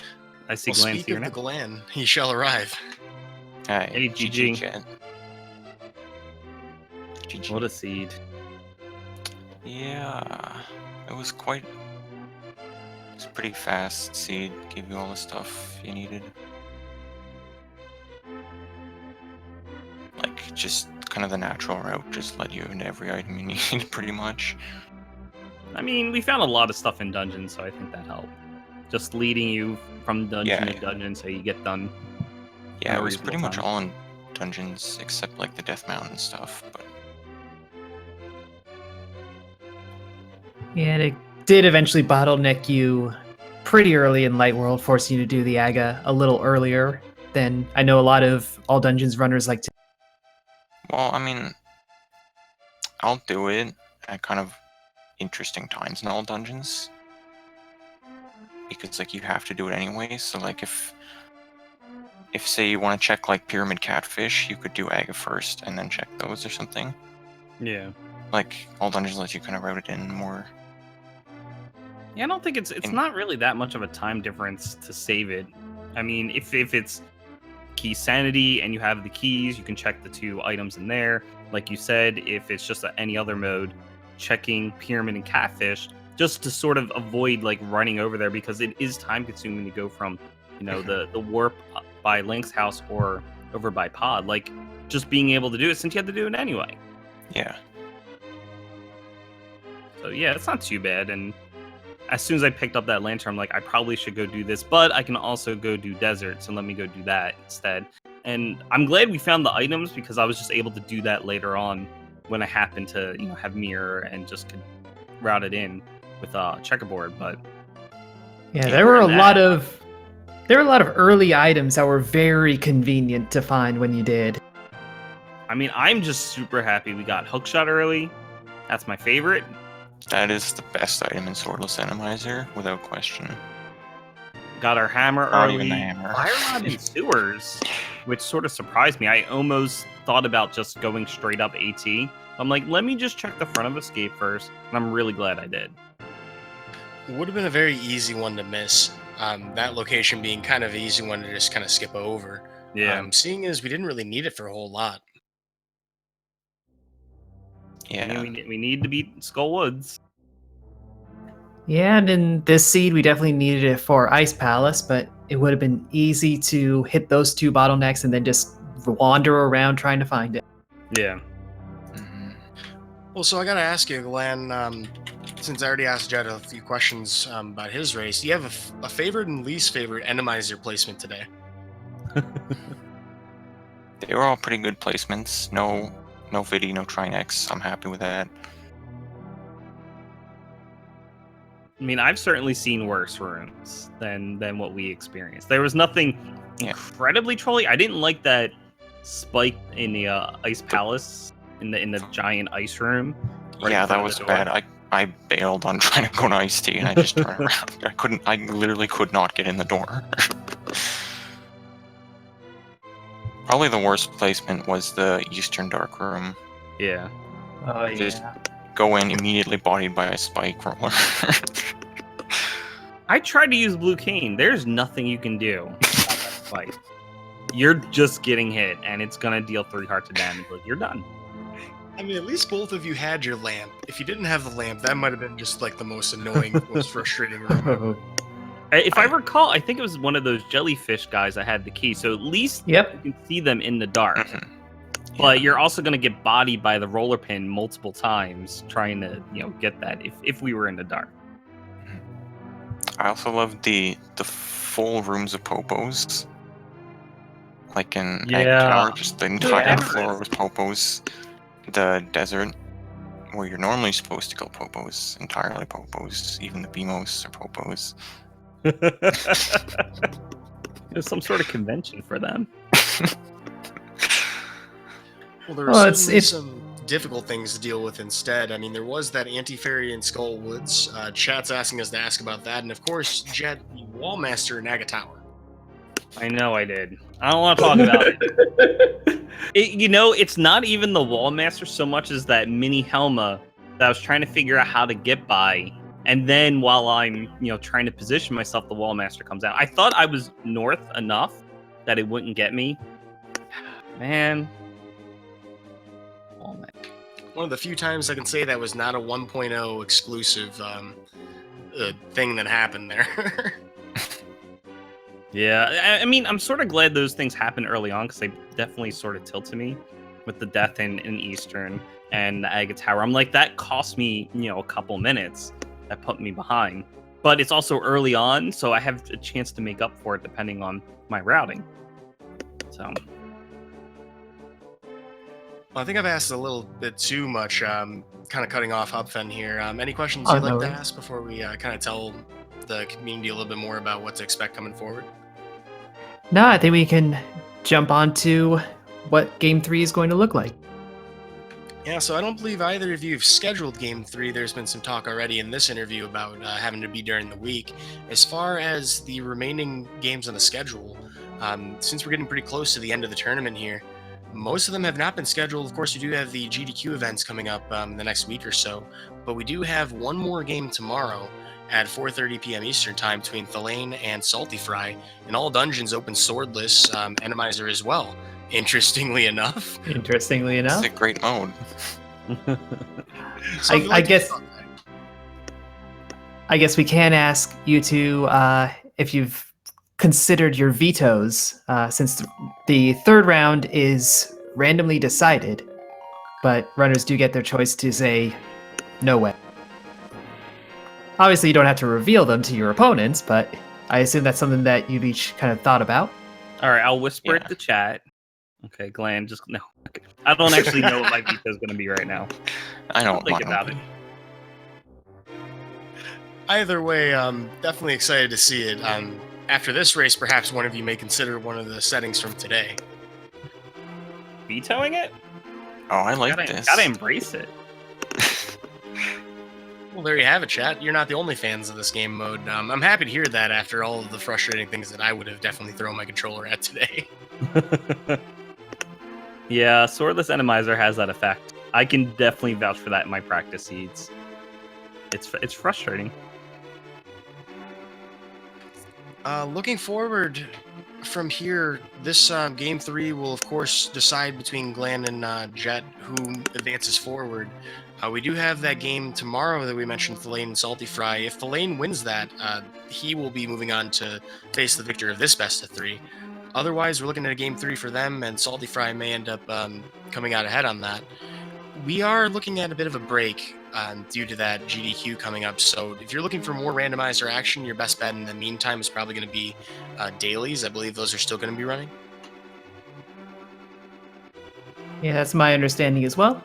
Speaker 3: I see Glan's
Speaker 2: speak
Speaker 3: here
Speaker 2: of
Speaker 3: now.
Speaker 2: the Glan, he shall arrive.
Speaker 4: Hi,
Speaker 3: Hey, GG.
Speaker 4: Jet. GG.
Speaker 3: What a seed.
Speaker 4: Yeah, it was pretty fast seed, gave you all the stuff you needed. Like, just kind of the natural route, just let you into every item you need, pretty much.
Speaker 3: I mean, we found a lot of stuff in dungeons, so I think that helped. Just leading you from dungeon to dungeon so you get done.
Speaker 4: Yeah,
Speaker 3: in a
Speaker 4: it was pretty
Speaker 3: reasonable
Speaker 4: much
Speaker 3: time.
Speaker 4: all in dungeons, except like the Death Mountain stuff, but
Speaker 1: Yeah, and it did eventually bottleneck you pretty early in Light World, forcing you to do the AGA a little earlier than I know a lot of all dungeons runners like to.
Speaker 4: well, I mean, I'll do it at kind of interesting times in all dungeons. Because, like, you have to do it anyway, so, like, if say, you want to check, like, Pyramid Catfish, you could do AGA first, and then check those or something.
Speaker 3: Yeah.
Speaker 4: Like, all dungeons let you kind of route it in more.
Speaker 3: Yeah, I don't think it's not really that much of a time difference to save it. I mean, if it's key sanity and you have the keys, you can check the 2 items in there. Like you said, if it's just any other mode, checking Pyramid and Catfish, just to sort of avoid like running over there, because it is time consuming to go from, the warp by Link's house or over by Pod. Like, just being able to do it since you had to do it anyway.
Speaker 4: Yeah.
Speaker 3: So yeah, it's not too bad. And as soon as I picked up that lantern, I'm like, I probably should go do this, but I can also go do desert, so let me go do that instead. And I'm glad we found the items, because I was just able to do that later on when I happened to, have mirror and just could route it in with checkerboard. But
Speaker 1: Yeah, there were a lot of early items that were very convenient to find when you did.
Speaker 3: I mean, I'm just super happy we got hookshot early, That's my favorite.
Speaker 4: That is the best item in Swordless Randomizer, without question.
Speaker 3: Got our hammer
Speaker 4: Not
Speaker 3: early.
Speaker 4: even the hammer.
Speaker 3: Fire rod in sewers, which sort of surprised me. I almost thought about just going straight up AT. I'm like, let me just check the front of escape first, and I'm really glad I did.
Speaker 2: It would have been a very easy one to miss. That location being kind of an easy one to just kind of skip over.
Speaker 3: Yeah.
Speaker 2: Seeing as we didn't really need it for a whole lot.
Speaker 4: Yeah.
Speaker 3: We need to beat Skull Woods.
Speaker 1: Yeah, and in this seed, we definitely needed it for Ice Palace, but it would have been easy to hit those two bottlenecks and then just wander around trying to find it.
Speaker 3: Yeah.
Speaker 4: Mhm.
Speaker 2: Well, so I gotta ask you, Glenn, since I already asked Jet a few questions about his race, do you have a favorite and least favorite Randomizer placement today?
Speaker 4: They were all pretty good placements. No Vidi, no Trinex. I'm happy with that.
Speaker 3: I mean, I've certainly seen worse rooms than what we experienced. There was nothing
Speaker 4: Yeah.
Speaker 3: incredibly trolly. I didn't like that spike in the Ice Palace in the giant ice room. right in
Speaker 4: Yeah, that
Speaker 3: front of
Speaker 4: was
Speaker 3: the door.
Speaker 4: bad. I bailed on trying to go to Ice Tea and I just turned around. I literally could not get in the door. Probably the worst placement was the Eastern Dark Room.
Speaker 3: Yeah.
Speaker 1: Oh,
Speaker 4: Just go in immediately bodied by a spike roller.
Speaker 3: I tried to use Blue Cane. There's nothing you can do about that fight. You're just getting hit, and it's gonna deal 3 hearts of damage. Like, you're done.
Speaker 2: I mean, at least both of you had your lamp. If you didn't have the lamp, that might have been just like the most annoying, most frustrating room.
Speaker 3: If I recall, I think it was one of those jellyfish guys that had the key. So at least
Speaker 1: Yep.
Speaker 3: you can see them in the dark.
Speaker 4: Mhm.
Speaker 3: But you're also going to get bodied by the roller pin multiple times trying to, get that if we were in the dark.
Speaker 4: I also loved the full rooms of popos. Like in Egg
Speaker 3: Yeah.
Speaker 4: Tower, just the entire
Speaker 3: Yeah.
Speaker 4: floor was popos. The desert, where you're normally supposed to go popos, entirely popos. Even the Bimos are popos.
Speaker 3: There's some sort of convention for them.
Speaker 2: Well, there were
Speaker 1: Well,
Speaker 2: certainly
Speaker 1: it's-
Speaker 2: some difficult things to deal with instead. I mean, there was that anti-fairy in Skull Woods. Chat's asking us to ask about that. And of course, Jet, the Wallmaster in Aga Tower.
Speaker 3: I know I did. I don't want to talk about it. It's not even the Wallmaster so much as that mini Helma that I was trying to figure out how to get by. And then while I'm, trying to position myself, the Wallmaster comes out. I thought I was north enough that it wouldn't get me. Man. Wallmaster.
Speaker 2: One of the few times I can say that was not a 1.0 exclusive thing that happened there.
Speaker 3: Yeah, I mean, I'm sort of glad those things happened early on because they definitely sort of tilted me with the death in Eastern and the Aga Tower. I'm like, that cost me, a couple minutes. That put me behind. But it's also early on, so I have a chance to make up for it depending on my routing. So.
Speaker 2: Well, I think I've asked a little bit too much, kind of cutting off Hubfen here. Any questions
Speaker 1: Oh,
Speaker 2: you'd like
Speaker 1: no
Speaker 2: to
Speaker 1: worries.
Speaker 2: ask before we kind of tell the community a little bit more about what to expect coming forward?
Speaker 1: No, I think we can jump on to what Game 3 is going to look like.
Speaker 2: Yeah, so I don't believe either of you have scheduled Game 3. There's been some talk already in this interview about having to be during the week. As far as the remaining games on the schedule, since we're getting pretty close to the end of the tournament here, most of them have not been scheduled. Of course, you do have the GDQ events coming up the next week or so, but we do have one more game tomorrow at 4:30 p.m. Eastern Time between Thalane and Salty Fry, and all dungeons open swordless, Randomizer as well. Interestingly enough.
Speaker 1: Interestingly
Speaker 4: It's
Speaker 1: enough.
Speaker 4: a great mode.
Speaker 2: So if you'd
Speaker 1: I
Speaker 2: like to
Speaker 1: guess-
Speaker 2: talk about it.
Speaker 1: I guess we can ask you two if you've considered your vetoes, since the third round is randomly decided, but runners do get their choice to say, no way. Obviously, you don't have to reveal them to your opponents, but I assume that's something that you've each kind of thought about.
Speaker 3: All right, I'll whisper
Speaker 4: Yeah.
Speaker 3: at the chat. Okay, Glan, just no. Okay. I don't actually know what my veto is going to be right now.
Speaker 4: I
Speaker 3: I'll
Speaker 4: don't
Speaker 3: think
Speaker 4: mind.
Speaker 3: about it.
Speaker 2: Either way, definitely excited to see it. After this race, perhaps one of you may consider one of the settings from today.
Speaker 3: Vetoing it?
Speaker 4: Oh, I like
Speaker 3: Gotta,
Speaker 4: this.
Speaker 3: gotta embrace it.
Speaker 2: Well, there you have it, chat. You're not the only fans of this game mode. I'm happy to hear that after all of the frustrating things that I would have definitely thrown my controller at today.
Speaker 3: Yeah, Swordless Randomizer has that effect. I can definitely vouch for that in my practice seeds. It's frustrating.
Speaker 2: Looking forward from here, this game 3 will of course decide between Glan and Jet who advances forward. We do have that game tomorrow that we mentioned, Thalane and Salty Fry. If Thalane wins that, he will be moving on to face the victor of this best of 3. Otherwise, we're looking at a game 3 for them, and Salty Fry may end up coming out ahead on that. We are looking at a bit of a break due to that GDQ coming up. So if you're looking for more randomizer action, your best bet in the meantime is probably going to be dailies. I believe those are still going to be running.
Speaker 1: Yeah, that's my understanding as well.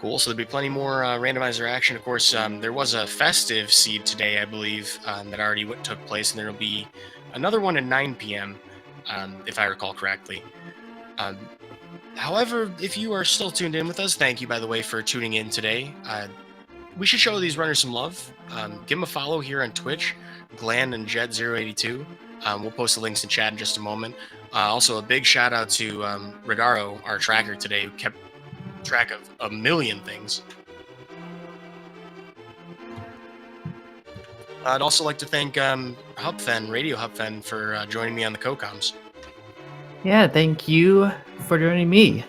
Speaker 2: Cool. So there'll be plenty more randomizer action. Of course, there was a festive seed today, I believe, that already took place, and there will be another one at 9 p.m., if I recall correctly. However, if you are still tuned in with us, thank you, by the way, for tuning in today. We should show these runners some love. Give them a follow here on Twitch, Glan and Jet082. We'll post the links in chat in just a moment. Also, a big shout out to Radaro, our tracker today, who kept track of a million things. I'd also like to thank Hubfen, Radio Hubfen, for joining me on the co-coms.
Speaker 1: Yeah, thank you for joining me.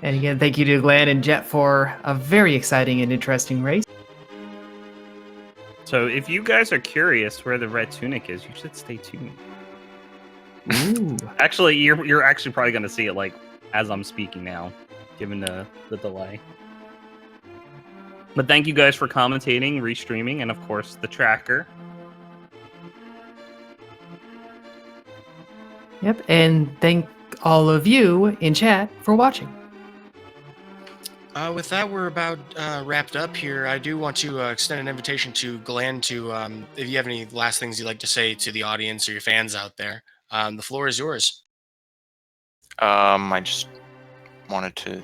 Speaker 1: And again, thank you to Glan and Jet for a very exciting and interesting race.
Speaker 3: So if you guys are curious where the red tunic is, you should stay tuned.
Speaker 1: Ooh.
Speaker 3: Actually, you're actually probably going to see it like as I'm speaking now, given the delay. But thank you guys for commentating, restreaming, and of course the tracker.
Speaker 1: Yep, and thank all of you in chat for watching.
Speaker 2: With that, we're about wrapped up here. I do want to extend an invitation to Glenn to, if you have any last things you'd like to say to the audience or your fans out there, the floor is yours.
Speaker 4: I just wanted to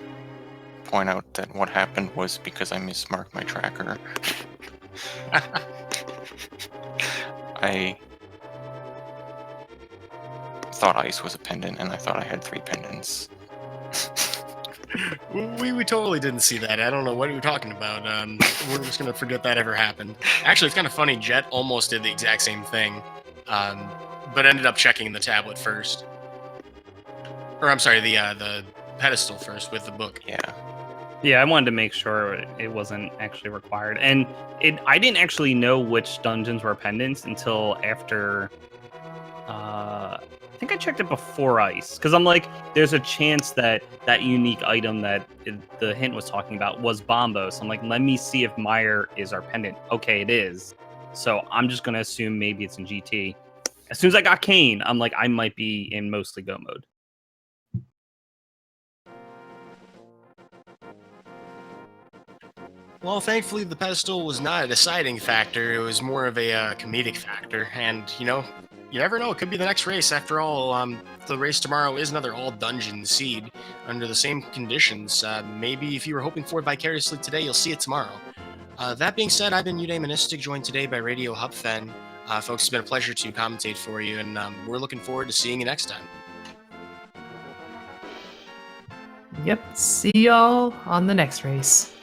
Speaker 4: point out that what happened was because I mismarked my tracker. I thought ice was a pendant, and I thought I had 3 pendants.
Speaker 2: We totally didn't see that. I don't know what you're talking about. We're just going to forget that ever happened. Actually, it's kind of funny. Jet almost did the exact same thing, but ended up checking the tablet first. Or I'm sorry, the pedestal first with the book.
Speaker 3: Yeah, I wanted to make sure it wasn't actually required. And I didn't actually know which dungeons were pendants until after... I think I checked it before ice, because I'm like, there's a chance that that unique item that the hint was talking about was Bombo. So I'm like, let me see if Meyer is our pendant. Okay, it is. So I'm just going to assume maybe it's in GT. As soon as I got Kane, I'm like, I might be in mostly go mode.
Speaker 2: Well, thankfully, the pedestal was not a deciding factor. It was more of a comedic factor. And, you know, you never know. It could be the next race. After all, the race tomorrow is another all-dungeon seed under the same conditions. Maybe if you were hoping for it vicariously today, you'll see it tomorrow. That being said, I've been Udaimonistic, joined today by Radio Hubfen. Folks, it's been a pleasure to commentate for you, and we're looking forward to seeing you next time.
Speaker 1: Yep, see y'all on the next race.